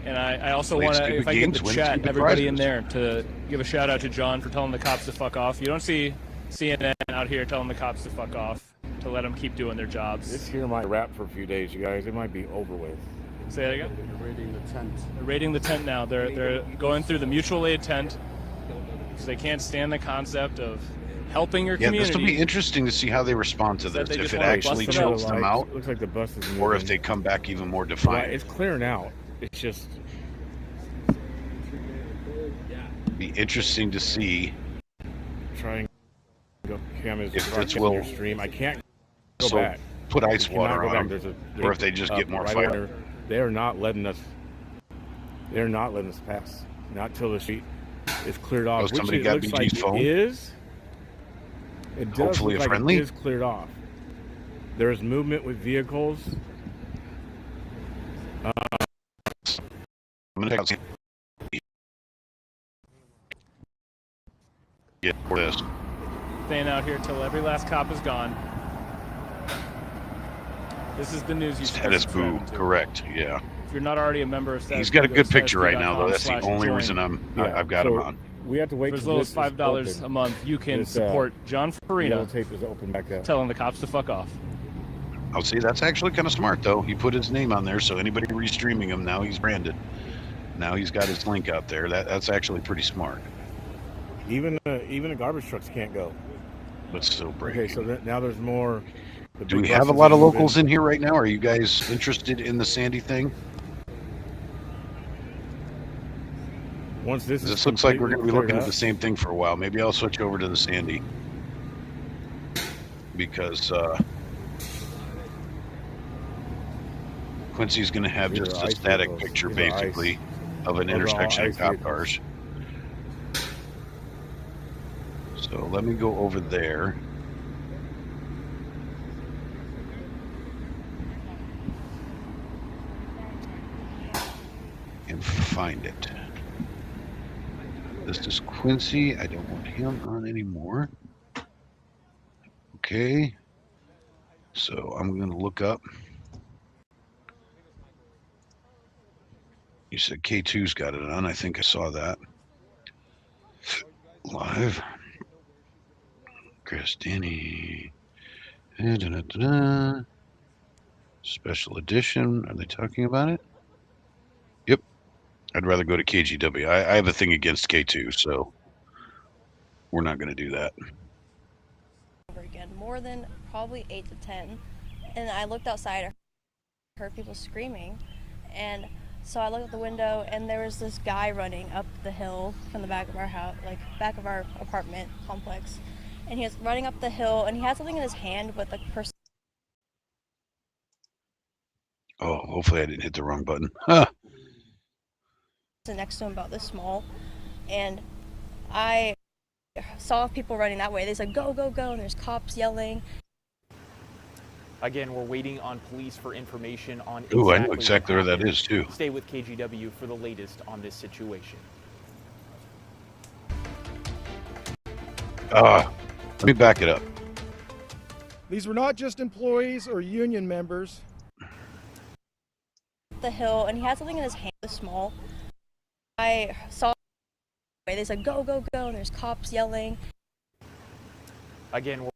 And I also want to, if I get the chat, everybody in there, to give a shout out to John for telling the cops to fuck off. You don't see CNN out here telling the cops to fuck off, to let them keep doing their jobs. This here might wrap for a few days, you guys. It might be over with. Say that again? They're raiding the tent. They're raiding the tent now. They're going through the mutual aid tent because they can't stand the concept of helping your community. Yeah, this will be interesting to see how they respond to this. If it actually chokes them out, looks like the bus is moving. Or if they come back even more defiant. Yeah, it's clearing out. It's just be interesting to see. Trying to go cameras if this will your stream. I can't go back. Put ice water on them, or if they just get more fire. They are not letting us. They're not letting us pass. Not till the street is cleared off. Oh, somebody got BG's phone. It does Hopefully look a friendly. Like it is cleared off. There is movement with vehicles. Yeah, for this. Staying out here till every last cop is gone. This is the news you Status boo, correct, yeah. If you're not already a member of Status He's got a Boo, good go to picture right now, though. That's the only statusboo.com/join. reason I've got him on. We have to wait for as little as $5 a month. You can support John Farina tape is open back up. telling the cops to fuck off. Oh, see, that's actually kind of smart, though. He put his name on there, so anybody restreaming him now, he's branded. Now he's got his link out there. That's actually pretty smart. Even the garbage trucks can't go. But still breaking. Okay, so now there's more Do we have a lot of locals in here right now? Are you guys interested in the Sandy thing? Once this looks like we're going to be looking at up, the same thing for a while. Maybe I'll switch over to the Sandy because Quincy's going to have just a static picture, basically, of an intersection of cop cars. So let me go over there. And find it. This is Quincy. I don't want him on anymore. Okay. So I'm going to look up. You said K2's got it on. I think I saw that. Live. Chris, Danny. Special edition. Are they talking about it? Yep. I'd rather go to KGW. I have a thing against K2, so we're not going to do that. Again, more than probably 8 to 10. And I looked outside, I heard people screaming. And so I looked out the window, and there was this guy running up the hill from the back of our house, like back of our apartment complex. And he was running up the hill, and he had something in his hand with the person. Oh, hopefully I didn't hit the wrong button. Huh. Next to him about this small, and I saw people running that way. They said, go, go, go, and there's cops yelling. Again, we're waiting on police for information on Ooh, I know exactly where that is, too. Stay with KGW for the latest on this situation. Let me back it up. These were not just employees or union members. The hill, and he had something in his hand, small. I saw. They said, go, go, go, and there's cops yelling. Again,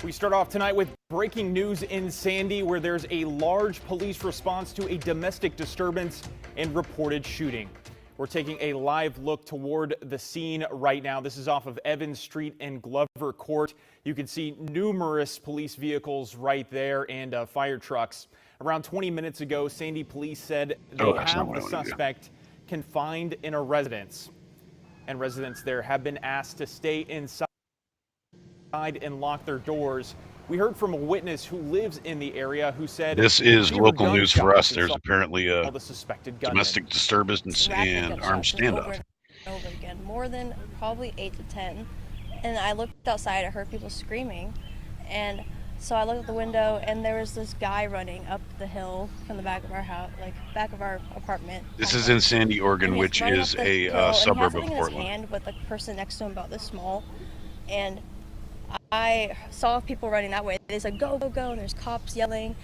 we start off tonight with breaking news in Sandy, where there's a large police response to a domestic disturbance and reported shooting. We're taking a live look toward the scene right now. This is off of Evans Street and Glover Court. You can see numerous police vehicles right there and fire trucks. Around 20 minutes ago, Sandy police said they have the suspect confined in a residence. And residents there have been asked to stay inside and lock their doors. We heard from a witness who lives in the area who said this is local news for us. There's apparently a domestic disturbance and armed standoff. Over again, more than probably 8 to 10. And I looked outside, I heard people screaming. And so I looked out the window, and there was this guy running up the hill from the back of our house, like back of our apartment. This is in Sandy, Oregon, which is a suburb of Portland. And he had something in his hand with the person next to him about this small. And I saw people running that way. They said, go, go, go, and there's cops yelling.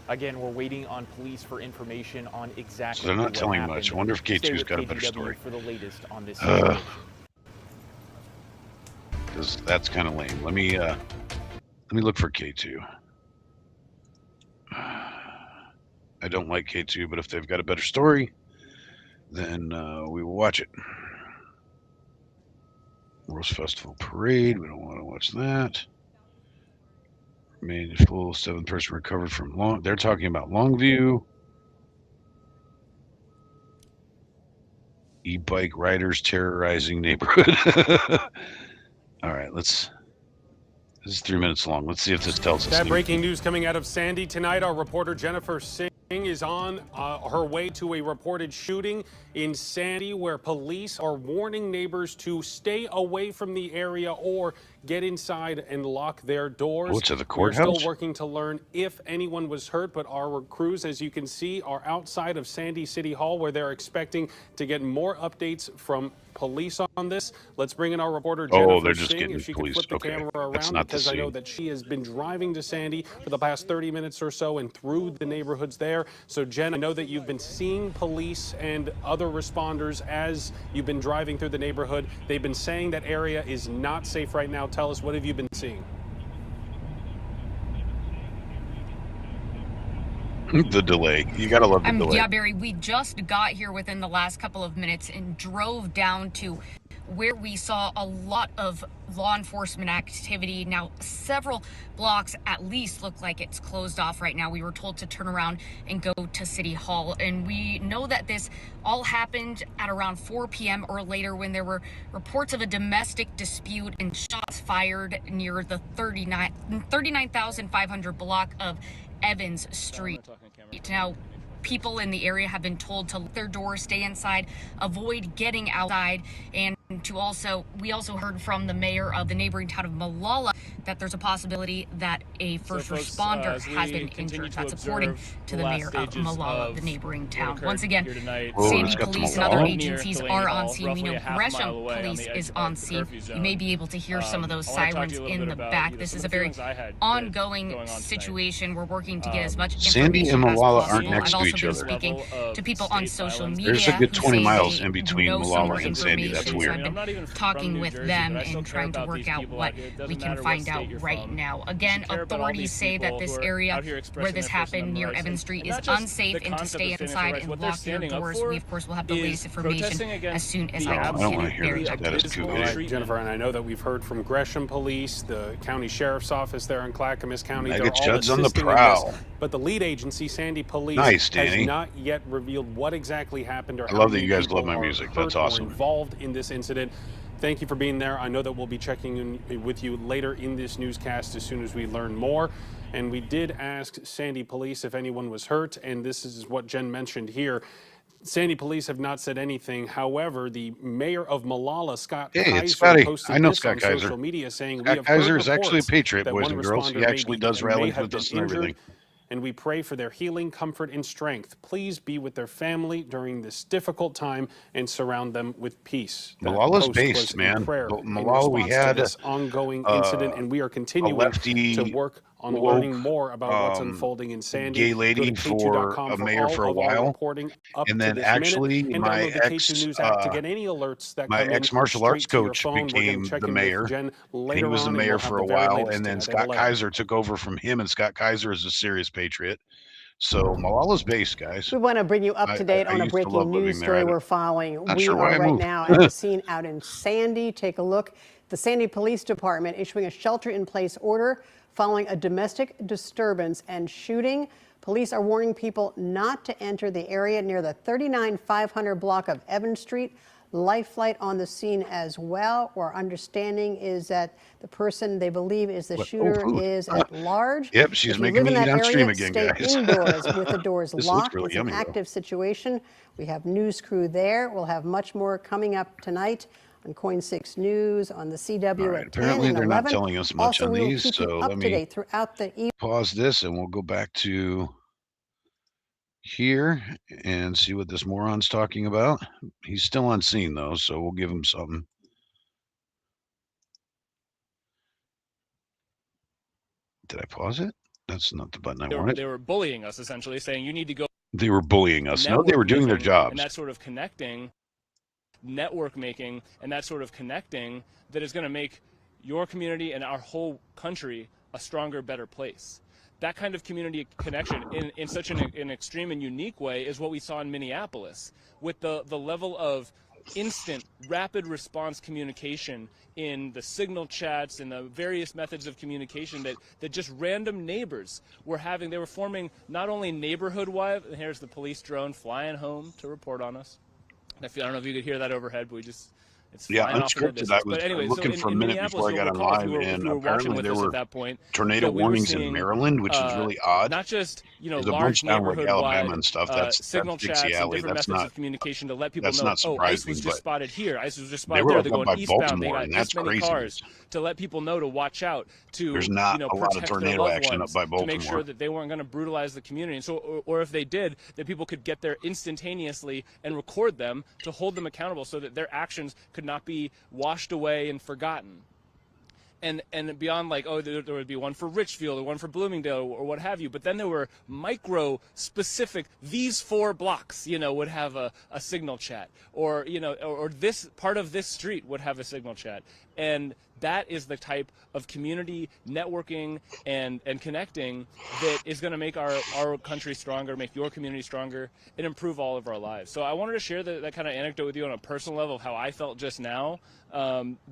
Again, we're waiting on police for information on exactly. So they're not telling much. I wonder if K2's got a better story. For the latest on this because that's kind of lame. Let me look for K2. I don't like K2, but if they've got a better story, then we will watch it. Rose Festival Parade. We don't want to watch that. Made full 7th person recovered from Long. They're talking about Longview. E-bike riders terrorizing neighborhood. All right, this is 3 minutes long. Let's see if this tells us. That breaking news coming out of Sandy tonight. Our reporter Jennifer Singh is on her way to a reported shooting in Sandy, where police are warning neighbors to stay away from the area or get inside and lock their doors. Oh, it's at the courthouse? We're still working to learn if anyone was hurt, but our crews, as you can see, are outside of Sandy City Hall, where they're expecting to get more updates from police on this. Let's bring in our reporter Jennifer they're just Singh, getting if she police. could flip the camera around, because I know that she has been driving to Sandy for the past 30 minutes or so and through the neighborhoods there. So Jen, I know that you've been seeing police and other responders as you've been driving through the neighborhood. They've been saying that area is not safe right now. Tell us, what have you been seeing? The delay. You gotta love the delay. Yeah, Barry, we just got here within the last couple of minutes and drove down to where we saw a lot of law enforcement activity. Now, several blocks at least look like it's closed off right now. We were told to turn around and go to City Hall. And we know that this all happened at around 4 p.m. or later when there were reports of a domestic dispute and shots fired near the 39,500 block of Evans Street. Now, people in the area have been told to lock their doors, stay inside, avoid getting outside, and we also heard from the mayor of the neighboring town of Malala that there's a possibility that a first responder has been injured. That's according to the mayor of Malala, the neighboring town. Once again, Sandy Police and other agencies are on scene. We know Gresham Police is on scene. You may be able to hear some of those sirens in the back. This is a very ongoing situation. We're working to get as much Sandy and information as Malala aren't possible. next I've to also each been other. speaking to people on social media. There's a good who 20 say miles they in between know some more Malala and Sandy. That's information. So weird. I've been talking with them and trying to work out what we can find out right now. Again, authorities say that this area where this happened near Evans Street is unsafe and to stay inside and lock your doors. We, of course, will have the latest information as soon as I can get it very accurate. Jennifer, and I know that we've heard from Gresham Police, the county sheriff's office there in Clackamas County. Mega They're all Judd's on the assisting in prowl. this, but the lead agency, Sandy Police, Nice, has Danny. not yet revealed what exactly happened or I how love that many you guys people love my are music. hurt That's or awesome. involved in this incident. Thank you for being there. I know that we'll be checking in with you later in this newscast as soon as we learn more. And we did ask Sandy Police if anyone was hurt, and this is what Jen mentioned here. Sandy Police have not said anything. However, the mayor of Malala, Scott Kaiser, posted this on social media saying, Scott Kaiser is actually a patriot, boys and girls. He actually does rallies with us and everything. And we pray for their healing, comfort, and strength. Please be with their family during this difficult time and surround them with peace. Malala's based, man. Malala, we had this ongoing incident, and we are continuing to work on learning more about what's unfolding in Sandy. Gay lady for a mayor for a while, and then actually my ex martial arts coach became the mayor. And he was the mayor for a while, and then Scott Kaiser took over from him, and Scott Kaiser is a serious patriot. So Malala's based, guys. We want to bring you up to date on a breaking news story we're following. We sure are right now at the scene out in Sandy. Take a look. The Sandy Police Department issuing a shelter-in-place order following a domestic disturbance and shooting. Police are warning people not to enter the area near the 39,500 block of Evans Street. Life flight on the scene as well. Our understanding is that the person they believe is the shooter is at large. Yep, she's making me eat on stream again, stay guys. indoors with the doors locked. Really it's an yummy, active situation. We have news crew there. We'll have much more coming up tonight on Coin 6 News, on the CW at 10 apparently and they're 11. not telling us much Also, on we will these, keep so you let up me to date throughout the evening. Pause this and we'll go back to here and see what this moron's talking about. He's still on scene though, so we'll give him something. Did I pause it? That's not the button I wanted. They were bullying us, essentially, saying you need to go. They were bullying us. No, they were doing their jobs. And that sort of connecting, network making, and that sort of connecting that is going to make your community and our whole country a stronger, better place. That kind of community connection in such an extreme and unique way is what we saw in Minneapolis with the level of instant, rapid response communication in the signal chats and the various methods of communication that just random neighbors were having. They were forming not only neighborhood-wide, and here's the police drone flying home to report on us. I don't know if you could hear that overhead, but it's flying off in the distance. I was looking for a minute before I got on live, and apparently there were tornado warnings in Maryland, which is really odd. Not just There's large Alabama and stuff. That's signal chats Dixie Alley. and different That's methods not of communication to let people know. not surprising. ICE was just spotted here. ICE was just They spotted were there. up They're going by eastbound. They Baltimore, got and this that's many crazy. cars to let people know to watch out. There's not a lot of protect tornado their loved action ones, up by to make Baltimore. sure that they weren't going to brutalize the community. And so, or if they did, that people could get there instantaneously and record them to hold them accountable, so that their actions could not be washed away and forgotten. And beyond, like, oh, there would be one for Richfield or one for Bloomingdale or what have you. But then there were micro specific, these 4 blocks, would have a signal chat, or, or this part of this street would have a signal chat. And that is the type of community networking and connecting that is going to make our country stronger, make your community stronger, and improve all of our lives. So I wanted to share that kind of anecdote with you on a personal level of how I felt just now.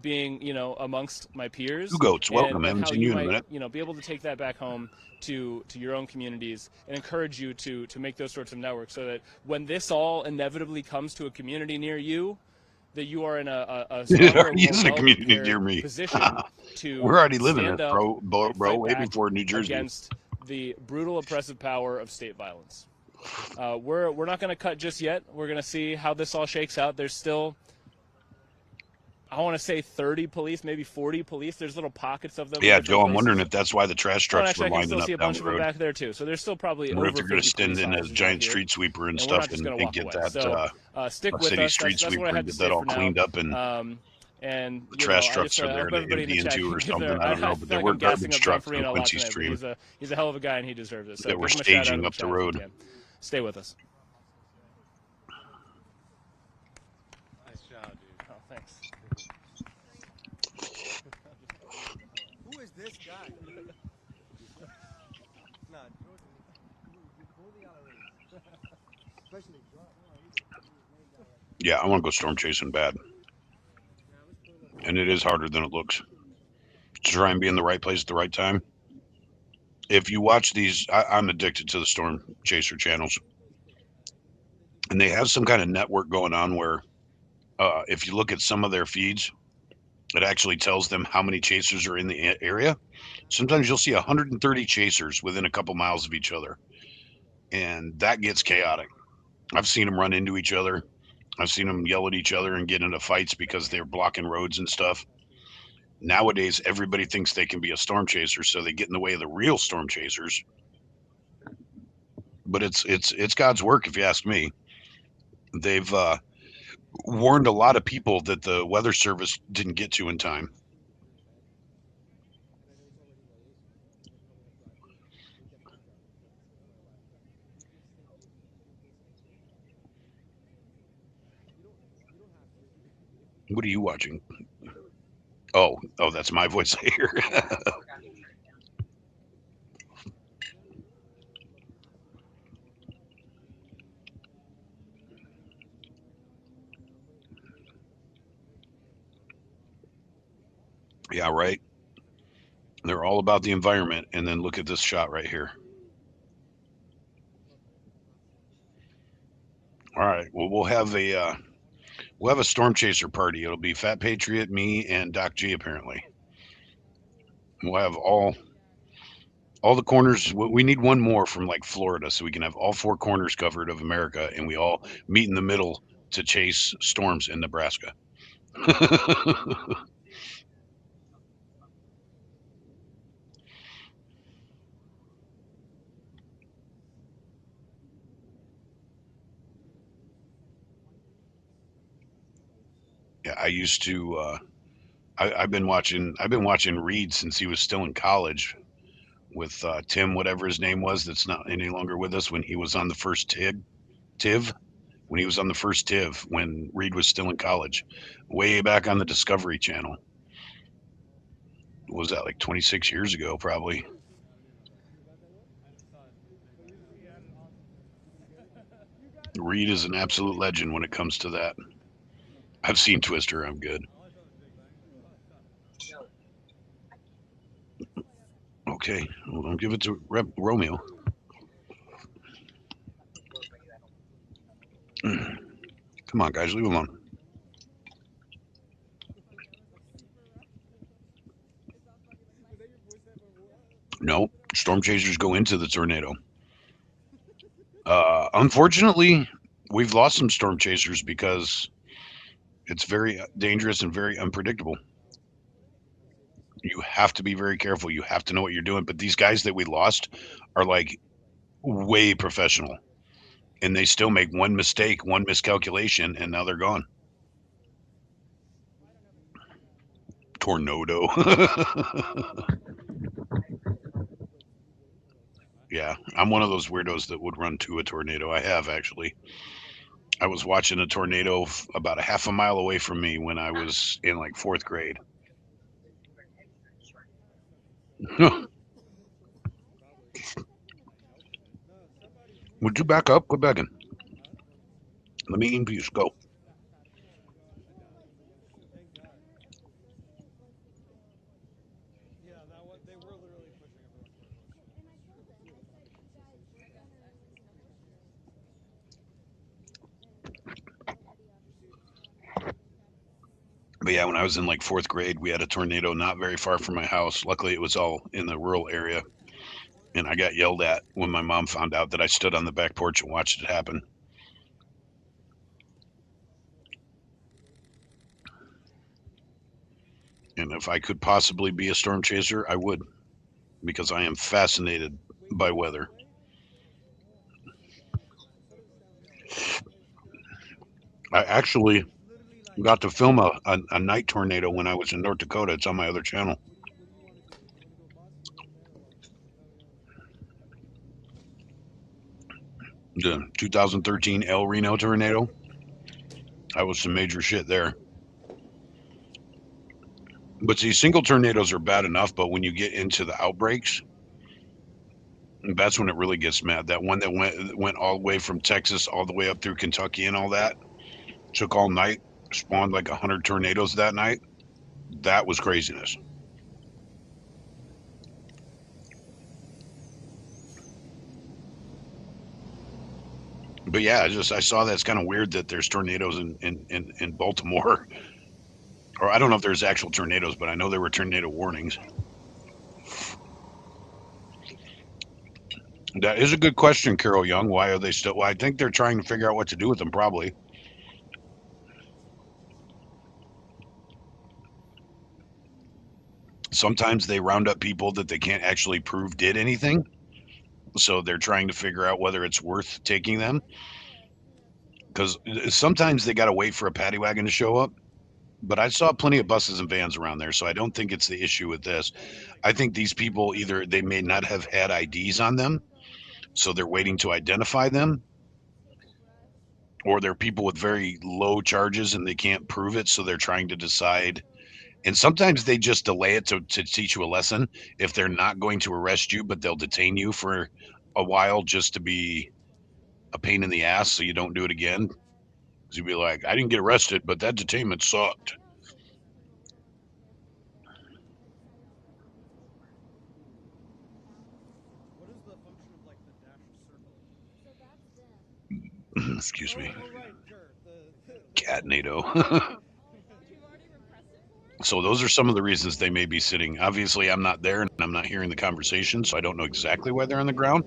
being, amongst my peers. Two goats, welcome. I And haven't how seen you you in a might, minute. be able to take that back home to your own communities and encourage you to make those sorts of networks so that when this all inevitably comes to a community near you, that you are in a It stronger, already more is in a community near well-prepared me. position to We're already living stand this, up bro. and fight Way back before New Jersey. against the brutal, oppressive power of state violence. We're not going to cut just yet. We're going to see how this all shakes out. There's still, I want to say 30 police, maybe 40 police. There's little pockets of them. Yeah, in different Joe, I'm places. wondering if that's why the trash Oh, and trucks actually, were I can still lining see up a down bunch the of them road. back there too. So there's still probably I wonder over if they're going 50 to stand police in a officers giant out here, street sweeper and we're stuff not just going to and walk get away. that So stick with city us. street That's sweeper what I have and to get say that all for now. cleaned up and And the trash I trucks just are there hope to everybody in the empty chat into can or give something. their. I don't know, I but feel there like were I'm gassing garbage up John trucks on Farina a lot Quincy tonight, but Stream he's a hell of a guy and he deserves it. So that were give him a shout out staging in the up the chat if you road. can. Stay with us. Nice job, dude. Oh, thanks. Who is this guy? Nah, Yeah, I want to go storm chasing bad. And it is harder than it looks to try and be in the right place at the right time. If you watch these, I'm addicted to the storm chaser channels. And they have some kind of network going on where if you look at some of their feeds, it actually tells them how many chasers are in the area. Sometimes you'll see 130 chasers within a couple miles of each other. And that gets chaotic. I've seen them run into each other. I've seen them yell at each other and get into fights because they're blocking roads and stuff. Nowadays, everybody thinks they can be a storm chaser, so they get in the way of the real storm chasers. But it's God's work, if you ask me. They've warned a lot of people that the weather service didn't get to in time. What are you watching? Oh, that's my voice here. Yeah, right. They're all about the environment, and then look at this shot right here. All right. Well, we'll have a storm chaser party. It'll be Fat Patriot, me, and Doc G apparently. We'll have all the corners. We need one more from like Florida, so we can have all four corners covered of America, and we all meet in the middle to chase storms in Nebraska. Yeah, I used to. I've been watching Reed since he was still in college with Tim, whatever his name was, that's not any longer with us. When he was on the first TIV, when he was on the first TIV, when Reed was still in college, way back on the Discovery Channel. What was that, like 26 years ago, probably? Reed is an absolute legend when it comes to that. I've seen Twister. I'm good. Okay, well, don't give it to Romeo. Come on, guys, leave him alone. No, storm chasers go into the tornado. Unfortunately, we've lost some storm chasers because it's very dangerous and very unpredictable. You have to be very careful. You have to know what you're doing. But these guys that we lost are like way professional, and they still make one mistake, one miscalculation, and now they're gone. Tornado. Yeah, I'm one of those weirdos that would run to a tornado. I have actually. I was watching a tornado about a half a mile away from me when I was in like fourth grade. Would you back up? Quit begging. Let me in peace. Go. But yeah, when I was in like 4th grade, we had a tornado not very far from my house. Luckily, it was all in the rural area. And I got yelled at when my mom found out that I stood on the back porch and watched it happen. And if I could possibly be a storm chaser, I would, because I am fascinated by weather. I actually got to film a night tornado when I was in North Dakota. It's on my other channel. The 2013 El Reno tornado. That was some major shit there. But see, single tornadoes are bad enough, but when you get into the outbreaks, that's when it really gets mad. That one that went all the way from Texas all the way up through Kentucky and all that, took all night, spawned like 100 tornadoes that night. That was craziness. But yeah, I saw that. It's kind of weird that there's tornadoes in Baltimore. Or I don't know if there's actual tornadoes, but I know there were tornado warnings. That is a good question, Carol Young. Why are they still? Well, I think they're trying to figure out what to do with them, probably. Sometimes they round up people that they can't actually prove did anything. So they're trying to figure out whether it's worth taking them. Because sometimes they got to wait for a paddy wagon to show up. But I saw plenty of buses and vans around there, so I don't think it's the issue with this. I think these people either they may not have had IDs on them, so they're waiting to identify them, or they're people with very low charges and they can't prove it, so they're trying to decide. And sometimes they just delay it to teach you a lesson. If they're not going to arrest you, but they'll detain you for a while just to be a pain in the ass so you don't do it again. Because you'd be like, I didn't get arrested, but that detainment sucked. Excuse me. Catnado. So those are some of the reasons they may be sitting. Obviously, I'm not there and I'm not hearing the conversation, so I don't know exactly why they're on the ground.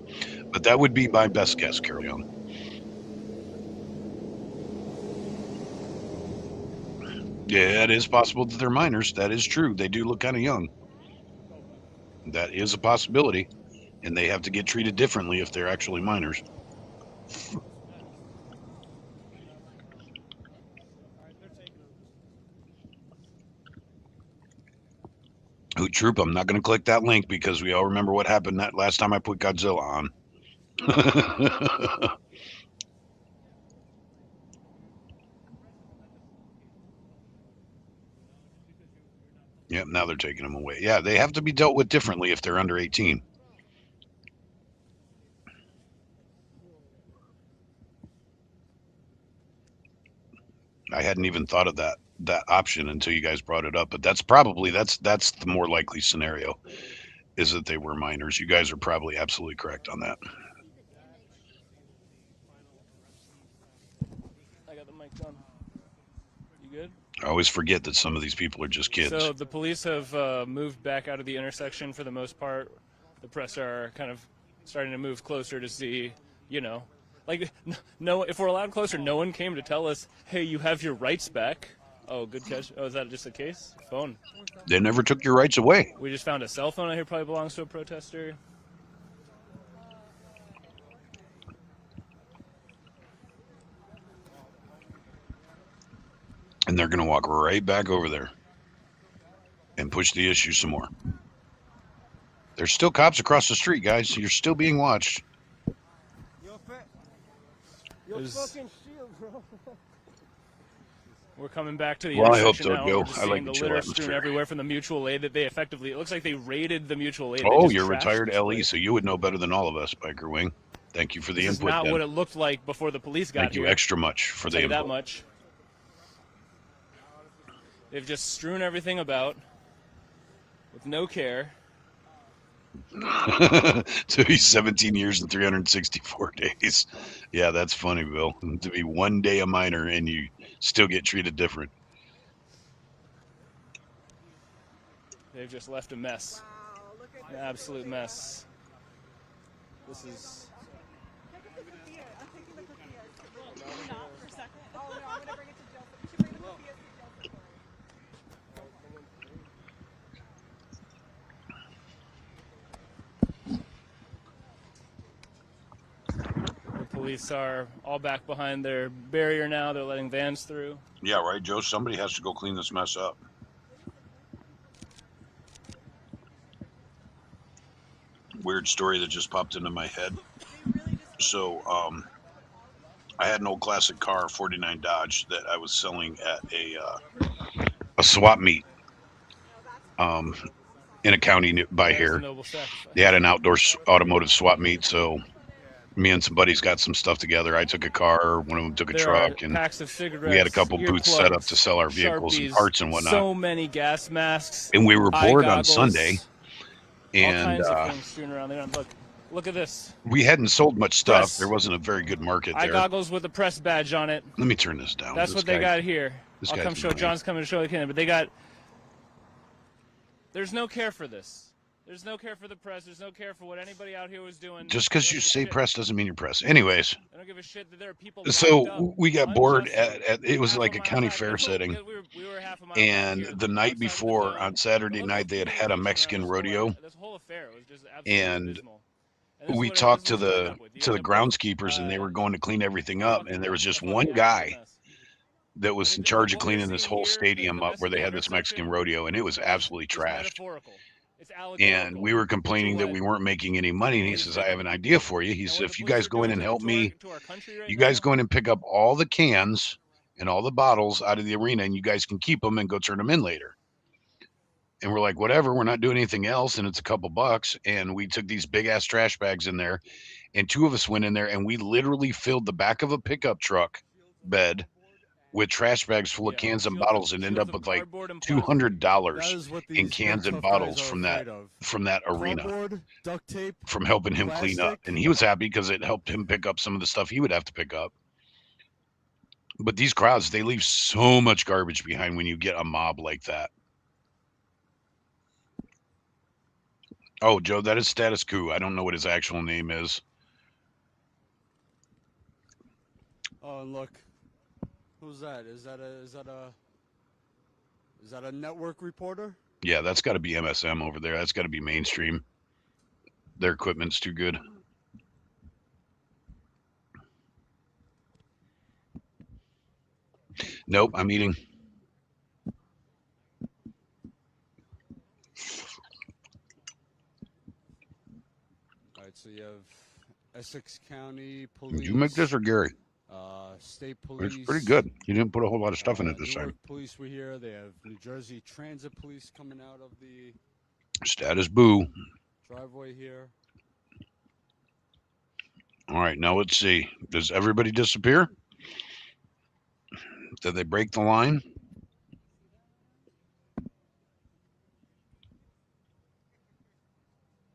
But that would be my best guess, Carol Young. Yeah, it is possible that they're minors. That is true. They do look kind of young. That is a possibility. And they have to get treated differently if they're actually minors. Who Troop? I'm not going to click that link because we all remember what happened that last time I put Godzilla on. Yep, now they're taking them away. Yeah, they have to be dealt with differently if they're under 18. I hadn't even thought of that option until you guys brought it up, but that's probably that's the more likely scenario, is that they were minors. You guys are probably absolutely correct on that. I got the mic on. You good? I always forget that some of these people are just kids. So the police have moved back out of the intersection for the most part. The press are kind of starting to move closer to see, you know, like, no, if we're allowed closer, no one came to tell us, hey, you have your rights back. Oh, good catch. Oh, is that just the case? Phone. They never took your rights away. We just found a cell phone out here, probably belongs to a protester. And they're going to walk right back over there and push the issue some more. There's still cops across the street, guys. You're still being watched. We're coming back to the well, intersection I hope so, now. Joe. We're just I like seeing the the chill litter strewn atmosphere. everywhere from the mutual aid that they effectively, it looks like they raided the mutual aid. Oh, you're retired LE, so you would know better than all of us, Biker Wing. Thank you for the This input. is not then. what it looked like before the police got Thank here. you extra much for the I'll tell you input. that much. They've just strewn everything about with no care. To be 17 years and 364 days. Yeah, that's funny, Bill. To be one day a minor and you still get treated different. They've just left a mess. An absolute mess. This is... The police are all back behind their barrier now. They're letting vans through. Yeah, right, Joe? Somebody has to go clean this mess up. Weird story that just popped into my head. So, I had an old classic car, 49 Dodge, that I was selling at a swap meet in a county by here. They had an outdoor automotive swap meet, so me and some buddies got some stuff together. I took a car, one of them took a truck, and we had a couple booths set up to sell our vehicles and parts and whatnot. So many gas masks. And we were bored on Sunday, and all kinds of things strewn around there. Look at this. We hadn't sold much stuff. There wasn't a very good market there. Eye goggles with a press badge on it. Let me turn this down. That's what they got here. I'll come show. John's coming to show you, but they got. There's no care for this. There's no care for the press. There's no care for what anybody out here was doing. Just because you say press doesn't mean you're press. Anyways. I don't give a shit that there are people. So we got bored at it was like a county fair setting, and the night before on Saturday night they had a Mexican rodeo, and we talked to the groundskeepers, and they were going to clean everything up, and there was just one guy that was in charge of cleaning this whole stadium up where they had this Mexican rodeo, and it was absolutely trashed. And we were complaining that we weren't making any money, and he says, I have an idea for you. He says, if you guys go in and help me, you guys go in and pick up all the cans and all the bottles out of the arena, and you guys can keep them and go turn them in later. And we're like, whatever, we're not doing anything else, and it's a couple bucks. And we took these big ass trash bags in there, and two of us went in there, and we literally filled the back of a pickup truck bed with trash bags full of cans and bottles, and end up with like $200 in cans and bottles from that arena, from helping him clean up. And he was happy because it helped him pick up some of the stuff he would have to pick up. But these crowds, they leave so much garbage behind when you get a mob like that. Oh, Joe, that is Status Quo. I don't know what his actual name is. Oh, and look. Who's that? Is that a network reporter? Yeah, that's got to be MSM over there. That's got to be mainstream. Their equipment's too good. Nope, I'm eating. All right, so you have Essex County Police. Did you make this or Gary? State Police. It's pretty good. You didn't put a whole lot of stuff in it this time. Police were here. They have New Jersey Transit Police coming out of the Status boo. Driveway here. All right, now let's see. Does everybody disappear? Did they break the line?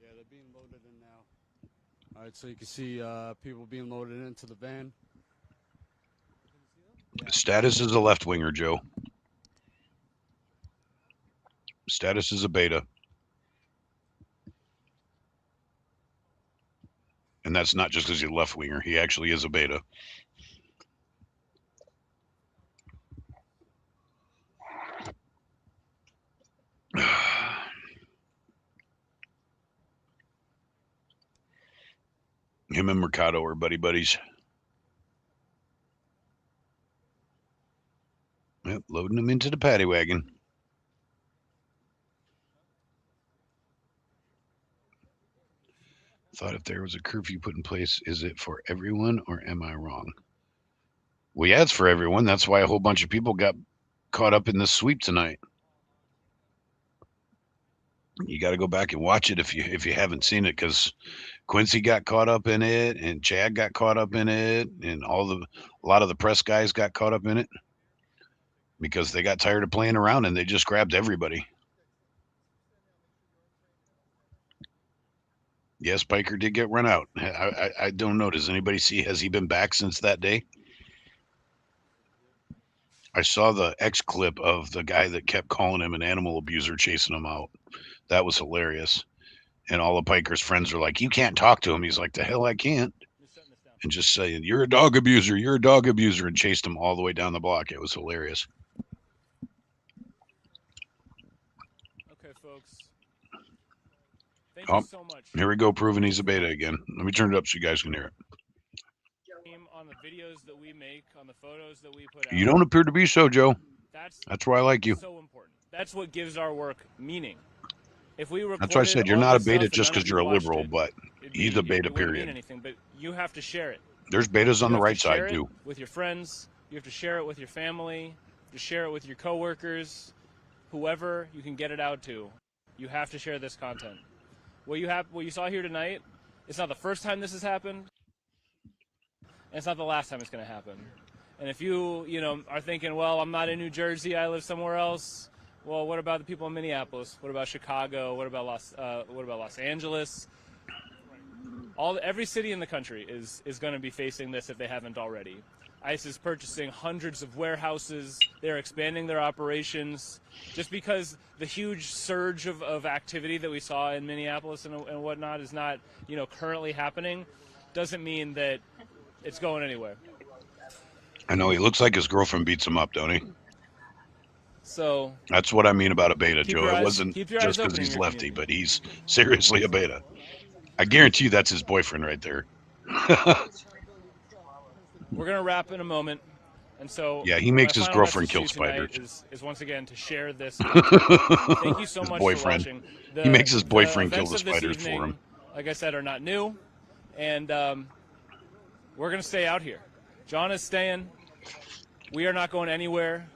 Yeah, they're being loaded in now. All right, so you can see people being loaded into the van. Status is a left winger, Joe. Status is a beta. And that's not just because he's a left winger. He actually is a beta. Him and Mercado are buddies. Yep, loading them into the paddy wagon. Thought if there was a curfew put in place, is it for everyone or am I wrong? Well, yeah, it's for everyone. That's why a whole bunch of people got caught up in this sweep tonight. You got to go back and watch it if you haven't seen it, because Quincy got caught up in it, and Chad got caught up in it, and a lot of the press guys got caught up in it because they got tired of playing around and they just grabbed everybody. Yes, Piker did get run out. I don't know. Does anybody see? Has he been back since that day? I saw the X clip of the guy that kept calling him an animal abuser chasing him out. That was hilarious. And all the Piker's friends are like, "You can't talk to him." He's like, "The hell I can't." And just saying, "You're a dog abuser. You're a dog abuser," and chased him all the way down the block. It was hilarious. Okay, folks. Thank Oh, you so much. here we go, proving he's a beta again. Let me turn it up so you guys can hear it. On the videos that we make, on the photos that we put out. You don't appear to be so, Joe. That's why I like you. So important. That's what gives our work meaning. If we recorded That's why I said you're all not a this beta stuff and just none of because you you're a watched liberal, it, but he's a beta, it wouldn't mean period. anything. But you have to share it. There's betas on You the have right to share side, it too. with your friends. You have to share it with your family. You have to share it with your coworkers. Whoever you can get it out to. You have to share this content. What you saw here tonight, it's not the first time this has happened. And it's not the last time it's going to happen. And if you are thinking, well, I'm not in New Jersey, I live somewhere else. Well, what about the people in Minneapolis? What about Chicago? What about Los Angeles? Every city in the country is going to be facing this if they haven't already. ICE is purchasing hundreds of warehouses. They're expanding their operations. Just because the huge surge of activity that we saw in Minneapolis and whatnot is not currently happening, doesn't mean that it's going anywhere. I know he looks like his girlfriend beats him up, don't he? So that's what I mean about a beta, Joe. It wasn't just because he's lefty, but he's seriously a beta. I guarantee you that's his boyfriend right there. We're gonna wrap in a moment, and so yeah, he makes his girlfriend kill spiders. Is once again to share this content. Thank you so much for watching. He makes his boyfriend kill the spiders for him. Like I said, are not new, and we're gonna stay out here. John is staying. We are not going anywhere.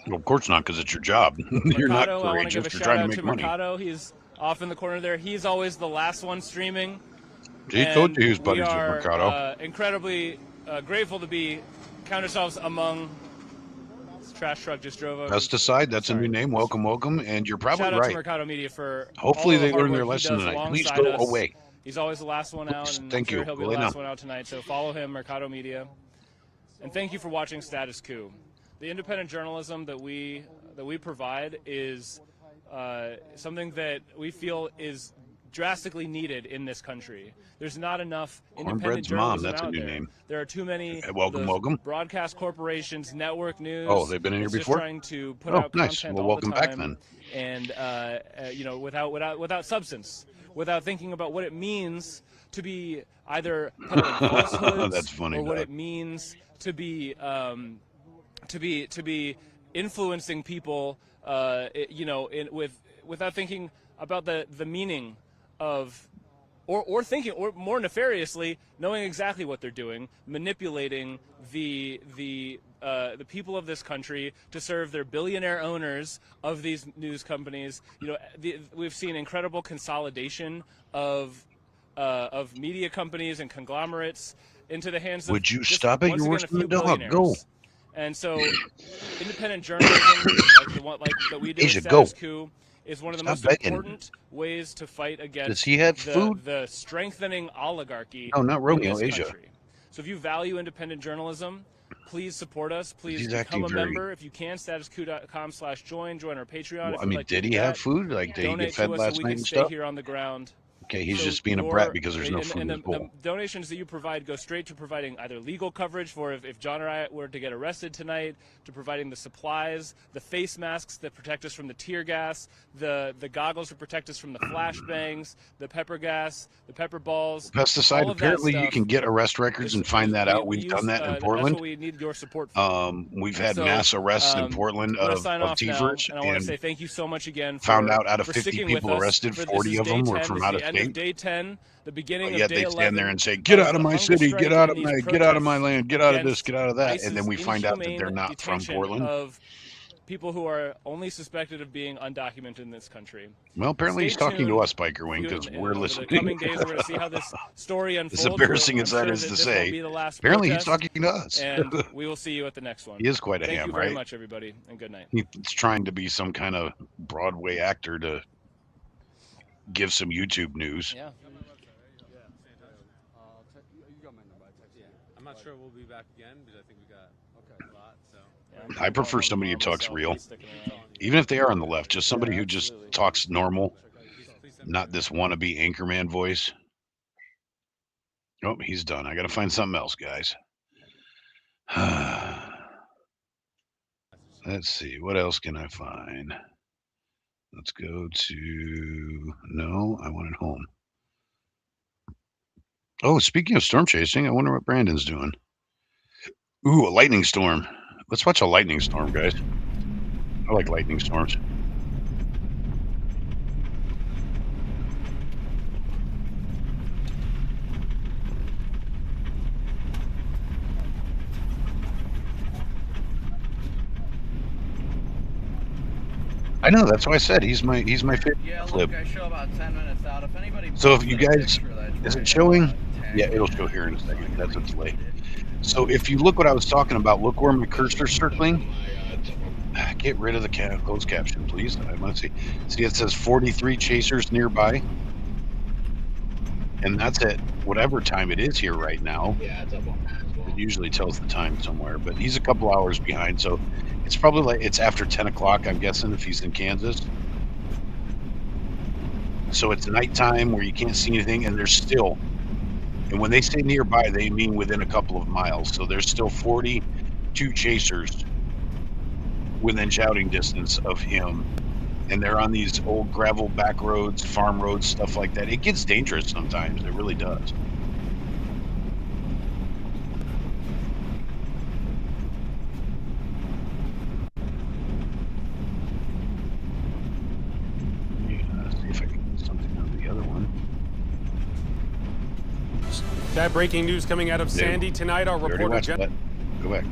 Well, of course not, because it's your job. You're not Mercado, courageous. You're trying to make money. Mercado. He's off in the corner there. He's always the last one streaming. He told you he was buddies with Mercado. Incredibly grateful to count ourselves among. This trash truck just drove over. Pesticide, that's a new name. Welcome, welcome. And you're probably Shout out right. to Mercado Media for hopefully they the learn their lesson tonight. Please go away. He's always the last one out, and I'm sure he'll be the last one out tonight. So follow him, Mercado Media. And thank you for watching Status Coup. The independent journalism that we provide is something that we feel is drastically needed in this country. There's not enough independent journalism that's out a new there. name. There are too many welcome. broadcast corporations, network news. Oh, they've been in here before? Trying to put out nice. content Well, all welcome the time, back then. And without substance, without thinking about what it means to be either peddling falsehoods that's funny, or what it means to be influencing people, without thinking about the meaning of, or thinking, or more nefariously, knowing exactly what they're doing, manipulating the people of this country to serve their billionaire owners of these news companies. We've seen incredible consolidation of media companies and conglomerates into the hands of. Would you stop it? You're worse than the dog. Go. And so, independent journalism, like that we do at Status Coup, is one of the most important ways to fight against Does he have food? The strengthening oligarchy. No, not Romeo, in this Asia. country. So if you value independent journalism, please support us. Please become a member if you can. statuscoup.com/join. Join our Patreon. Well, I mean, did he have food? Like, did he get fed last night and stuff? Stay here on the ground. Okay, he's just being a brat because there's no food in his bowl. The donations that you provide go straight to providing either legal coverage for if John or I were to get arrested tonight, to providing the supplies, the face masks that protect us from the tear gas, the goggles to protect us from the flashbangs, the pepper gas, the pepper balls. Pesticide, apparently you can get arrest records and find that out. We've done that in Portland. That's what we need your support for. We've had mass arrests in Portland of TVers. And I want to say thank you so much again. Found out of 50 people arrested, 40 of them were from out of state. Day 10, the beginning of yet day they 11, stand there and say, "Get out of my city! Get out of my land! Get out of this! Get out of that!" And then we find out that they're not from Portland. Of people who are only suspected of being undocumented in this country. Well, apparently he's talking to us, Biker Wing, because we're listening. In the coming days, we're going to see how this story unfolds. As embarrassing as that is to say, apparently he's talking to us. And we will see you at the next one. He is quite a ham, right? Thank you very much, everybody, and good night. He's trying to be some kind of Broadway actor to give some YouTube news. Yeah. I'm not sure we'll be back again because I think we got a lot. So I prefer somebody who talks real, even if they are on the left. Just somebody who just talks normal, not this wannabe anchorman voice. Oh, he's done. I got to find something else, guys. Let's see. What else can I find? Let's go to... No, I wanted home. Oh, speaking of storm chasing, I wonder what Brandon's doing. Ooh, a lightning storm. Let's watch a lightning storm, guys. I like lightning storms. I know, that's why I said he's my favorite clip. I show about 10 minutes out. If anybody So if you guys, is it showing? Yeah, it'll show here in a second. That's a delay. So if you look what I was talking about, look where my cursor's circling. Get rid of the closed caption, please. I want to see. See, it says 43 chasers nearby. And that's at whatever time it is here right now. Yeah, it's up on that as well. It usually tells the time somewhere, but he's a couple hours behind, so it's probably like it's after 10 o'clock, I'm guessing, if he's in Kansas. So it's nighttime where you can't see anything, and there's still, and when they say nearby, they mean within a couple of miles. So there's still 42 chasers within shouting distance of him. And they're on these old gravel back roads, farm roads, stuff like that. It gets dangerous sometimes. It really does. Yeah, see if I can get something on the other one. That breaking news coming out of Sandy tonight. Our reporter Jen. Go back.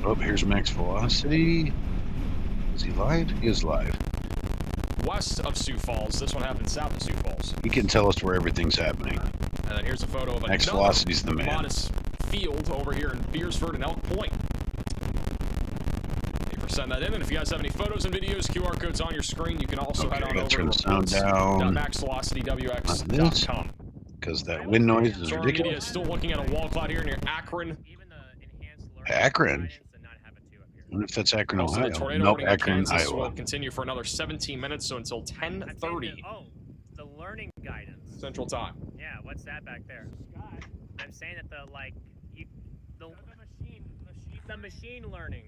Oh, here's Max Velocity. Is he live? He is live. West of Sioux Falls. This one happened south of Sioux Falls. He can tell us where everything's happening. And then here's a photo of Max another Velocity's the man. modest field over here in Beersford and Elk Point. Send that in, and if you guys have any photos and videos, QR codes on your screen. You can also head on over to reports.maxvelocitywx.com. Because that wind noise is Storm ridiculous. Media is still looking at a wall cloud here near Akron. Akron? I wonder if that's Akron, Also, Ohio. the tornado Nope, warning in Akron, Kansas will Iowa. continue for another 17 minutes, so until 10:30 The learning guidance. Central Time. Yeah, what's that back there? I'm saying that the machine learning.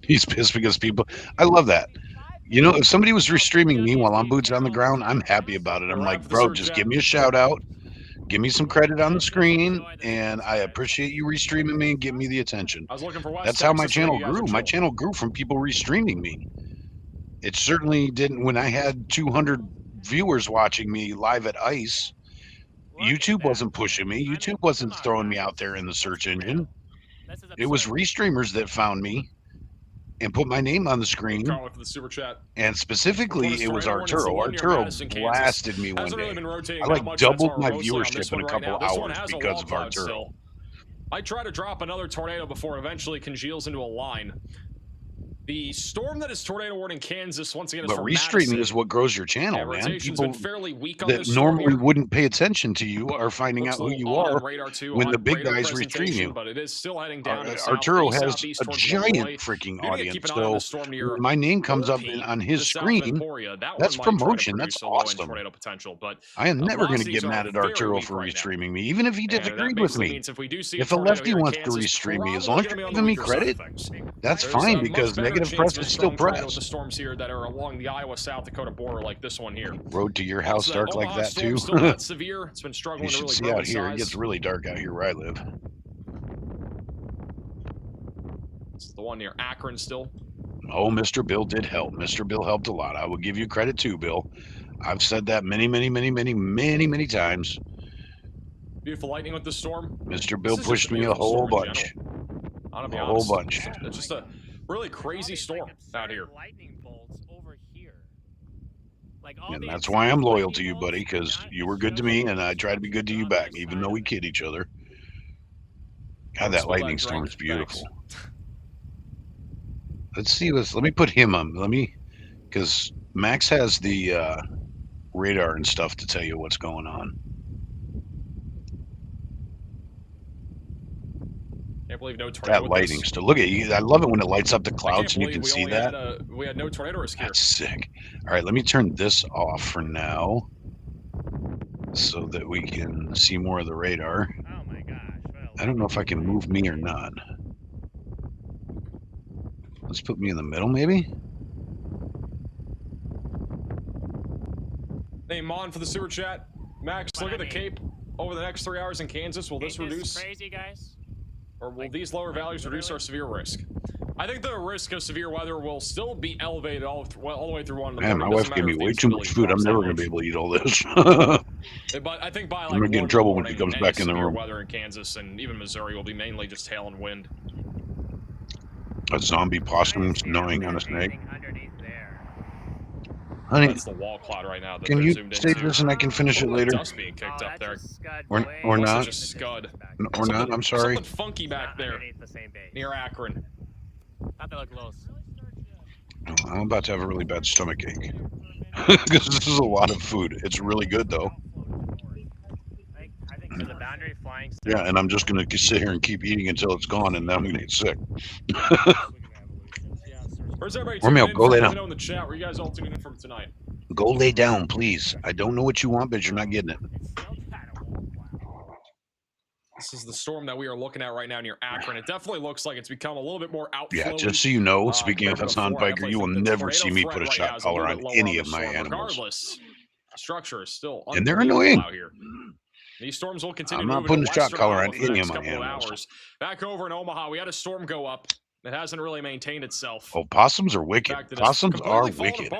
He's pissed because people... I love that. You know, if somebody was restreaming me while I'm boots on the ground, I'm happy about it. I'm like, bro, just give me a shout out. Give me some credit on the screen, and I appreciate you restreaming me and give me the attention. I was looking for West That's how my Texas, channel you guys are grew. My chill. channel grew from people restreaming me. It certainly didn't when I had 200 viewers watching me live at ICE. YouTube wasn't pushing me. YouTube wasn't throwing me out there in the search engine. It was restreamers that found me and put my name on the screen. Carl with the super chat. And specifically, it was Arturo. Arturo blasted me one day. I like doubled my viewership in a couple hours because of Arturo. I try to drop another tornado before it eventually congeals into a line. The storm that is tornado warning Kansas once again is But from restreaming Madison. is what grows your channel, Yeah, man. rotation's People been fairly weak on that this storm normally here. wouldn't pay attention to you are finding out Looks who a you little odd are on radar too, when the odd big radar guys restream presentation, you. but it is still heading down to Arturo southeast, has southeast a towards giant Illinois. freaking You're gonna keep audience, an eye on so this storm near when my name comes up Orpee, on his just south of screen, Emporia. That that's one might try to promotion. produce That's a low-end awesome. tornado potential, but I am never going to velocities get are mad at very Arturo weak for right now. restreaming me, even if he And that disagreed with basically me. means if we do see If a tornado lefty here in wants to Kansas, restream me, as probably long as gonna you're be on giving the me weaker side credit, of things. that's There's fine a because much better negative chance press of a is still strong tornado press. with the storms here that are along the Iowa-South Dakota border, like this one here. Road to your house So dark like Omaha that storm too. still not severe. It's been struggling You to should really see grow out in here. It size. gets really dark out here where I live. It's the one near Akron still. Oh, Mr. Bill did help. Mr. Bill helped a lot. I will give you credit too, Bill. I've said that many times. Beautiful lightning with the storm. Mr. Bill This is just pushed me a beautiful whole storm in bunch. general. I'm gonna be A whole honest. bunch. It's just a really crazy storm out here. And that's why I'm loyal to you, buddy, because you were good to me, and I try to be good to you back, even though we kid each other. God, that lightning storm is beautiful. Let's see let me put him on. Because Max has the radar and stuff to tell you what's going on. Can't believe no tornado. That lightning still. Look at you. I love it when it lights up the clouds and you can see that. We had no tornado risk here. That's sick. All right, let me turn this off for now, so that we can see more of the radar. Oh my gosh. I don't know if I can move me or not. Let's put me in the middle, maybe. Hey, Mon for the super chat. Max, look at the Cape over the next 3 hours in Kansas. Will this reduce? Crazy guys. Or will these lower values reduce our severe risk? I think the risk of severe weather will still be elevated all the way through one. Man, my wife gave me way too much food. I'm never going to be able to eat all this. But I think by I'm going to get in trouble when she comes back in the room. Weather in Kansas and even Missouri will be mainly just hail and wind. A zombie possum gnawing on a snake. Honey, that's the wall cloud right now. Can you save this and I can finish it later? Dust being kicked up there. Or not? Just scud. Or not? I'm sorry. Something funky back there near Akron. Not that look close. I'm about to have a really bad stomach ache because this is a lot of food. It's really good though. I think for the boundary flying. Yeah, and I'm just gonna sit here and keep eating until it's gone, and then I'm gonna get sick. Where's everybody? Romeo, go lay down. Let me know in the chat where you guys all tuning in from tonight. Go lay down, please. I don't know what you want, but you're not getting it. This is the storm that we are looking at right now near Akron. It definitely looks like it's become a little bit more outflowing. Yeah, just so you know, speaking of Hassan Biker, you will never see me put a shot collar on any of my animals. Regardless, the structure is still and they're annoying. Out here. These storms will continue. I'm not putting a shot collar on any of my animals. Back over in Omaha, we had a storm go up. It hasn't really maintained itself. Oh, possums are wicked. Possums are wicked.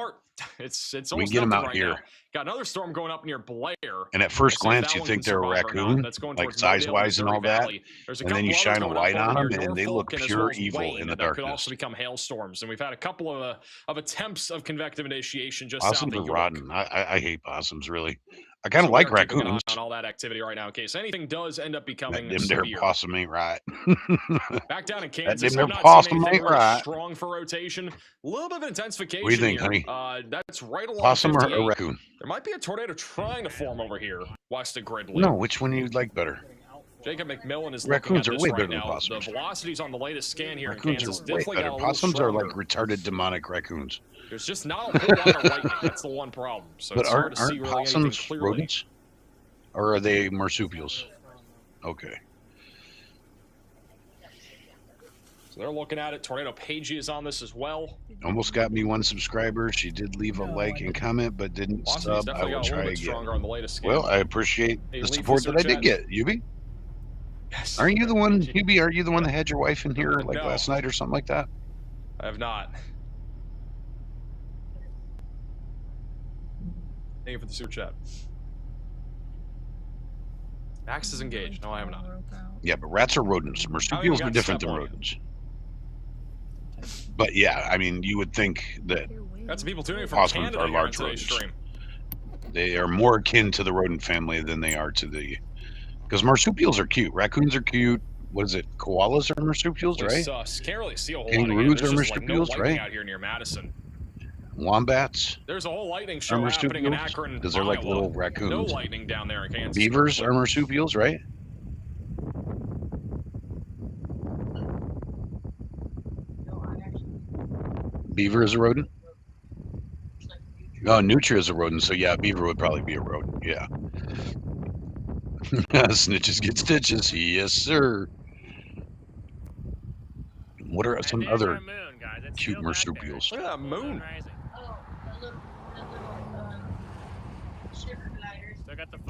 It's we get them out here. Now. Got another storm going up near Blair. And at first glance, you think they're a raccoon, like size-wise and all that. And then you shine a light on them, and they look pure evil in the darkness. Could also become hailstorms, and we've had a couple of attempts of convective initiation just possums south of are rotten. I hate possums, really. I kind of like raccoons. On all that activity right now, in case anything does end up becoming that severe. Their possum ain't right. Back down in Kansas, I'm not seeing anything right. Strong for rotation. A little bit of intensification. What do you think, here. honey? That's right along possum or a raccoon? There might be a tornado trying to form over here, west of Gridley. No, which one do you like better? Jacob McMillan is raccoons looking at are way this better than now. possums. The velocities on the latest scan here raccoons in Kansas are way better. Possums are like retarded demonic raccoons. There's just not a whole lot of lightning. That's the one problem. So but it's hard to see really possums clearly. Rodents? Or are they marsupials? Okay. So they're looking at it. Tornado Pagey is on this as well. Almost got me 1 subscriber. She did leave a like and comment, but didn't sub. I will try again. On the latest well, I appreciate the support that I did get. Yubi? Yes. Aren't you the one, Yubi, are you the one that had your wife in here like last night or something like that? I have not. Thank you for the super chat. Max is engaged. No, I am not. Yeah, but rats are rodents. Marsupials are different than rodents. But yeah, I mean, you would think that got some people tuning from possums Canada are large rodents. Stream. They are more akin to the rodent family than they are to the... Because marsupials are cute. Raccoons are cute. What is it? Koalas are marsupials, right? Can't really see a whole Kangaroos lot are marsupials, like no right? Out here near Madison. Wombats. There's a whole lightning show happening in Akron, because they're like Iowa. little raccoons. No lightning down there in Kansas. Beavers are marsupials, right? Beaver is a rodent? Oh, nutria is a rodent, so yeah, beaver would probably be a rodent, yeah. Snitches get stitches, yes sir. What are some other cute marsupials? Look at that moon.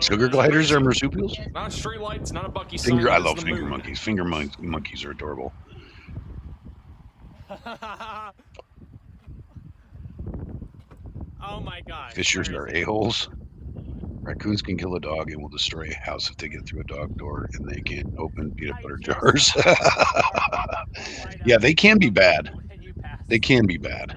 Sugar gliders are marsupials? Not street lights, not a Bucky sign. I love finger monkeys. Finger monkeys are adorable. Oh my god. Fishers are a-holes. Raccoons can kill a dog and will destroy a house if they get through a dog door and they can't open peanut butter jars. Yeah, they can be bad. They can be bad.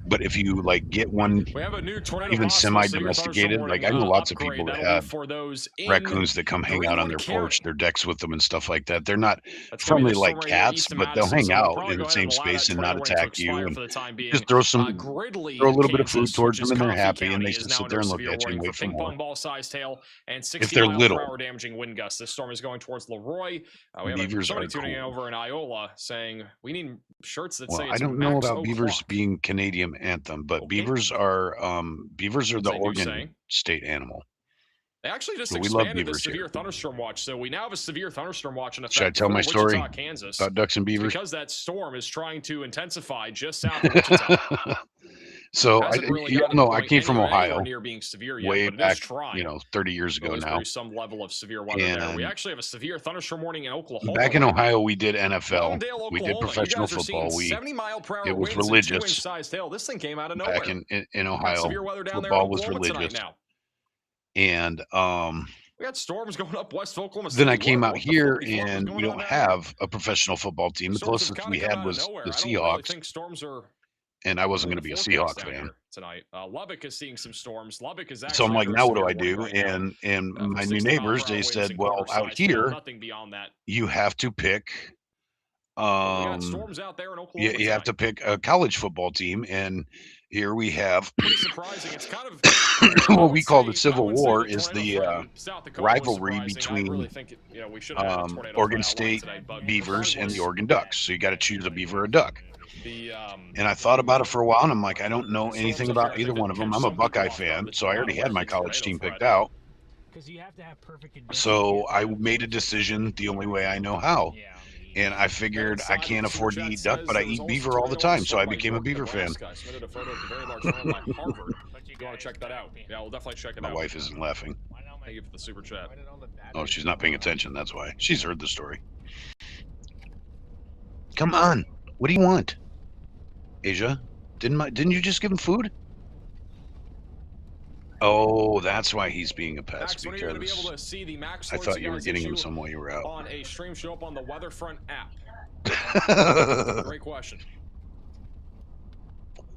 But if you like get one We have a new tornado even possible, severe thunderstorm semi-domesticated, warning, like I know lots of upgrade. people that That'll be have for those in raccoons that come hang out on their Greenwood porch, County. their decks with them and stuff like that. They're not That's going to be friendly the like storm right here cats, east of but they'll Madison, hang so we'll out probably in go the ahead same and allow space that and tornado not warning to attack you. expire And for the time being. just throw some, Gridley, throw a little bit of Kansas, food towards which is them, and they're Coffee happy, and County, they is just now sit under there and look severe at you warning and for wait for ping more. pong ball sized hail and 60 they're mile little. per hour damaging wind gusts. This storm is going towards Leroy. We have Beavers somebody are tuning in cool. over in Iola saying we need shirts that Well, say I it's don't know Max about beavers O'Clock. being Canadian anthem, but Okay. beavers are the They do Oregon say. state animal. They actually just So we love expanded the beavers severe here. thunderstorm watch, so we now have a severe thunderstorm watch in effect Should I tell for my story Wichita, Kansas, about ducks and beavers? because that storm is trying to intensify just south of Wichita. So Hasn't really you gotten don't to the know I point came from anywhere Ohio, near being severe yet, way but it is back, trying. 30 years At ago least now. produce some level of severe weather there. We And actually have a severe thunderstorm warning in Oklahoma. back in right Ohio, we did NFL. Longdale, We did Oklahoma. professional You guys are seeing football. 70 mile per hour It was winds and 2-inch religious. sized hail. This thing came out of nowhere. Back in Got Ohio, severe weather down there football in was Oklahoma tonight religious. now. And We got storms going up West Oklahoma then City. I came out What the here, fuck we thought was and going we on don't down have a professional football team. The Storms have closest kinda we come had out of was nowhere. the I don't really Seahawks, think storms are and I wasn't in going to the be a forecast Seahawks down fan. here tonight. Lubbock is seeing some storms. Lubbock is So actually I'm like, under now what do severe I warning do? right now. And From my new 60 mile per neighbors, hour they winds said, and well, out quarter-sized hail, here, nothing beyond that. you have to pick. We got storms out there in Oklahoma. You have to pick a college football team, and here we have Pretty surprising. It's kind of what we call the Civil War is the rivalry between Oregon State Beavers and the Oregon Ducks. So you got to choose a beaver or a duck. And I thought about it for a while, and I'm like, I don't know anything about either one of them. I'm a Buckeye fan, so I already had my college team picked out. So I made a decision the only way I know how. And I figured I can't afford to eat duck, but I eat beaver all the time, so I became a beaver fan. You want to check that out? Yeah, we'll definitely check it out. My wife isn't laughing. Thank you for the super chat. Oh, she's not paying attention. That's why. She's heard the story. Come on. What do you want? Asia, didn't you just give him food? Oh, that's why he's being a pest, Max, when are you going to be able because to see the Max I thought you were getting him some while you were out. on a stream show up on the Weatherfront app? Great question.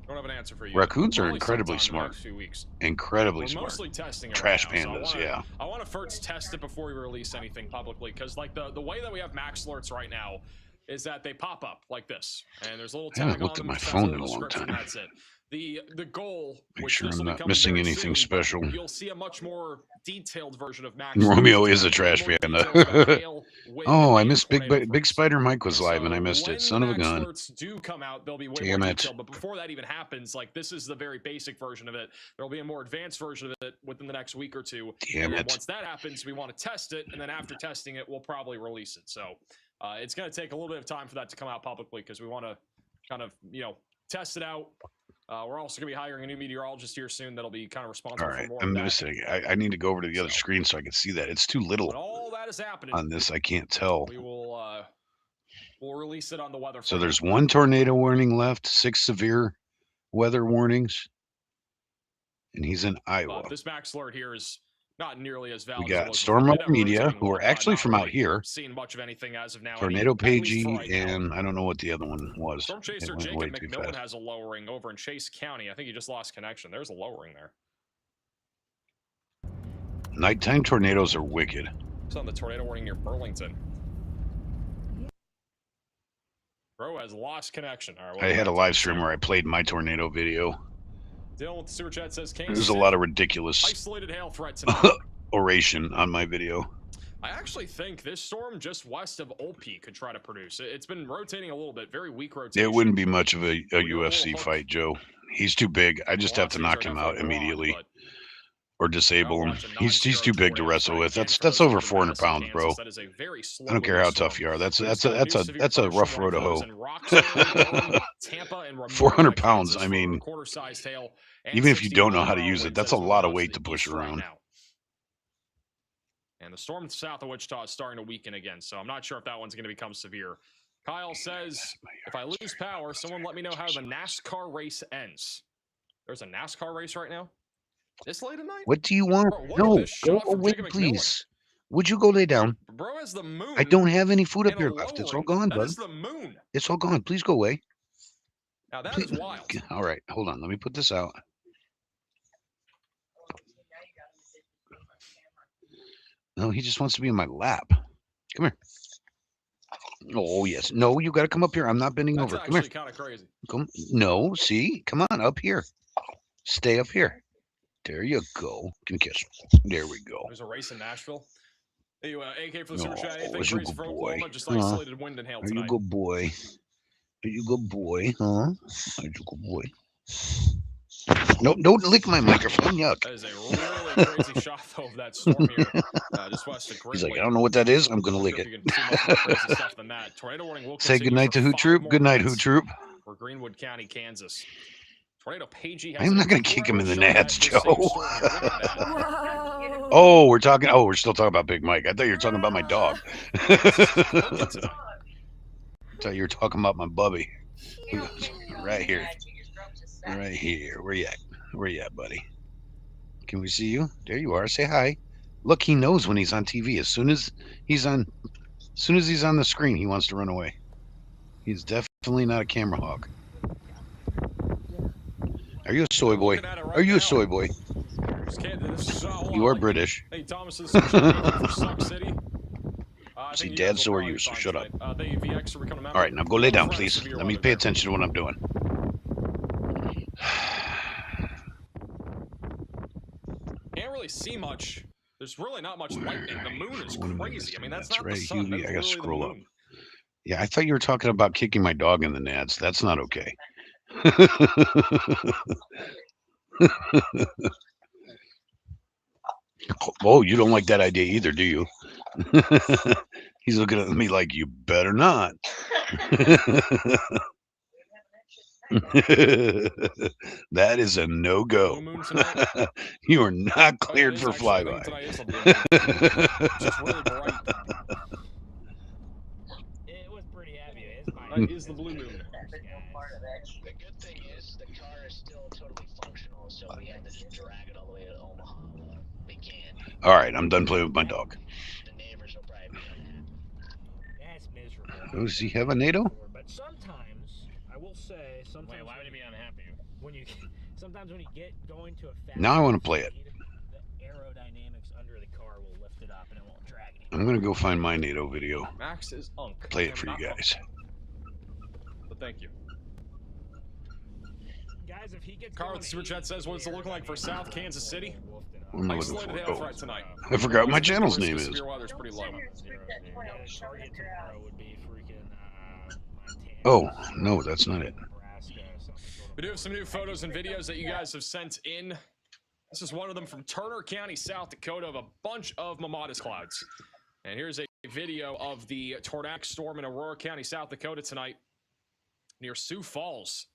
Don't have an answer for you. Raccoons are Probably incredibly sometime in the smart. next few weeks. Incredibly We're smart. mostly testing it Trash right now, pandas, so yeah. I want to first test it before we release anything publicly, because like the way that we have Max alerts right now is that they pop up like this, and there's a little I haven't tag looked on at them, my which has phone a in a little long description, time. that's it. The goal, Make which sure this I'm will be not coming missing very anything soon, special. you'll see a much more detailed version of Max. Romeo is a trash More panda. details about hail, wind, Oh, I and missed tornado Big Spider Mike was live, and I missed when it. Son of a Max gun. alerts do come out, they'll be way Damn more it. detailed. But before that even happens, like this is the very basic version of it. There'll be a more advanced version of it within the next week or two. Damn and then it. once that happens, we want to test it, and then after testing it, we'll probably release it. So it's going to take a little bit of time for that to come out publicly, because we want to kind of test it out. We're also going to be hiring a new meteorologist here soon that'll be kind of responsible All right, for more I'm of that. missing. I need to go over to the other screen so I can see that. It's too little When all that is happening, on this. I can't tell. we will we'll release it on the weather. So there's one tornado warning left, 6 severe weather warnings, and he's in Iowa. This Max alert here is not nearly as valid. We as it got was Storm before. Weather Media, who are actually not from out really here. Seeing much of anything as of now. Tornado at least Pagey, for right now. and I don't know what the other one was. Storm Chaser It went Jacob way too McMillan fast. has a lowering over in Chase County. I think he just lost connection. There's a lowering there. Nighttime tornadoes are wicked. It's on the tornado warning near Burlington. Bro has lost connection. All right, I had a live stream where I played my tornado video. Dylan with the super chat says There's a lot of ridiculous isolated hail threat tonight. oration on my video. I actually think this storm just west of Olpe could try to produce. It's been rotating a little bit, very weak rotation. It wouldn't be much of a UFC fight, Joe. He's too big. I just have to knock him out immediately or disable him. He's too big to wrestle with. That's over 400 pounds, bro. I don't care how tough you are. That's a rough road to hoe. 400 pounds. I mean, even if you don't know how to use it, that's a lot of weight to push around. And the storm south of Wichita is starting to weaken again, so I'm not sure if that one's going to become severe. Kyle says, if I lose power, someone let me know how the NASCAR race ends. There's a NASCAR race right now? This late at night? What do you want? No, go away, please. Would you go lay down? Bro has the moon. I don't have any food up here left. It's all gone, bud. That is the moon. It's all gone. Please go away. Now that is wild. All right, hold on. Let me put this out. No, he just wants to be in my lap. Come here. Oh, yes. No, you got to come up here. I'm not bending That's over. Come here. actually kind of crazy. Come. No, see? Come on, up here. Stay up here. There you go. Give me a kiss. There we go. There's a race in Nashville. Hey, AK for the No, super chat. Anything is you crazy good for boy? Oklahoma? Just Huh? isolated wind and hail Are you tonight. a good boy? Are you a good boy? Huh? Are you a good boy? No, don't lick my microphone. Yuck. That is a really crazy shot though of that storm here, just west of He's Gridley. like, I don't know what that is. I'm gonna Not lick sure it. if you can see much more crazy stuff than that. Tornado warning will Say continue goodnight for to Hoot 5 Troop. more Good night, minutes Hoot Troop. for Greenwood County, Kansas. Tornado Pagey has I'm an not gonna kick him in the incredible nads, shot at this same Joe. storm here. Look at that. Oh, we're talking. Oh, we're still talking about Big Mike. I thought you were talking about my dog. I thought you were talking about my bubby. Right here. Right here. Where you at? Where you at, buddy? Can we see you? There you are. Say hi. Look, he knows when he's on TV. As soon as he's on the screen, he wants to run away. He's definitely not a camera hog. Are you a soy boy? Are you a soy boy? You are British. Hey, Thomas, this is for Suck City. See, Dad, so are you, so shut up. All right, now go lay down, please. Let me pay attention to what I'm doing. Can't really see much. There's really not much lightning. The moon is crazy. I mean, that's not right, the sun. Huey. That's I gotta literally scroll the up. moon. Yeah, I thought you were talking about kicking my dog in the nads. That's not okay. Oh, you don't like that idea either, do you? He's looking at me like, you better not. That is a no-go. You are not cleared for flyby. Just really bright. It was pretty heavy. That is the blue moon. The good thing is the car is still totally functional, so we had to just drag it all the way to Omaha. We can. All right, I'm done playing with my dog. The neighbors will probably be unhappy. That's miserable. Oh, does he have a NATO? But sometimes, I will say, sometimes. Wait, why would he be unhappy? Sometimes when you get going to a fast Now I want to play it. the aerodynamics under the car will lift it up and it won't drag it. I'm going to go find my NATO video. Max is unk. Play it for you guys. But thank you. Guys, if he gets Car with the super chat says, what does it look like for South Kansas City? What am I looking Isolated for? hail threat tonight. I forgot what my channel's name is. Severe weather's pretty low. Target tomorrow would be freaking Oh, no, that's not it. We do have some new photos and videos that you guys have sent in. This is one of them from Turner County, South Dakota, of a bunch of Mamadas clouds. And here's a video of the tornadic storm in Aurora County, South Dakota tonight, near Sioux Falls.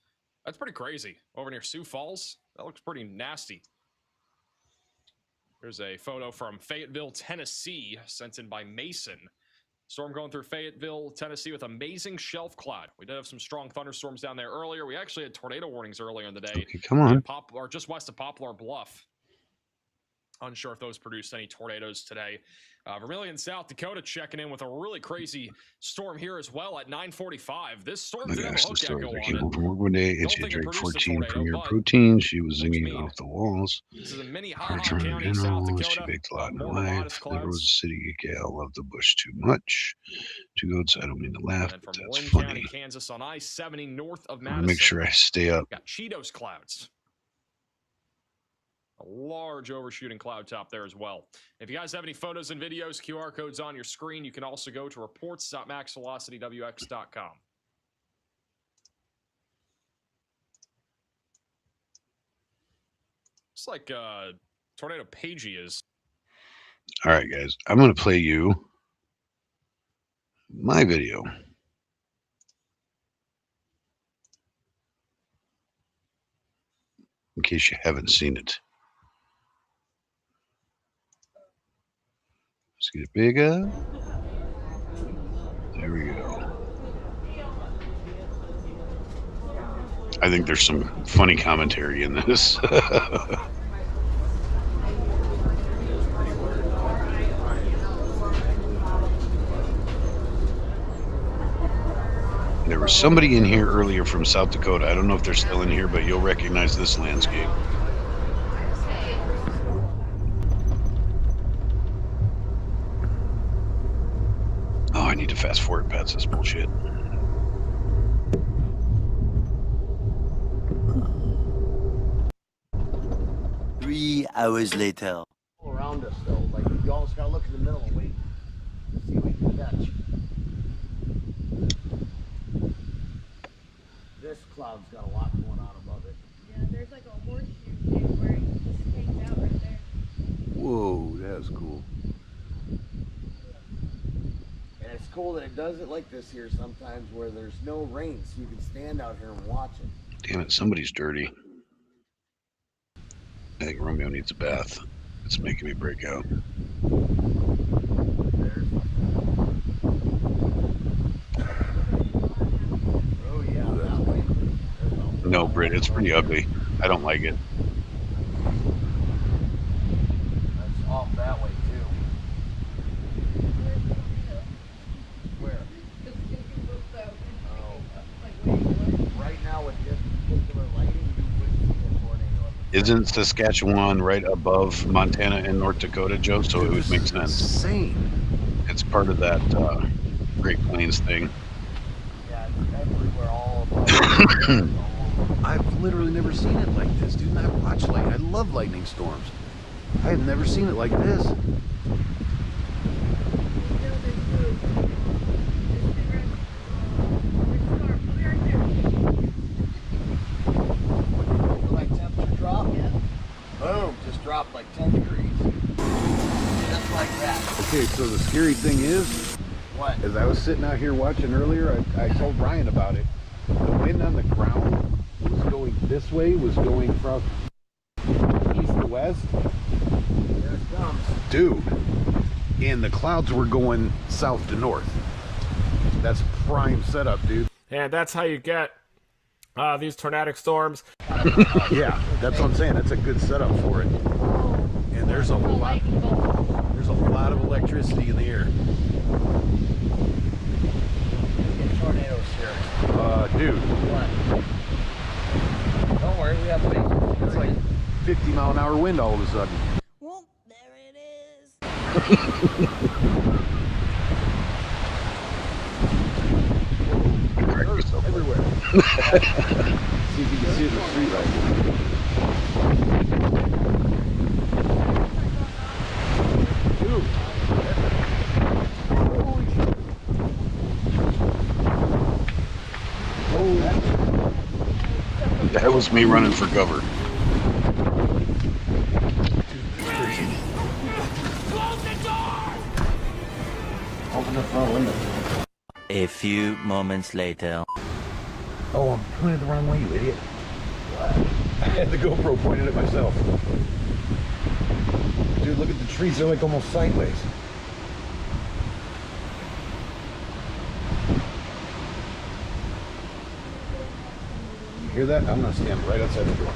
That's pretty crazy. Over near Sioux Falls, that looks pretty nasty. Here's a photo from Fayetteville, Tennessee, sent in by Mason. Storm going through Fayetteville, Tennessee with amazing shelf cloud. We did have some strong thunderstorms down there earlier. We actually had tornado warnings earlier in the day. Okay, come on. Or just west of Poplar Bluff. Unsure if those produced any tornadoes today. Vermilion, South Dakota checking in with a really crazy storm here as well at 9:45. This storm did have a hook echo on I came it. home from work one day. Don't It's think it drank produced a 14 tornado, Premier but protein. She was zinging off the walls. This is a mini Her hot turn county, in South general. She Dakota. baked a lot in her More life. modest Never was clouds. a city gal. Loved the bush too much. Two goats. I don't mean to laugh, And but from that's Lynn funny. County, Kansas on I-70 north of I Madison. make sure I stay up. Got Cheetos clouds. A large overshooting cloud top there as well. If you guys have any photos and videos, QR codes on your screen. You can also go to reports.maxvelocitywx.com. It's like Tornado Pagey is. All right, guys. I'm going to play you my video. In case you haven't seen it. Let's get it bigger. There we go. I think there's some funny commentary in this. There was somebody in here earlier from South Dakota. I don't know if they're still in here, but you'll recognize this landscape. Oh, I need to fast forward past this bullshit. Three hours later. Around us though, like you almost gotta look in the middle and wait. See what you can catch. This cloud's got a lot going on above it. Yeah, there's like a horseshoe shape where it just hangs out right there. Whoa, that was cool. And it's cool that it does it like this here sometimes where there's no rain, so you can stand out here and watch it. Damn it, somebody's dirty. I think Romeo needs a bath. It's making me break out. Oh yeah, that way. No, Britt, it's pretty ugly. I don't like it. That's off that way too. Where? Oh. Right now with this particular lighting, you would see a tornado. Isn't Saskatchewan right above Montana and North Dakota, Joe? So it would make sense. Insane. It's part of that Great Plains thing. Yeah, it's everywhere, all I've literally never seen it like this, dude. And I watch lightning. I love lightning storms. I have never seen it like this. Like temperature drop? Yeah. Boom, just dropped like 10 degrees. Just like that. Okay, so the scary thing is, What? as I was sitting out here watching earlier, I told Ryan about it. The wind on the ground was going this way, was going from east to west. There it comes. Dude, and the clouds were going south to north. That's prime setup, dude. And that's how you get these tornadic storms. Yeah, that's what I'm saying. That's a good setup for it. And there's a lot of electricity in the air. Tornadoes here. Dude. What? Don't worry, we have faith. It's like 50-mile-an-hour wind all of a sudden. Well, there it is. Everywhere. See if you can see it in the street light. Dude. That was me running for cover. Open the front window. A few moments later. Oh, I'm pointing the wrong way, you idiot. I had the GoPro pointed at myself. Dude, look at the trees. They're like almost sideways. You hear that? I'm going to stand right outside the door.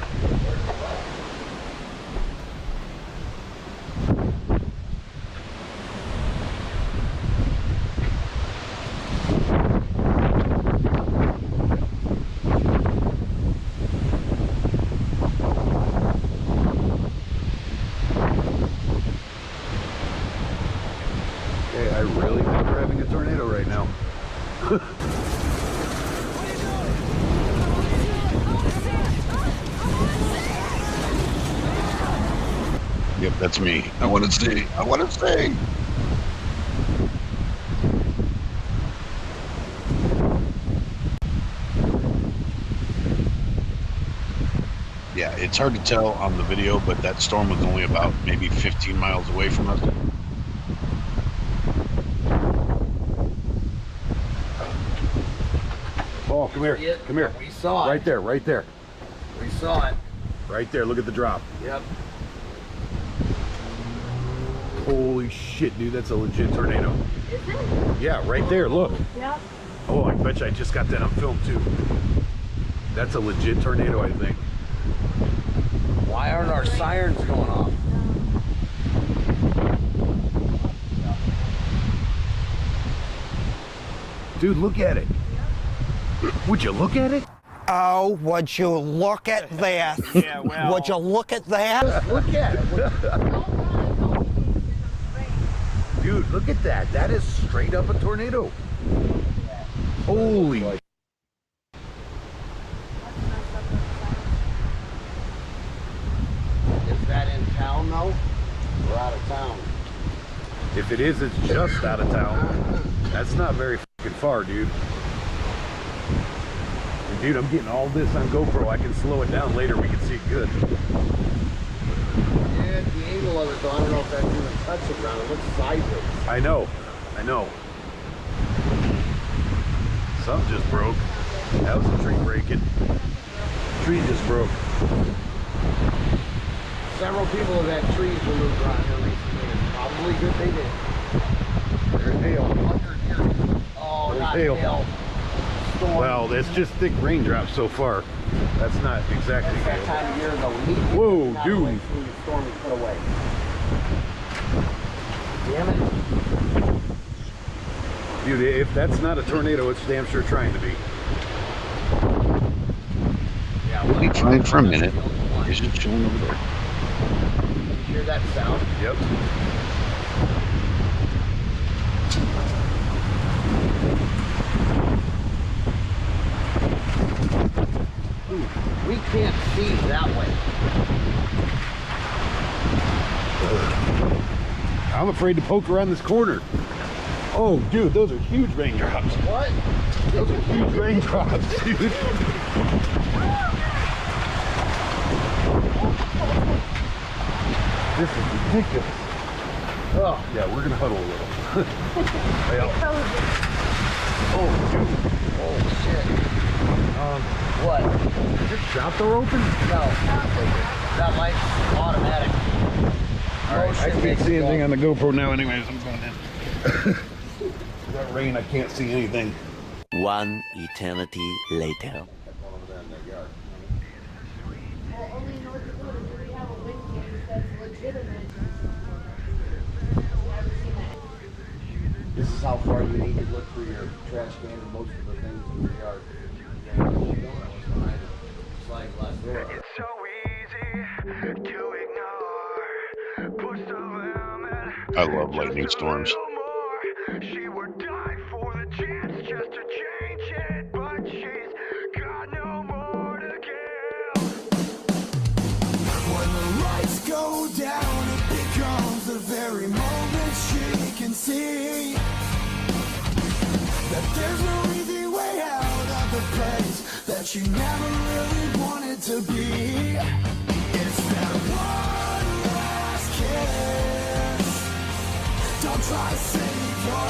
Okay, I really think we're having a tornado right now. Yep, that's me. I want to stay. I want to stay. Yeah, it's hard to tell on the video, but that storm was only about maybe 15 miles away from us. Oh, come here. Come here. We saw it. Right there, right there. We saw it. Right there. Look at the drop. Yep. Holy shit, dude. That's a legit tornado. Is it? Yeah, right there. Look. Yep. Oh, I bet you I just got that on film, too. That's a legit tornado, I think. Why aren't our sirens going off? Dude, look at it. Would you look at it? Oh, would you look at this? Yeah, well. Would you look at that? Look at it. Dude, look at that. That is straight up a tornado. Holy. Is that in town though? We're out of town. If it is, it's just out of town. That's not very fucking far, dude. And dude, I'm getting all this on GoPro. I can slow it down later. We can see it good. Yeah, the angle of it though, I don't know if that's even touching ground. It looks sideways. I know. I know. Something just broke. That was a tree breaking. Tree just broke. Several people have had trees removed around here recently. It's probably good they did. There's hail. Oh, There's not hail. hail. Storm. Well, it's just thick raindrops so far. That's not exactly It's that hail. time of year though. We need to Whoa, get dude. away from the storm we put away. Damn it. Dude, if that's not a tornado, it's damn sure trying to be. Yeah, We'll be fine for a minute. He's just chilling over there. You hear that sound? Yep. Dude, we can't see that way. I'm afraid to poke around this corner. Oh, dude, those are huge raindrops. What? Those are huge raindrops, dude. This is ridiculous. Oh, yeah, we're gonna huddle a little. Well, oh, dude. Oh, shit. What? Is your shop door open? No. That light's automatic. All right, I can't see anything on the GoPro now anyways. I'm going in. That rain, I can't see anything. One eternity later. This is how far you need to look for your trash can and most of the things in your yard. Slide glass door. It's so easy to ignore. Push the limit. I love lightning storms. She would die for the chance just to change it, but she's got no more to give. When the lights go down, it becomes the very moment she can see that there's no easy way out of the place that she never really wanted to be. It's that one last kiss. Don't try to save your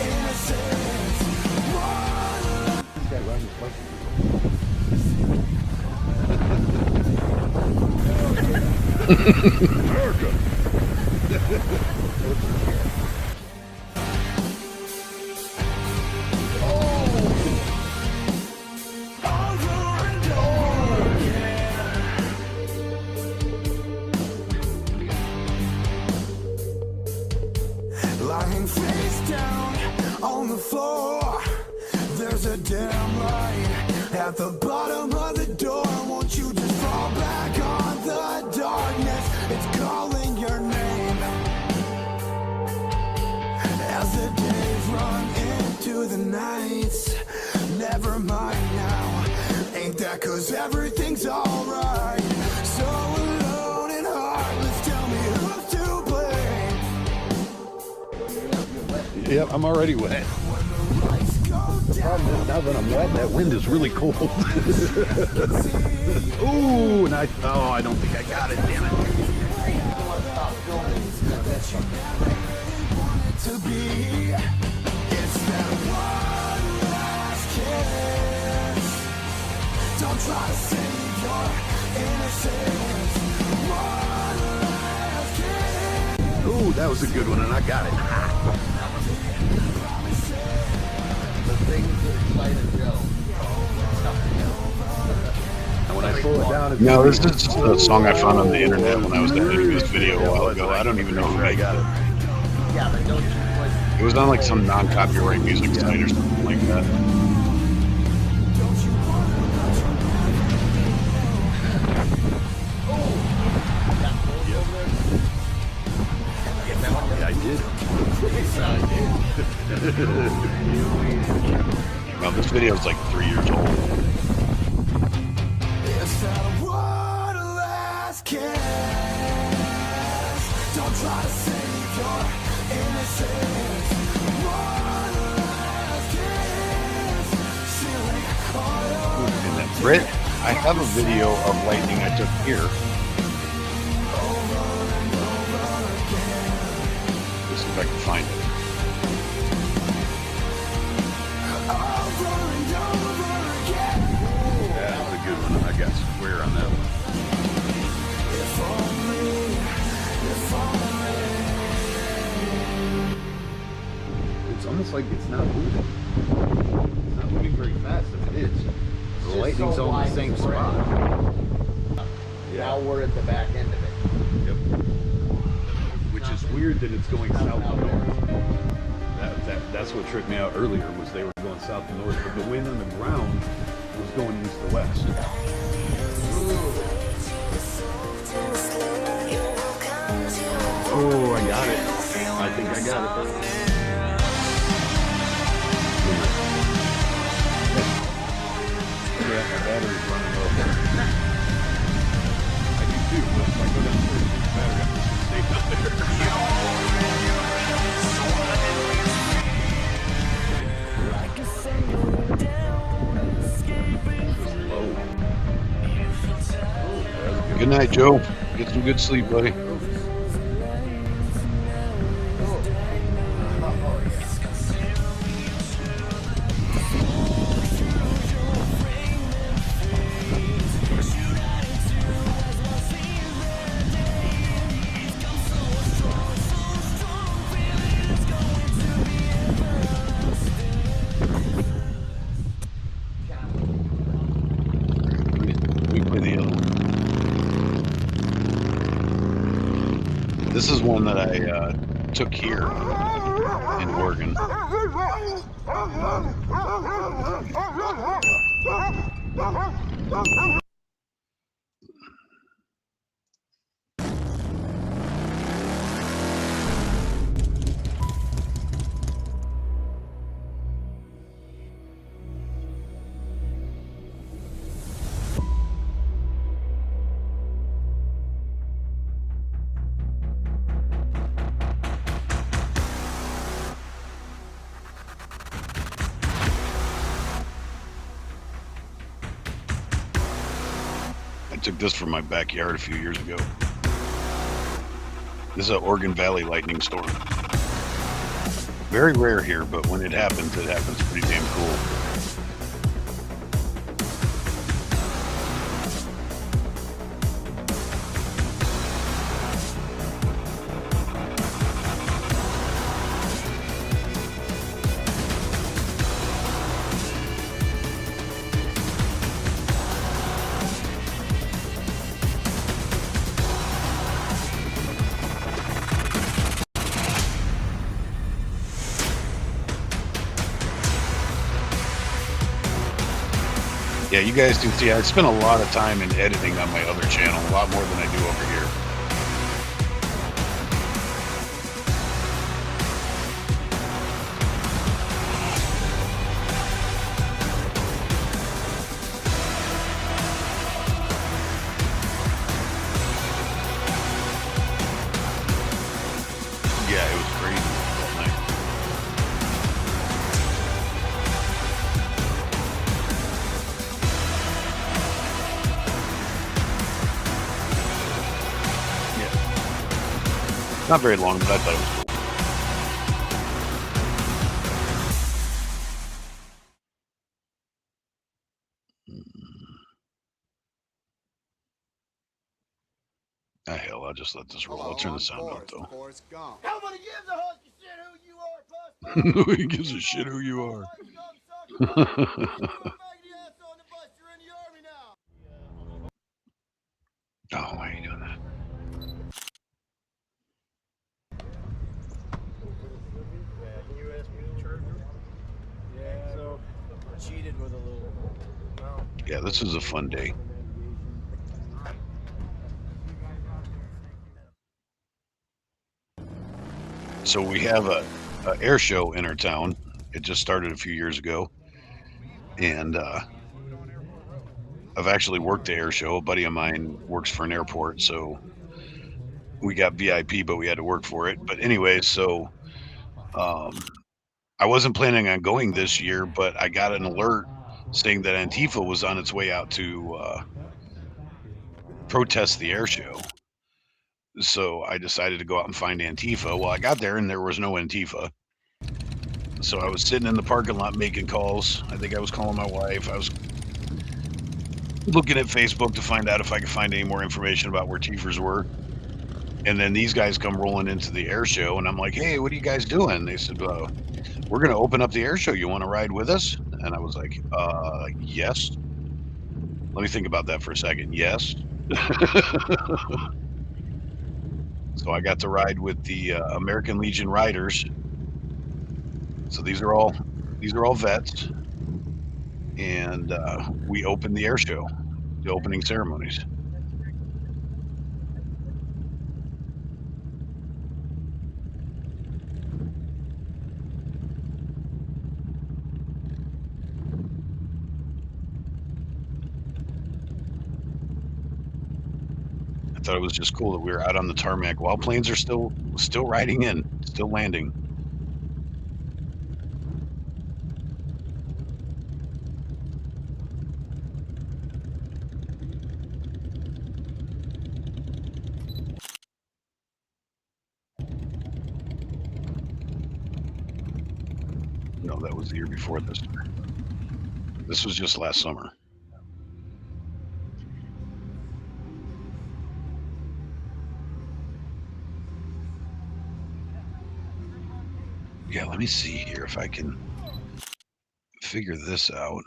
innocence. America. Lying face down on the floor, there's a dim light at the bottom of the door. Won't you just fall back on the darkness? It's calling your name as the days run into the nights. Never mind now, ain't that 'cause everything's alright? So alone and heartless, tell me who's to blame. Yep, I'm already wet. The problem is now that I'm wet, that wind is really cold. Ooh, and I don't think I got it, damn it. To be, it's that one last kiss. Don't try to save your innocence. One last kiss. Ooh, that was a good one, and I got it. The things that excited Joe. And when I slow it down, it's No, this is a song I found on the internet when I was editing this video a while ago. I don't even know who I got it. Yeah, but don't you put It was on like some non-copyright music site or something like that. know, this video is like 3 years old. It's not one last kiss. Don't try to save your innocence. One last kiss. Sealing all your And then Britt, I have a video of lightning I took here. Let's see if I can find it. That was a good one. I got square on that one. It's almost like it's not moving. It's not moving very fast if it is. The lightning's so on the same spot. Now we're at the back end of it. Yep. Which is weird that it's going south to north. That's what tripped me out earlier, was they were going south to north, but the wind on the ground was going east to west. Oh, I got it. I think I got it. Yeah, my battery's running low. I do too, but if I go downstairs and get the battery, I'm just gonna stay down there. Good night, Joe. Get some good sleep, buddy. We play the other one. This is one that I took here in Oregon. I took this from my backyard a few years ago. This is an Oregon Valley lightning storm. Very rare here, but when it happens pretty damn cool. Yeah, you guys can see I spend a lot of time in editing on my other channel, a lot more than I do over here. Yeah, it was crazy that night. Not very long, but I thought it was cool. Ah, hell, I'll just let this roll. I'll turn the sound up, though. Nobody gives a hush shit who you are, bus. Nobody gives a shit who you are. Oh, why are you doing that? Yeah, so cheated with a little. No. Yeah, this is a fun day. So we have a air show in our town. It just started a few years ago. And I've actually worked the air show. A buddy of mine works for an airport, so we got VIP, but we had to work for it. But anyway, so I wasn't planning on going this year, but I got an alert saying that Antifa was on its way out to protest the air show. So I decided to go out and find Antifa. Well, I got there and there was no Antifa. So I was sitting in the parking lot making calls. I think I was calling my wife. I was looking at Facebook to find out if I could find any more information about where Tiefers were. And then these guys come rolling into the air show, and I'm like, hey, what are you guys doing? They said, we're going to open up the air show. You want to ride with us? And I was like, yes. Let me think about that for a second. Yes. So I got to ride with the American Legion Riders. So these are all vets. And we opened the air show, the opening ceremonies. I thought it was just cool that we were out on the tarmac while planes are still riding in, still landing. No, that was the year before this. This was just last summer. Yeah, let me see here if I can figure this out.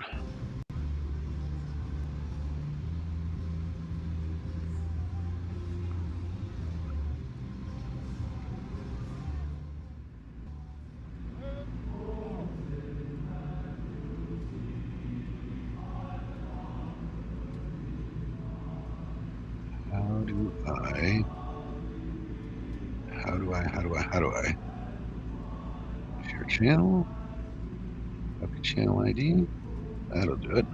How do I share channel? Copy channel ID. That'll do it.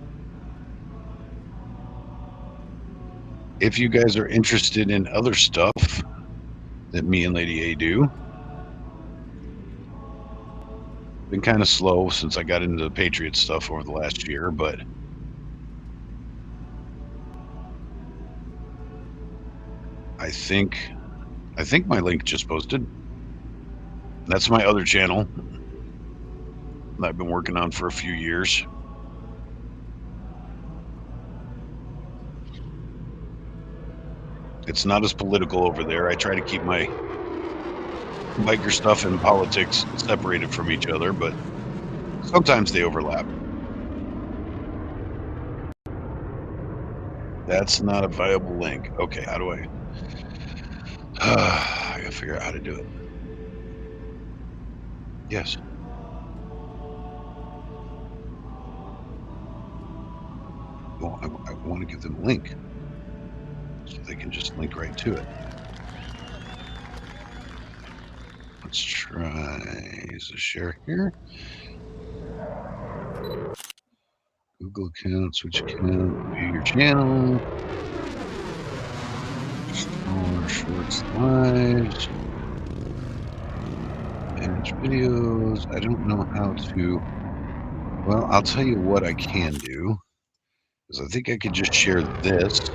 If you guys are interested in other stuff that me and Lady A do, been kind of slow since I got into the Patriot stuff over the last year, but I think my link just posted. That's my other channel that I've been working on for a few years. It's not as political over there. I try to keep my biker stuff and politics separated from each other, but sometimes they overlap. That's not a viable link. Okay, how do I gotta figure out how to do it. Yes. Well, I want to give them a link so they can just link right to it. Let's try the share here. Google account, switch account, view your channel. More shorts lives. Manage videos. I don't know how to. Well, I'll tell you what I can do. Because I think I could just share this.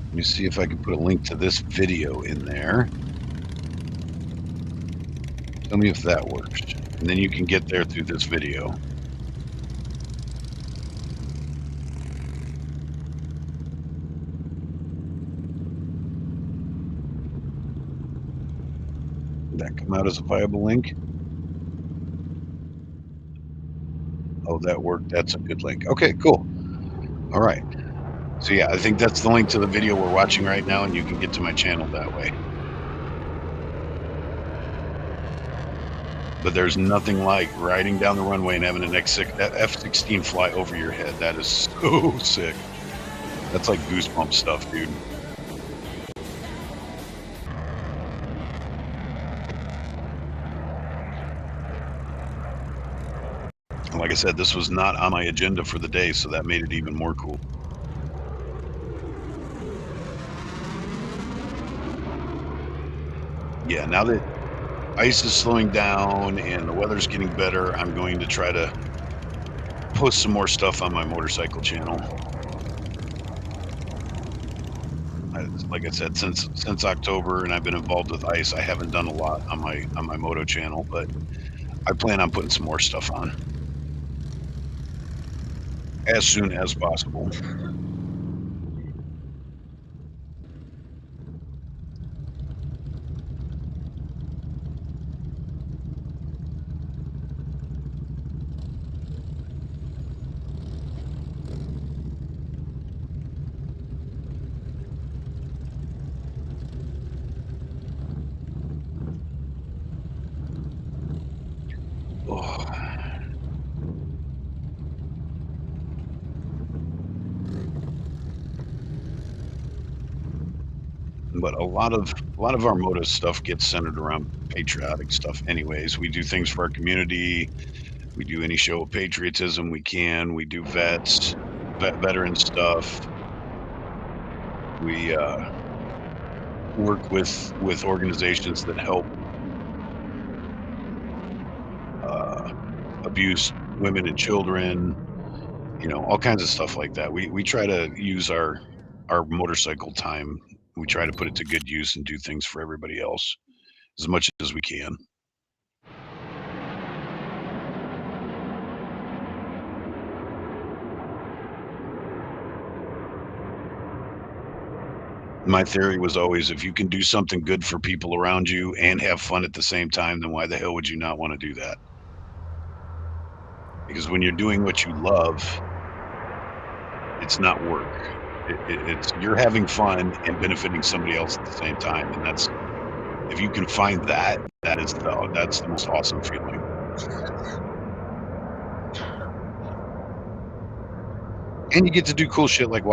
Let me see if I can put a link to this video in there. Tell me if that works. And then you can get there through this video. Did that come out as a viable link? Oh, that worked. That's a good link. Okay, cool. All right. So yeah, I think that's the link to the video we're watching right now, and you can get to my channel that way. But there's nothing like riding down the runway and having an F-16 fly over your head. That is so sick. That's like goosebump stuff, dude. I said, this was not on my agenda for the day, so that made it even more cool. Yeah, now that ice is slowing down and the weather's getting better, I'm going to try to post some more stuff on my motorcycle channel. Like I said, since October, and I've been involved with ice, I haven't done a lot on my moto channel, but I plan on putting some more stuff on as soon as possible. Oh. But a lot of our moto stuff gets centered around patriotic stuff anyways. We do things for our community. We do any show of patriotism we can. We do veteran stuff. We work with organizations that help abuse women and children, you know, all kinds of stuff like that. We try to use our motorcycle time. We try to put it to good use and do things for everybody else as much as we can. My theory was always, if you can do something good for people around you and have fun at the same time, then why the hell would you not want to do that? Because when you're doing what you love, it's not work. It's you're having fun and benefiting somebody else at the same time, and that's, if you can find that, that's the most awesome feeling. And you get to do cool shit like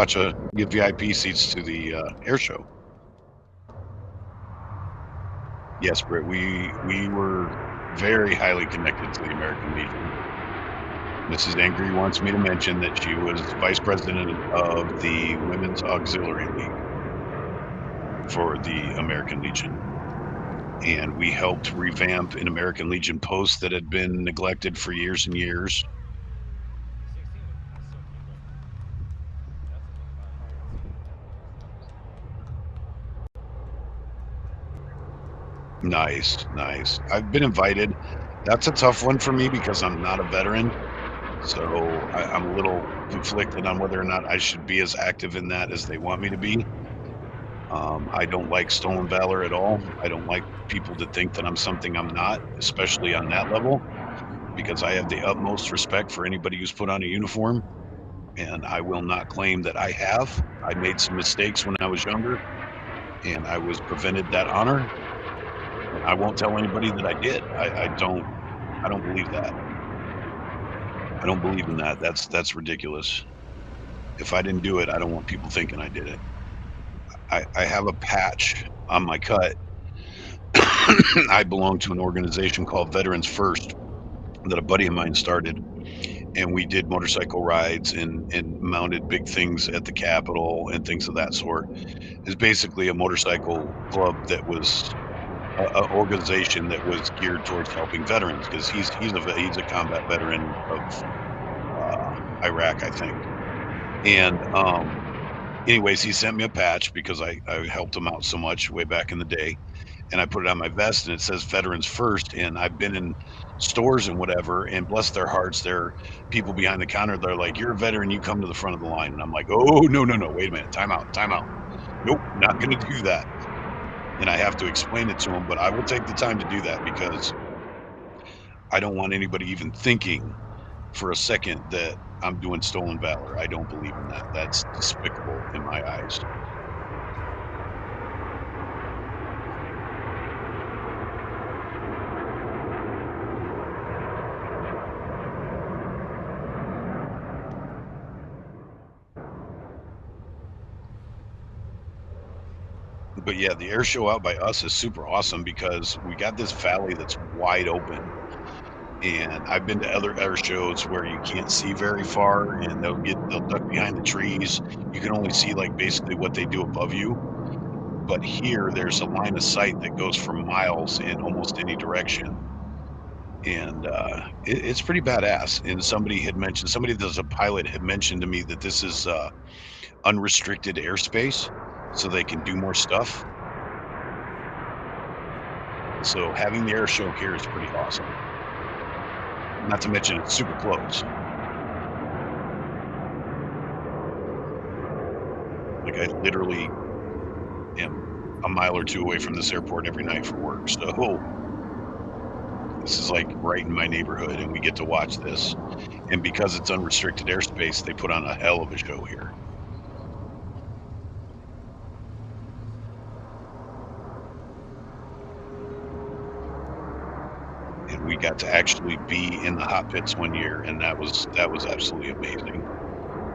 get VIP seats to the air show. Yes, Britt, we were very highly connected to the American Legion. Mrs. Angry wants me to mention that she was vice president of the Women's Auxiliary League for the American Legion. And we helped revamp an American Legion post that had been neglected for years and years. Nice, nice. I've been invited. That's a tough one for me because I'm not a veteran. So I'm a little conflicted on whether or not I should be as active in that as they want me to be. I don't like stolen valor at all. I don't like people to think that I'm something I'm not, especially on that level, because I have the utmost respect for anybody who's put on a uniform, and I will not claim that I have. I made some mistakes when I was younger, and I was prevented that honor, and I won't tell anybody that I did. I don't believe that. I don't believe in that. That's ridiculous. If I didn't do it, I don't want people thinking I did it. I have a patch on my cut. I belong to an organization called Veterans First that a buddy of mine started, and we did motorcycle rides and mounted big things at the Capitol and things of that sort. It's basically a motorcycle club that was a organization that was geared towards helping veterans, because he's a combat veteran of Iraq, I think. And anyways, he sent me a patch because I helped him out so much way back in the day, and I put it on my vest, and it says Veterans First. And I've been in stores and whatever, and bless their hearts, there are people behind the counter. They're like, "You're a veteran, you come to the front of the line." And I'm like, "Oh, no, wait a minute, time out. Nope, not going to do that." And I have to explain it to them, but I will take the time to do that because I don't want anybody even thinking for a second that I'm doing stolen valor. I don't believe in that. That's despicable in my eyes. But yeah, the air show out by us is super awesome because we got this valley that's wide open, And I've been to other air shows where you can't see very far, and they'll duck behind the trees. You can only see like basically what they do above you. But here, there's a line of sight that goes for miles in almost any direction, and it's pretty badass. And somebody that's a pilot had mentioned to me that this is unrestricted airspace, so they can do more stuff. So having the air show here is pretty awesome. Not to mention it's super close. Like I literally am a mile or two away from this airport every night for work. So this is like right in my neighborhood, and we get to watch this. And because it's unrestricted airspace, they put on a hell of a show here. And we got to actually be in the hot pits one year, and that was absolutely amazing.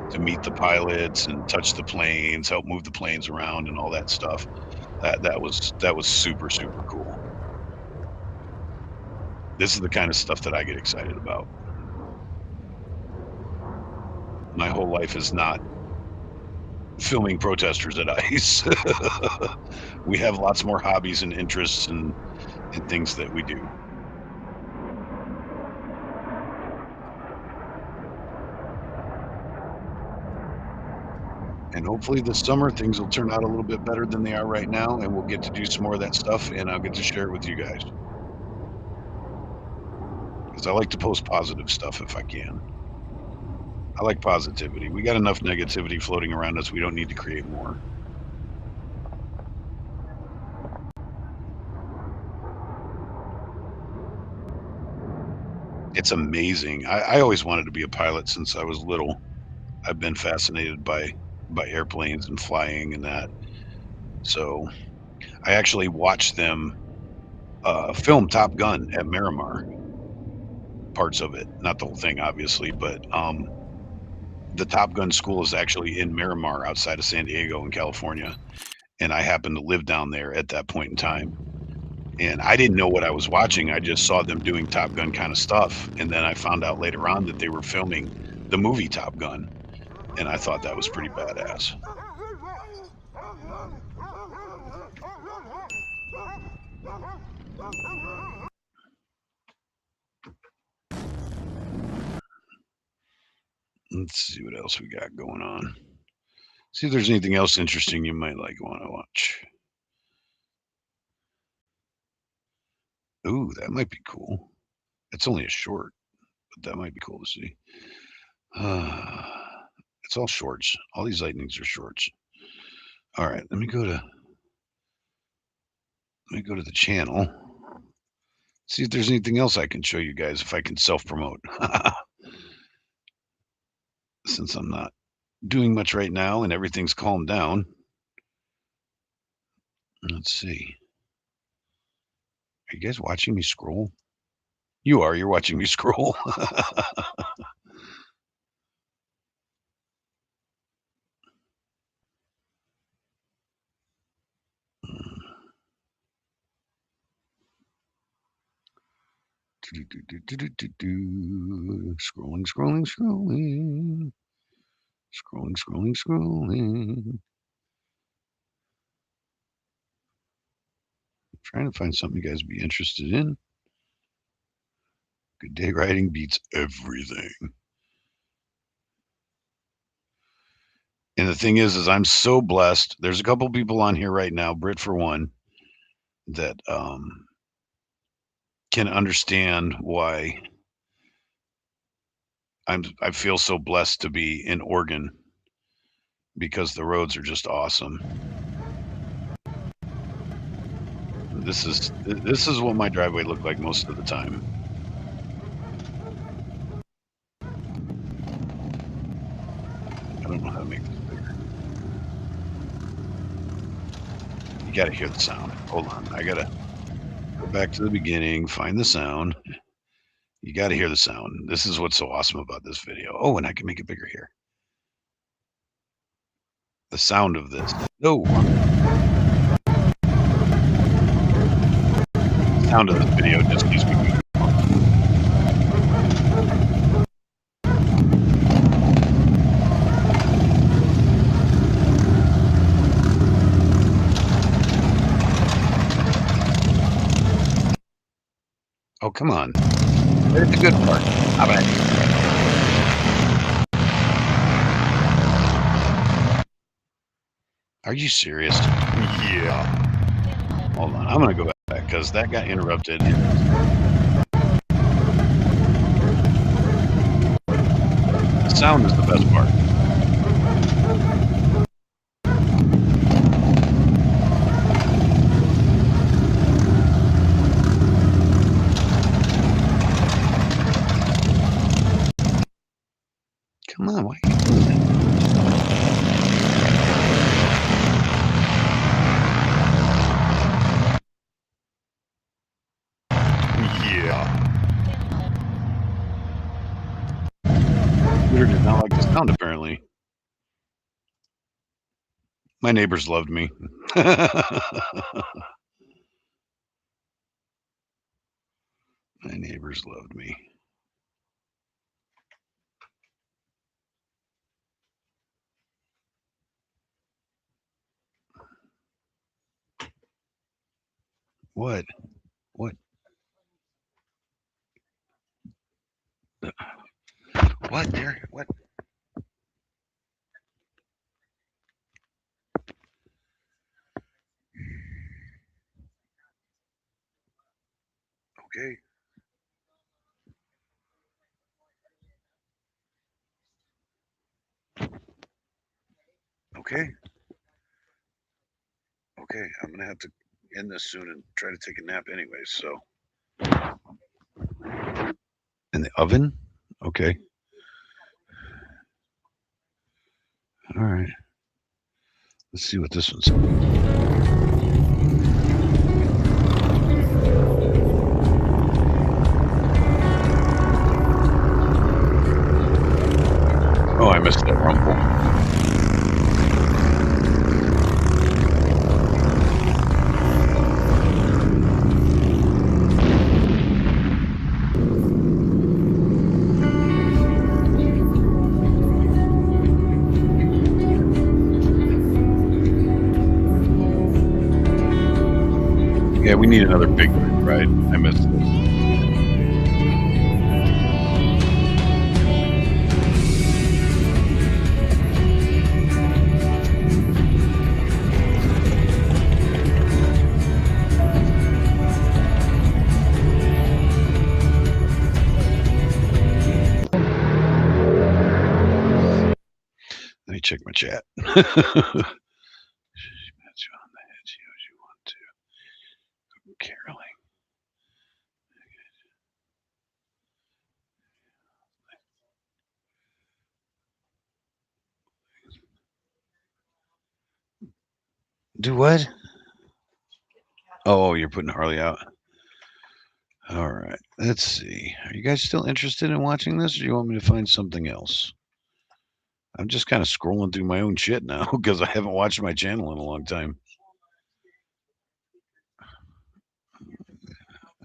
To meet the pilots and touch the planes, help move the planes around and all that stuff. That was super, super cool. This is the kind of stuff that I get excited about. My whole life is not filming protesters at ICE. We have lots more hobbies and interests and things that we do. And hopefully this summer things will turn out a little bit better than they are right now, and we'll get to do some more of that stuff, and I'll get to share it with you guys. Because I like to post positive stuff if I can. I like positivity. We got enough negativity floating around us. We don't need to create more. It's amazing. I always wanted to be a pilot since I was little. I've been fascinated by airplanes and flying and that. So I actually watched them film Top Gun at Miramar. Parts of it, not the whole thing, obviously, but the Top Gun school is actually in Miramar outside of San Diego in California. And I happened to live down there at that point in time. And I didn't know what I was watching. I just saw them doing Top Gun kind of stuff. And then I found out later on that they were filming the movie Top Gun. And I thought that was pretty badass. Let's see what else we got going on. See if there's anything else interesting you might want to watch. Ooh, that might be cool. It's only a short, but that might be cool to see. It's all shorts. All these lightnings are shorts. All right, let me go to the channel. See if there's anything else I can show you guys if I can self-promote. Since I'm not doing much right now and everything's calmed down. Let's see. Are you guys watching me scroll? You are. You're watching me scroll. Scrolling, scrolling, scrolling. Scrolling, scrolling, scrolling. Trying to find something you guys would be interested in. Good day riding beats everything. And the thing is I'm so blessed. There's a couple people on here right now, Britt for one, that can understand why I feel so blessed to be in Oregon, because the roads are just awesome. This is what my driveway looked like most of the time. I don't know how to make this bigger. You gotta hear the sound. Hold on, I gotta go back to the beginning, find the sound. You gotta hear the sound. This is what's so awesome about this video. Oh, and I can make it bigger here. The sound of this. No. The sound of this video just gives me goosebumps. Oh, come on. There's the good part. How about Are you serious? Yeah. Hold on. I'm going to go back because that got interrupted. The sound is the best part. Come on, why are you doing that? Yeah. Computer did not like the sound, apparently. My neighbors loved me. My neighbors loved me. What? What? What there? What? Okay. Okay. Okay, I'm gonna have to end this soon and try to take a nap anyway. So, in the oven? Okay. All right. Let's see what this one's. Oh, I missed that rumble. Yeah, we need another big ride. I missed this. Let me check my chat. Caroling. Do what? Oh, you're putting Harley out. All right. Let's see. Are you guys still interested in watching this, or do you want me to find something else? I'm just kind of scrolling through my own shit now because I haven't watched my channel in a long time.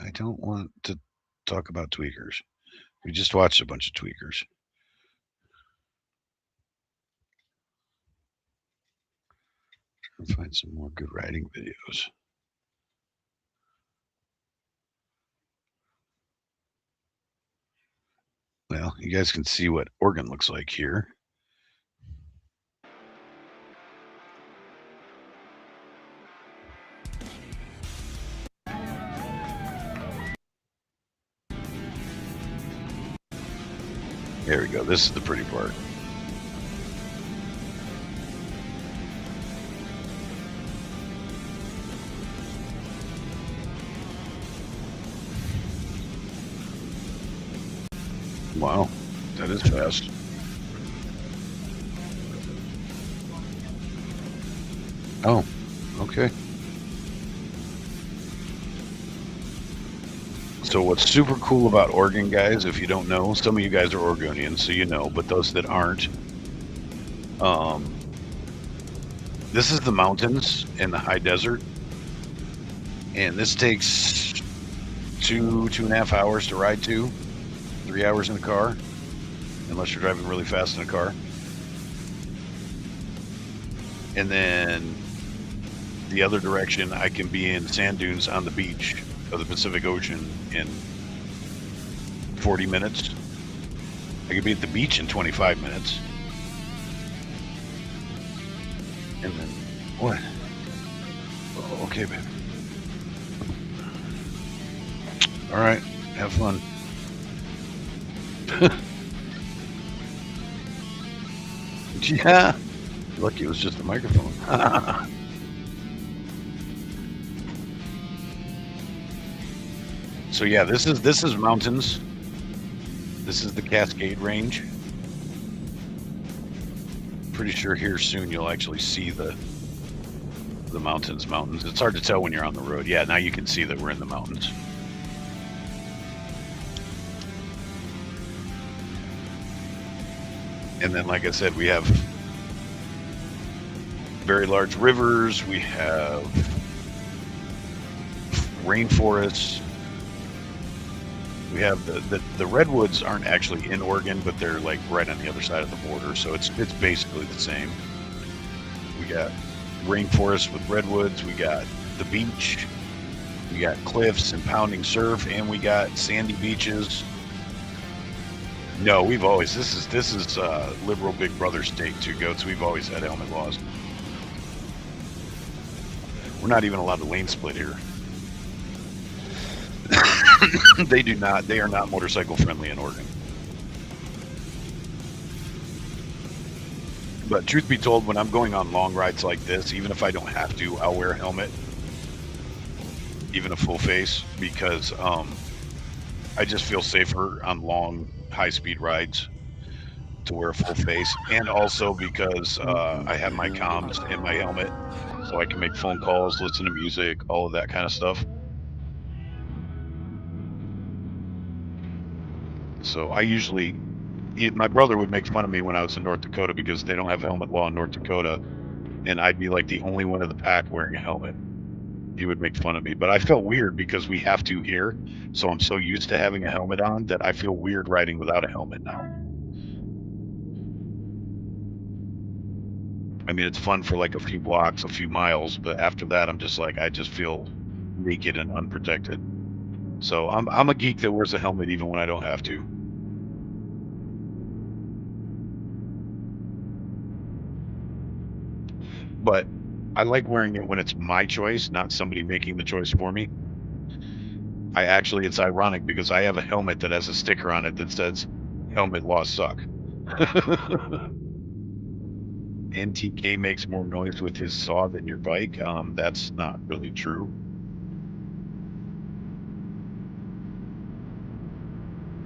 I don't want to talk about tweakers. We just watched a bunch of tweakers. I'll find some more good writing videos. Well, you guys can see what Oregon looks like here. There we go. This is the pretty part. Wow, that is fast. Oh, okay. So what's super cool about Oregon, guys, if you don't know, some of you guys are Oregonians, so you know, but those that aren't, this is the mountains and the high desert, and this takes 2.5 hours to ride to, 3 hours in a car, unless you're driving really fast in a car. And then the other direction, I can be in sand dunes on the beach of the Pacific Ocean in 40 minutes. I could be at the beach in 25 minutes. And then, what? Oh, okay, babe. All right, have fun. Yeah. Lucky it was just a microphone. So yeah, this is mountains. This is the Cascade Range. Pretty sure here soon you'll actually see the mountains. It's hard to tell when you're on the road. Yeah, now you can see that we're in the mountains. And then, like I said, we have very large rivers. We have rainforests. We have the redwoods aren't actually in Oregon, but they're like right on the other side of the border, so it's basically the same. We got rainforests with redwoods. We got the beach. We got cliffs and pounding surf, and we got sandy beaches. No, we've always this is liberal Big Brother state too, Goats. We've always had helmet laws. We're not even allowed to lane split here. They are not motorcycle friendly in Oregon. But truth be told, when I'm going on long rides like this, even if I don't have to, I'll wear a helmet, even a full face, because I just feel safer on long, high-speed rides to wear a full face, and also because I have my comms in my helmet, so I can make phone calls, listen to music, all of that kind of stuff. So I usually, my brother would make fun of me when I was in North Dakota because they don't have helmet law in North Dakota, and I'd be like the only one of the pack wearing a helmet. He would make fun of me, but I felt weird because we have to here, so I'm so used to having a helmet on that I feel weird riding without a helmet now. I mean, it's fun for like a few blocks, a few miles, but after that, I'm just like, I just feel naked and unprotected. So I'm a geek that wears a helmet even when I don't have to. But I like wearing it when it's my choice, not somebody making the choice for me. It's ironic because I have a helmet that has a sticker on it that says helmet laws suck. NTK makes more noise with his saw than your bike. That's not really true.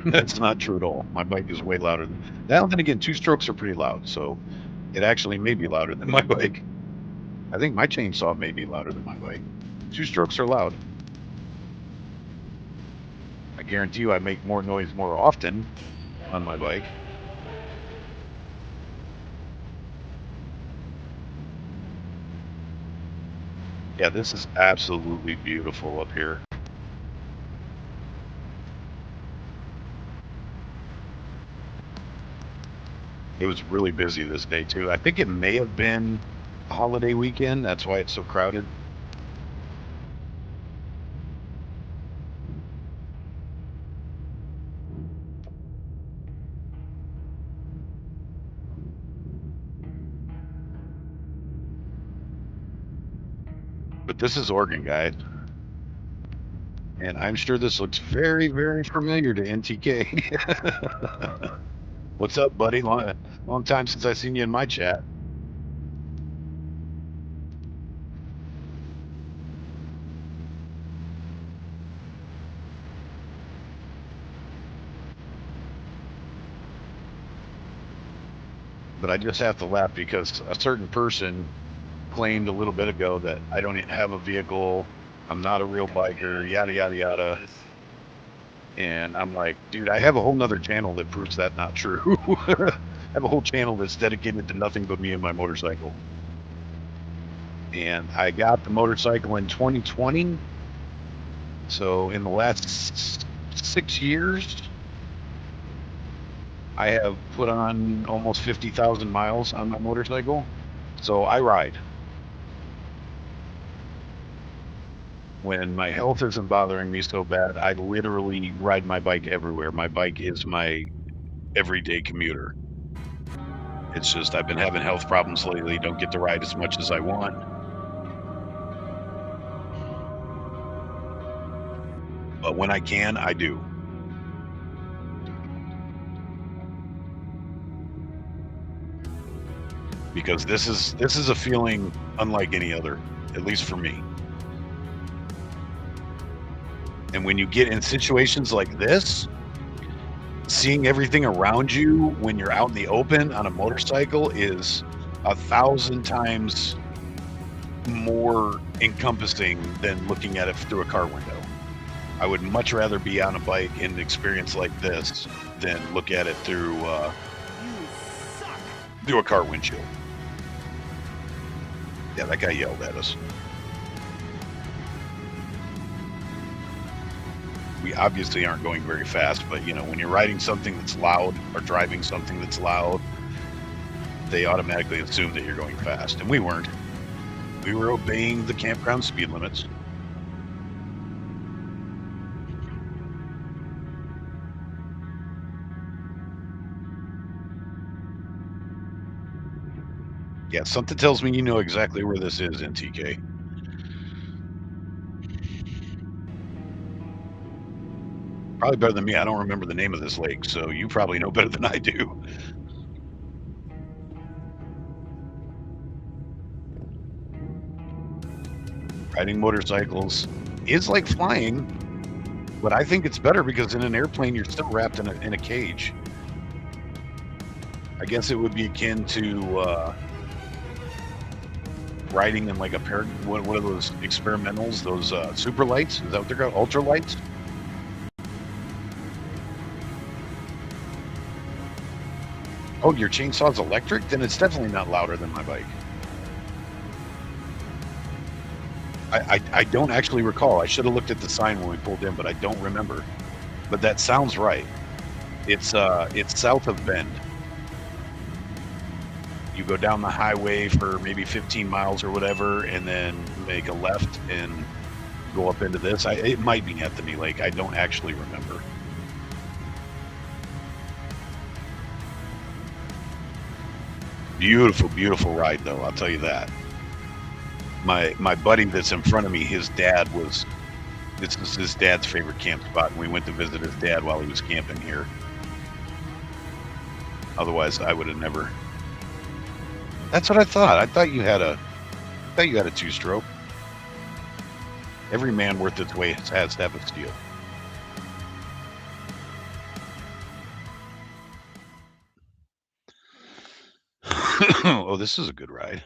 That's not true at all. My bike is way louder than that. Then again, 2 strokes are pretty loud, so it actually may be louder than my bike. I think my chainsaw may be louder than my bike. 2 strokes are loud. I guarantee you I make more noise more often on my bike. Yeah, this is absolutely beautiful up here. It was really busy this day too. I think it may have been a holiday weekend. That's why it's so crowded. But this is Oregon, guys. And I'm sure this looks very, very familiar to NTK. What's up, buddy? Long time since I've seen you in my chat. But I just have to laugh because a certain person claimed a little bit ago that I don't have a vehicle, I'm not a real biker, yada, yada, yada. And I'm like, dude, I have a whole nother channel that proves that not true. I have a whole channel that's dedicated to nothing but me and my motorcycle. And I got the motorcycle in 2020. So in the last 6 years, I have put on almost 50,000 miles on my motorcycle. So I ride. when my health isn't bothering me so bad, I literally ride my bike everywhere. My bike is my everyday commuter. It's just I've been having health problems lately, don't get to ride as much as I want. But when I can, I do. Because this is a feeling unlike any other, at least for me. And when you get in situations like this, seeing everything around you when you're out in the open on a motorcycle is 1,000 times more encompassing than looking at it through a car window. I would much rather be on a bike in an experience like this than look at it through a car windshield. Yeah, that guy yelled at us. We obviously aren't going very fast, but you know, when you're riding something that's loud or driving something that's loud, they automatically assume that you're going fast, and we weren't. We were obeying the campground speed limits. Yeah, something tells me you know exactly where this is, NTK. Probably better than me. I don't remember the name of this lake, so you probably know better than I do. Riding motorcycles is like flying, but I think it's better because in an airplane, you're still wrapped in a cage. I guess it would be akin to riding in like a pair. What are those experimentals? Those super lights? Is that what they're called? Ultra lights? Oh, your chainsaw's electric? Then it's definitely not louder than my bike. I don't actually recall. I should have looked at the sign when we pulled in, but I don't remember. But that sounds right. It's south of Bend. You go down the highway for maybe 15 miles or whatever, and then make a left and go up into this. It might be Anthony Lake. I don't actually remember. Beautiful, beautiful ride, though. I'll tell you that. My buddy that's in front of me, his dad was. This is his dad's favorite camp spot, and we went to visit his dad while he was camping here. Otherwise, I would have never. That's what I thought. I thought you had a two-stroke. Every man worth its weight has to have a steel. Oh, this is a good ride.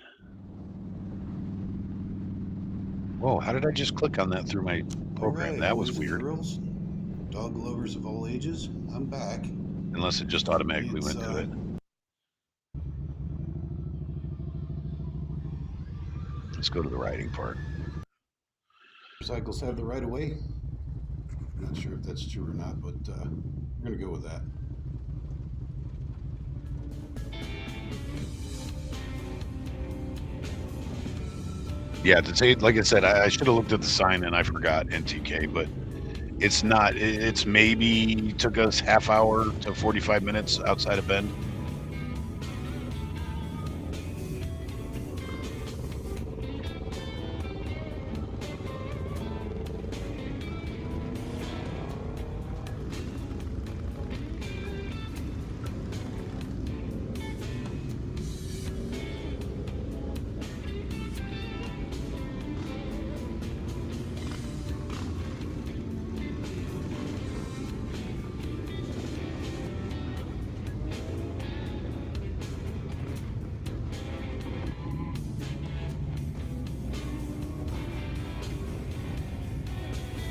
Whoa, how did I just click on that through my program? Right, that was boys and weird. girls, dog lovers of all ages, I'm back. Unless it just automatically went to it. Let's go to the riding part. Motorcycles have the right of way. Not sure if that's true or not, but we're going to go with that. Yeah, to say, like I said, I should have looked at the sign and I forgot NTK, but it's not. It's maybe took us half hour to 45 minutes outside of Bend.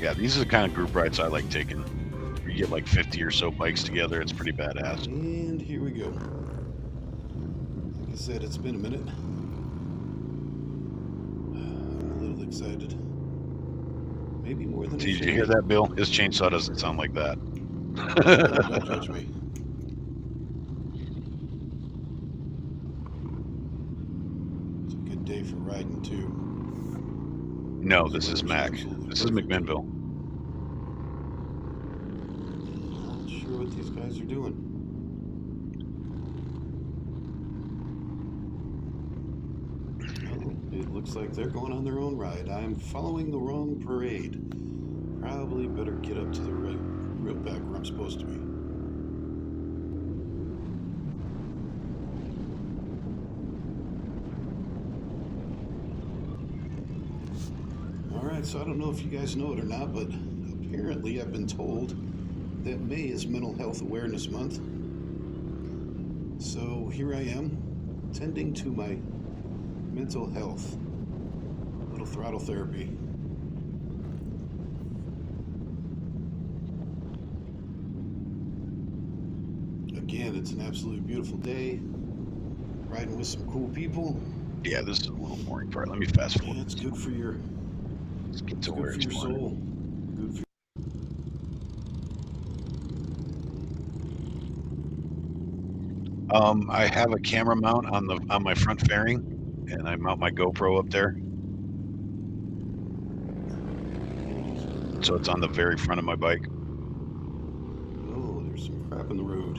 Yeah, these are the kind of group rides I like taking. You get like 50 or so bikes together. It's pretty badass. And here we go. Like I said, it's been a minute. I'm a little excited. Maybe more than. Did you hear that, Bill? His chainsaw doesn't sound like that. Don't judge me. It's a good day for riding too. No, this is Mac. This is McMinnville. Not sure what these guys are doing. Oh, it looks like they're going on their own ride. I'm following the wrong parade. Probably better get up to the real back where I'm supposed to be. Alright, so I don't know if you guys know it or not, but apparently I've been told that May is Mental Health Awareness Month. So here I am, tending to my mental health. A little throttle therapy. Again, it's an absolutely beautiful day. Riding with some cool people. Yeah, this is a little boring part. Let me fast forward. Yeah, it's good for your. Let's get to It's where good for it's your going. soul. Good for. I have a camera mount on my front fairing, and I mount my GoPro up there. So it's on the very front of my bike. Oh, there's some crap in the road.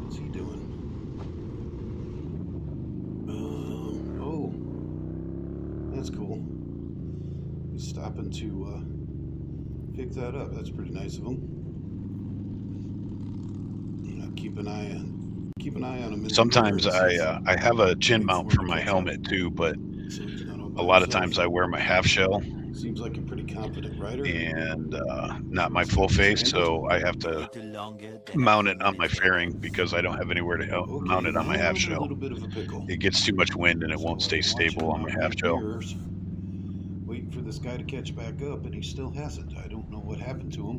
What's he doing? Oh, that's cool. He's stopping to pick that up. That's pretty nice of him. Keep an eye on him. Sometimes I have a chin mount for my helmet too, but a lot of times I wear my half shell. Seems like a pretty confident rider. And not my full face, so I have to mount it on my fairing because I don't have anywhere to mount it on my half shell. It gets too much wind and it won't stay stable on my half shell. Waiting for this guy to catch back up, and he still hasn't. I don't know what happened to him.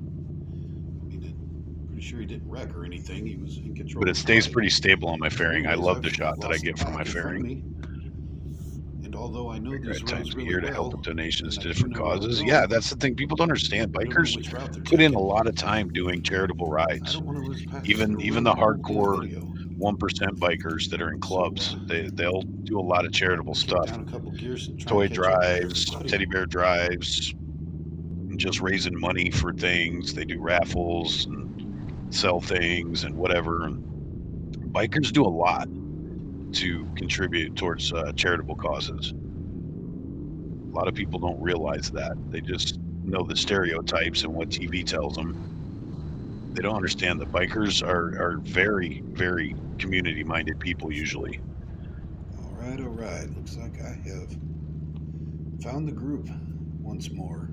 I mean, I'm pretty sure he didn't wreck or anything. He was in control. But it stays pretty stable on my fairing. I love the shot that I get from my fairing. And although I know these roads really here to well, help with donations to different causes. Yeah, that's the thing. People don't understand. Bikers put in a lot of time doing charitable rides. Even the hardcore 1% bikers that are in clubs, they'll do a lot of charitable stuff. Toy drives, teddy bear drives, just raising money for things. They do raffles and sell things and whatever. And bikers do a lot to contribute towards charitable causes. A lot of people don't realize that. They just know the stereotypes and what TV tells them. They don't understand that bikers are very, very community-minded people usually. All right. Looks like I have found the group once more.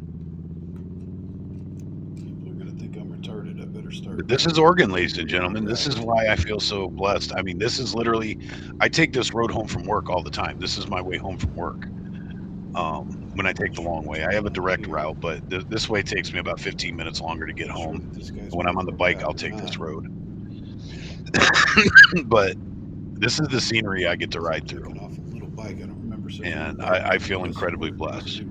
People are going to think I'm retarded. I better start. But this is Oregon, ladies and gentlemen. This is why I feel so blessed. I mean, this is literally, I take this road home from work all the time. This is my way home from work. When I take the long way, I have a direct route, but this way takes me about 15 minutes longer to get home. When I'm on the bike, I'll take this road. But this is the scenery I get to ride through. And I feel incredibly blessed.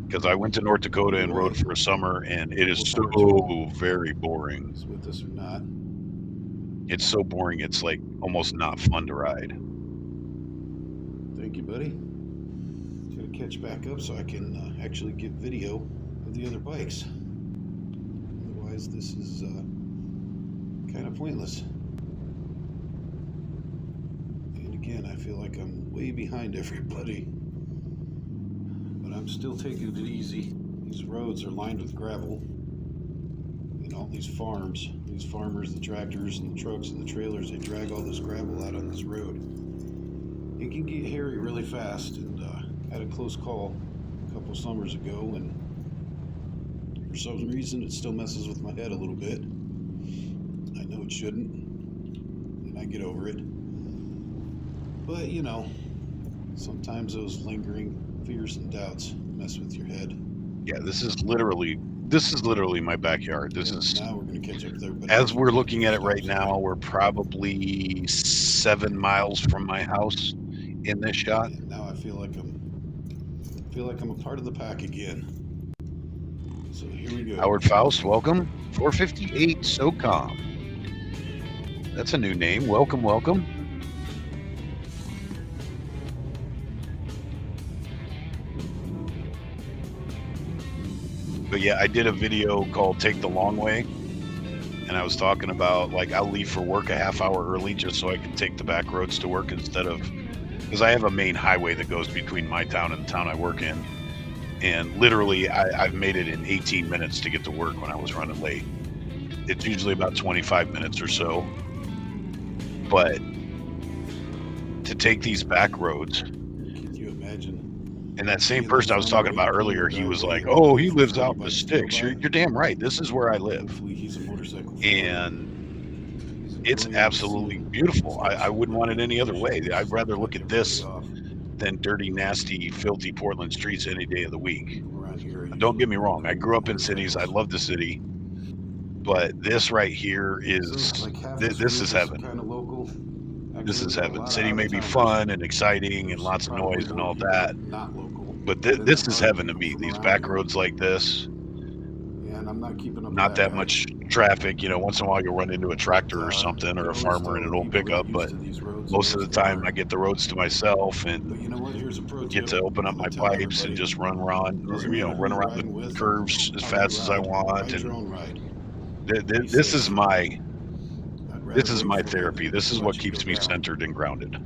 Because I went to North Dakota and rode for a summer, and it is so very boring. With this or not. It's so boring, it's like almost not fun to ride. Thank you, buddy. Gotta catch back up so I can actually get video of the other bikes. Otherwise, this is kind of pointless. And again, I feel like I'm way behind everybody. But I'm still taking it easy. These roads are lined with gravel. And all these farms, these farmers, the tractors and the trucks and the trailers, they drag all this gravel out on this road. It can get hairy really fast, and I had a close call a couple summers ago, and for some reason it still messes with my head a little bit. I know it shouldn't, and I get over it. But, you know, sometimes those lingering fears and doubts mess with your head. Yeah, this is literally my backyard. This is, now we're going to catch up with everybody. As we're looking at it right now, we're probably 7 miles from my house in this shot. And now I feel like I'm a part of the pack again. So here we go. Howard Faust, welcome. 458 SOCOM. That's a new name. Welcome, welcome. But yeah, I did a video called Take the Long Way. And I was talking about, like, I'll leave for work a half hour early just so I can take the back roads to work instead of, because I have a main highway that goes between my town and the town I work in. And literally, I've made it in 18 minutes to get to work when I was running late. It's usually about 25 minutes or so. But to take these back roads, Can you imagine? and that same person I was talking about earlier, he was like, "Oh, he lives out in the sticks." You're damn right. This is where I live, He's a motorcycle. and it's absolutely beautiful. I wouldn't want it any other way. I'd rather look at this than dirty, nasty, filthy Portland streets any day of the week. Don't get me wrong. I grew up in cities. I love the city, but this right here is this is heaven. Kind of local. This is heaven. City may be fun and exciting and lots of noise and all that, but this is heaven to me. These back roads like this, And I'm not keeping up. not that much traffic. You know, once in a while you'll run into a tractor or something, or a farmer in an old pickup, but most of the time I get the roads to myself and get to open up my pipes and just run around the curves as fast as I want. And this is my therapy. This is what keeps me centered and grounded.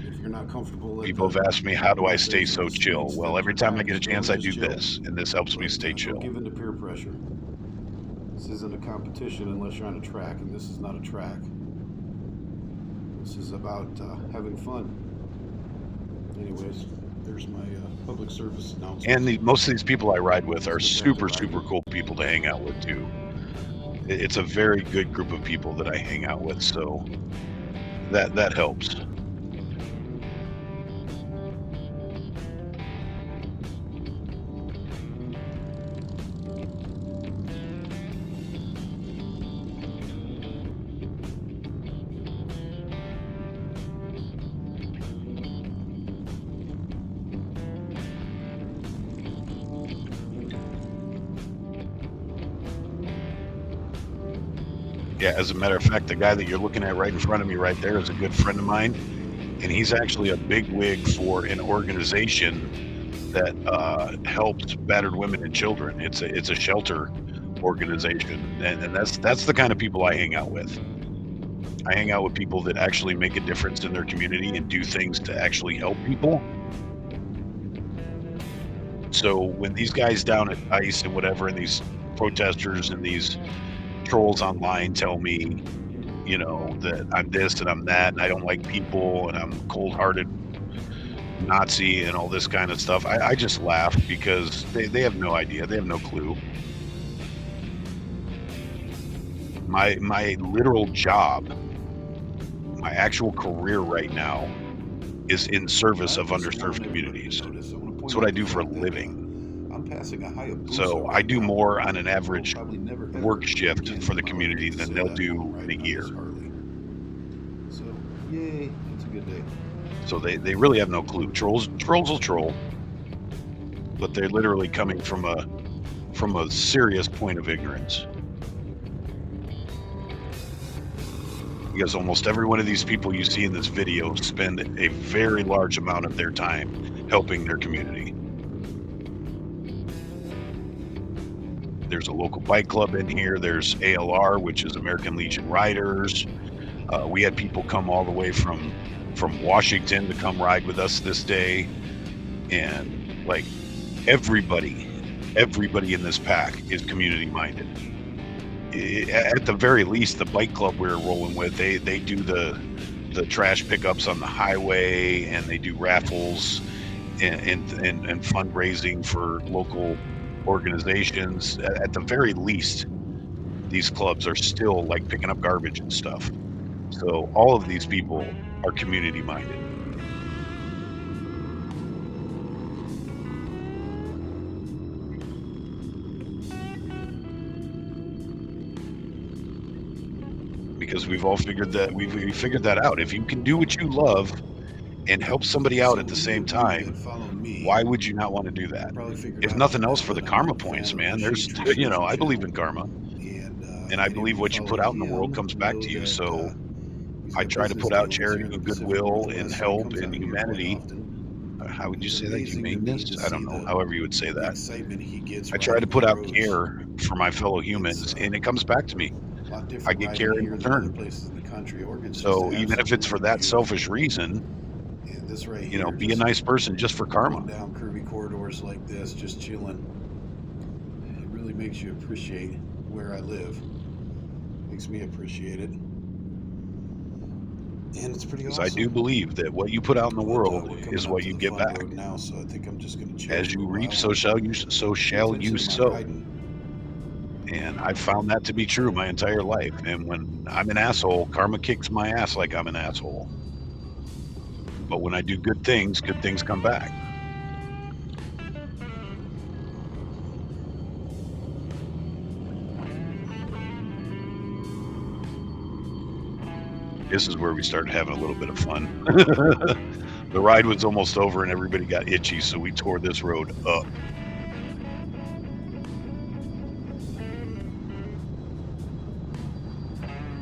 If you're not comfortable, People have asked me, how do I stay so chill? Well, every time I get a chance, I do this, and this helps me stay chill. Give in to peer pressure. This isn't a competition unless you're on a track, and this is not a track. This is about having fun. Anyways, there's my public service announcement. And most of these people I ride with are super, super cool people to hang out with, too. It's a very good group of people that I hang out with, so that helps. Yeah, as a matter of fact, the guy that you're looking at right in front of me right there is a good friend of mine, and he's actually a bigwig for an organization that helps battered women and children. It's a shelter organization, and that's the kind of people I hang out with. I hang out with people that actually make a difference in their community and do things to actually help people. So when these guys down at ICE and whatever, and these protesters and these trolls online tell me, you know, that I'm this and I'm that and I don't like people and I'm a cold-hearted Nazi and all this kind of stuff, I just laugh because they have no idea. They have no clue. My literal job, my actual career right now is in service of underserved communities. That's what I do for a living. So I do more on an average work shift for the community than they'll do in a year. So, yay, it's a good day. So they really have no clue. Trolls will troll, but they're literally coming from a serious point of ignorance. Because almost every one of these people you see in this video spend a very large amount of their time helping their community. There's a local bike club in here. There's ALR, which is American Legion Riders. We had people come all the way from Washington to come ride with us this day. And like everybody in this pack is community minded. At the very least, the bike club we were rolling with, they do the trash pickups on the highway, and they do raffles and fundraising for local organizations. At the very least, these clubs are still like picking up garbage and stuff. So all of these people are community minded. Because we've all figured that we figured that out. If you can do what you love and help somebody out at the same time, why would you not want to do that? If nothing else, for the karma points, man. There's, you know, I believe in karma, and I believe what you put out in the world comes back to you. So I try to put out charity and goodwill and help and humanity how would you It's say that? amazing to me Humaneness? to I don't see know. the However you would say that. excitement he gets I try to riding put the out roads. care for my fellow humans, and it comes back to me. A lot I different get riding care in here than other return. places in the country. Oregon's just So even if it's for absolutely that beautiful. selfish reason, And this right you know, here, be a just nice person just for karma. going down curvy corridors like this, just chilling. It really makes you appreciate where I live. Makes me appreciate it. And it's pretty Because awesome. I do believe that what you put out in the world we're coming is up what to you the get fun back. road now, so I think I'm just going to chill As for you a reap, while so and shall you. So pay shall you attention to my sow. riding. And I've found that to be true my entire life. And when I'm an asshole, karma kicks my ass like I'm an asshole. But when I do good things come back. This is where we started having a little bit of fun. The ride was almost over and everybody got itchy, so we tore this road up.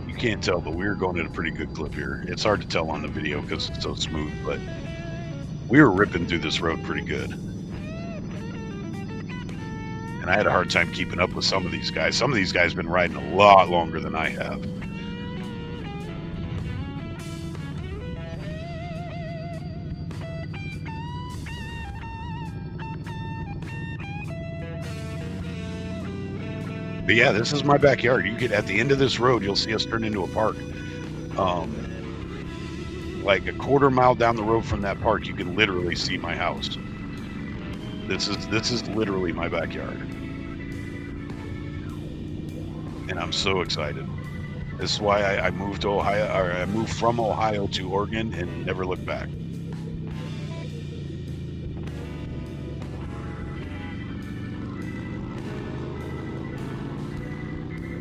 You can't tell, but we were going at a pretty good clip here. It's hard to tell on the video because it's so smooth, but we were ripping through this road pretty good. And I had a hard time keeping up with some of these guys. Some of these guys have been riding a lot longer than I have. But yeah, this is my backyard. You get at the end of this road, you'll see us turn into a park. Like a quarter mile down the road from that park, you can literally see my house. This is literally my backyard. And I'm so excited. This is why I moved to Ohio, or I moved from Ohio to Oregon and never looked back.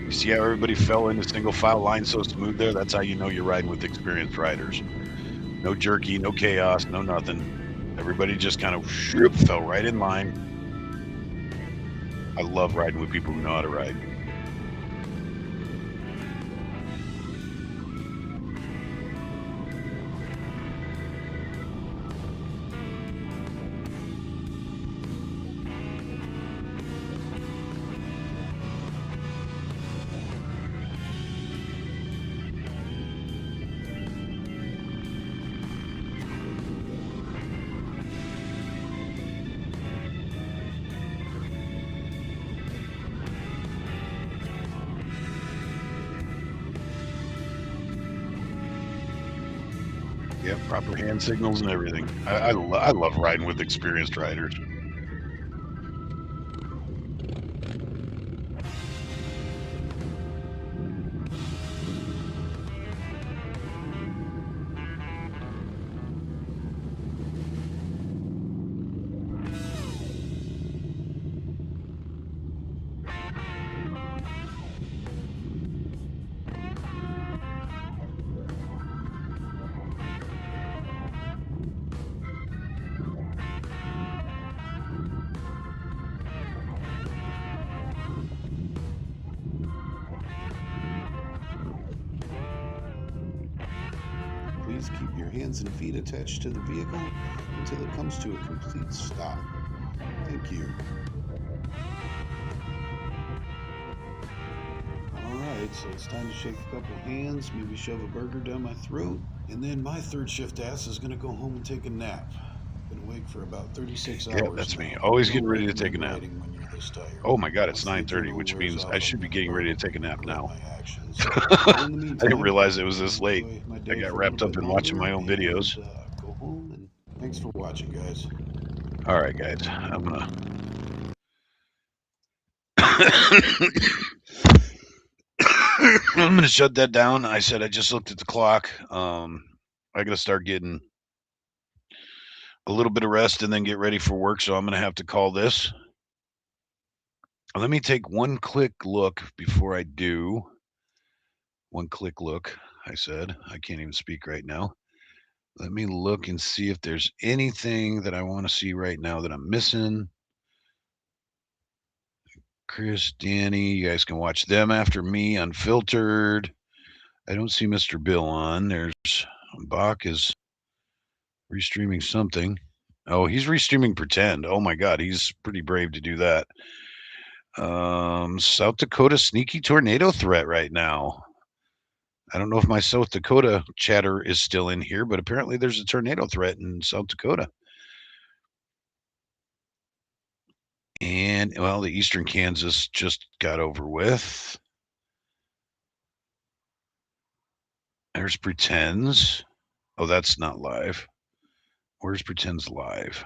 You see how everybody fell in a single file line so smooth there? That's how you know you're riding with experienced riders. No jerky, no chaos, no nothing. Everybody just kind of fell right in line. I love riding with people who know how to ride. Yeah, proper hand signals and everything. I love riding with experienced riders. Please keep your hands and feet attached to the vehicle until it comes to a complete stop. Thank you. Alright, so it's time to shake a couple hands, maybe shove a burger down my throat, and then my third shift ass is going to go home and take a nap. Been awake for about 36 hours. Yeah, that's me. now. Always Don't getting ready to take a recommend nap. riding when you're this tired. Oh my God, it's Once the 9:30, adrenaline which wears means off, I should I'm be gonna getting ready to burn take a nap regret now. my actions. But in the I meantime, didn't realize it was this late. enjoy my I day got for a wrapped little up bit in watching my longer own videos. and, go home, and thanks for watching, guys. All right, guys, I'm gonna. I'm gonna shut that down. I said I just looked at the clock. I gotta start getting a little bit of rest and then get ready for work. So I'm gonna have to call this. Let me take one quick look before I do. One quick look. I said I can't even speak right now. Let me look and see if there's anything that I want to see right now that I'm missing. Chris, Danny, you guys can watch them after me unfiltered. I don't see Mr. Bill on. There's Bach is restreaming something. Oh, he's restreaming Pretend. Oh my God, he's pretty brave to do that. South Dakota sneaky tornado threat right now. I don't know if my South Dakota chatter is still in here, but apparently there's a tornado threat in South Dakota. And, well, the eastern Kansas just got over with. There's Pretends. Oh, that's not live. Where's Pretends live?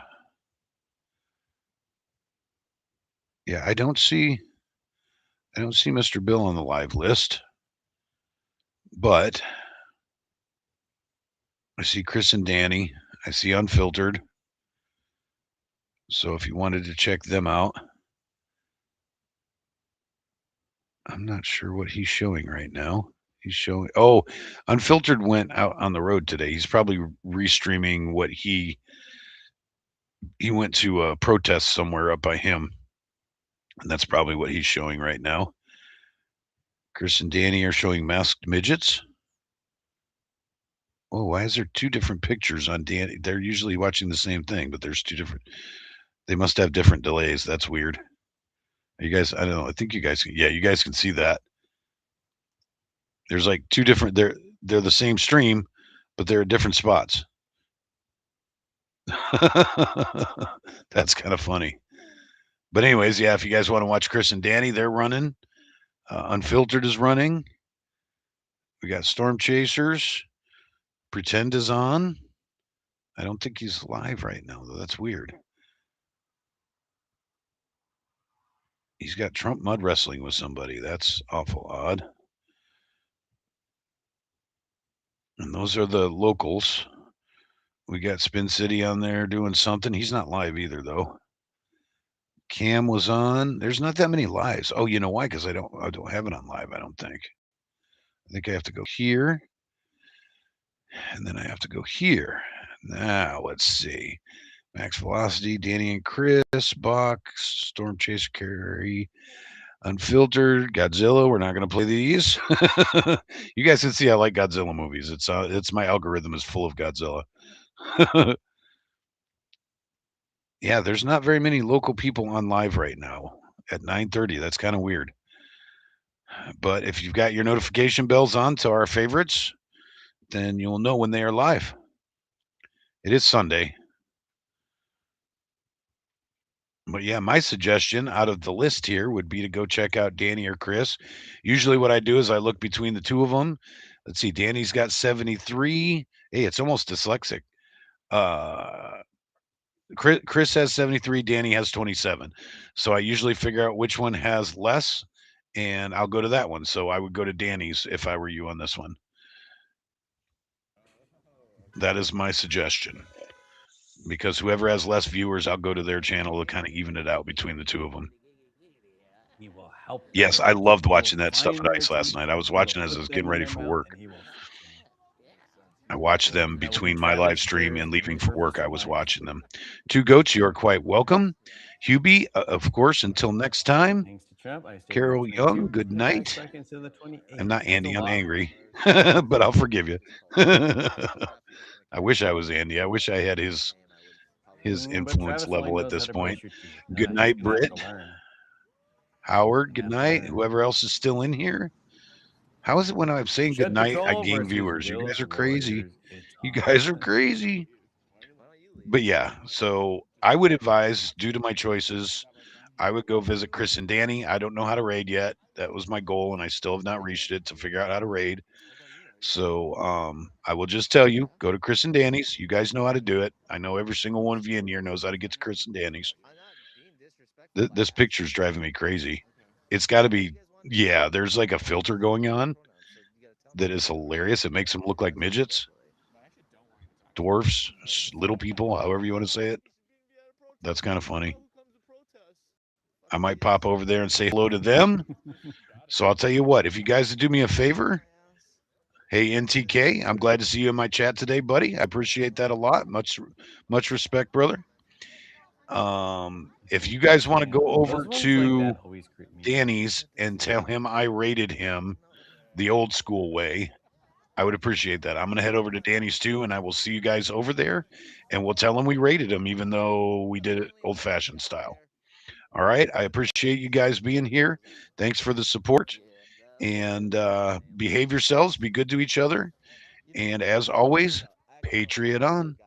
Yeah, I don't see Mr. Bill on the live list, but I see Chris and Danny. I see Unfiltered. So if you wanted to check them out, I'm not sure what he's showing right now. He's showing, oh, Unfiltered went out on the road today. He's probably restreaming what he went to a protest somewhere up by him. And that's probably what he's showing right now. Chris and Danny are showing masked midgets. Oh, why is there two different pictures on Danny? They're usually watching the same thing, but there's two different. They must have different delays. That's weird. You guys, I don't know. I think you guys, yeah, you guys can see that. There's like two different. They're the same stream, but they're at different spots. That's kind of funny. But anyways, yeah, if you guys want to watch Chris and Danny, they're running. Unfiltered is running. We got Storm Chasers. Pretend is on. I don't think he's live right now, though. That's weird. He's got Trump mud wrestling with somebody. That's awful odd. And those are the locals. We got Spin City on there doing something. He's not live either, though. Cam was on. There's not that many lives. Oh, you know why? Because I don't have it on live. I don't think. I think I have to go here, and then I have to go here. Now let's see. Max Velocity, Danny and Chris, Box, Storm Chaser Carry, Unfiltered, Godzilla. We're not going to play these. You guys can see I like Godzilla movies. It's my algorithm is full of Godzilla. Yeah, there's not very many local people on live right now at 9:30. That's kind of weird. But if you've got your notification bells on to our favorites, then you'll know when they are live. It is Sunday. But yeah, my suggestion out of the list here would be to go check out Danny or Chris. Usually what I do is I look between the two of them. Let's see, Danny's got 73. Hey, it's almost dyslexic. Chris has 73, Danny has 27. So I usually figure out which one has less and I'll go to that one. So I would go to Danny's if I were you on this one. That is my suggestion. Because whoever has less viewers, I'll go to their channel to kind of even it out between the two of them. Yes, I loved watching that stuff at ICE last night. I was watching as I was getting ready for work. I watched them between my live stream and leaving for work. I was watching them. Two Goats, you are quite welcome. Hubie, of course, until next time. Carol Young, good night. I'm not Andy, I'm angry, but I'll forgive you. I wish I was Andy. I wish I had his influence level at this point. Good night, Britt. Howard, good night. Whoever else is still in here. How is it when I'm saying good night, I gain viewers? You guys are crazy. You guys are crazy. But yeah, so I would advise, due to my choices, I would go visit Chris and Danny. I don't know how to raid yet. That was my goal, and I still have not reached it to figure out how to raid. So I will just tell you, go to Chris and Danny's. You guys know how to do it. I know every single one of you in here knows how to get to Chris and Danny's. This picture's driving me crazy. It's got to be, yeah, there's like a filter going on that is hilarious. It makes them look like midgets, dwarfs, little people, however you want to say it. That's kind of funny. I might pop over there and say hello to them. So I'll tell you what, if you guys would do me a favor, hey NTK, I'm glad to see you in my chat today, buddy. I appreciate that a lot. Much respect, brother. If you guys want to go over to Danny's and tell him I rated him the old school way, I would appreciate that. I'm going to head over to Danny's too, and I will see you guys over there, and we'll tell them we rated them, even though we did it old-fashioned style. All right. I appreciate you guys being here. Thanks for the support, and behave yourselves. Be good to each other. And as always, Patriot on.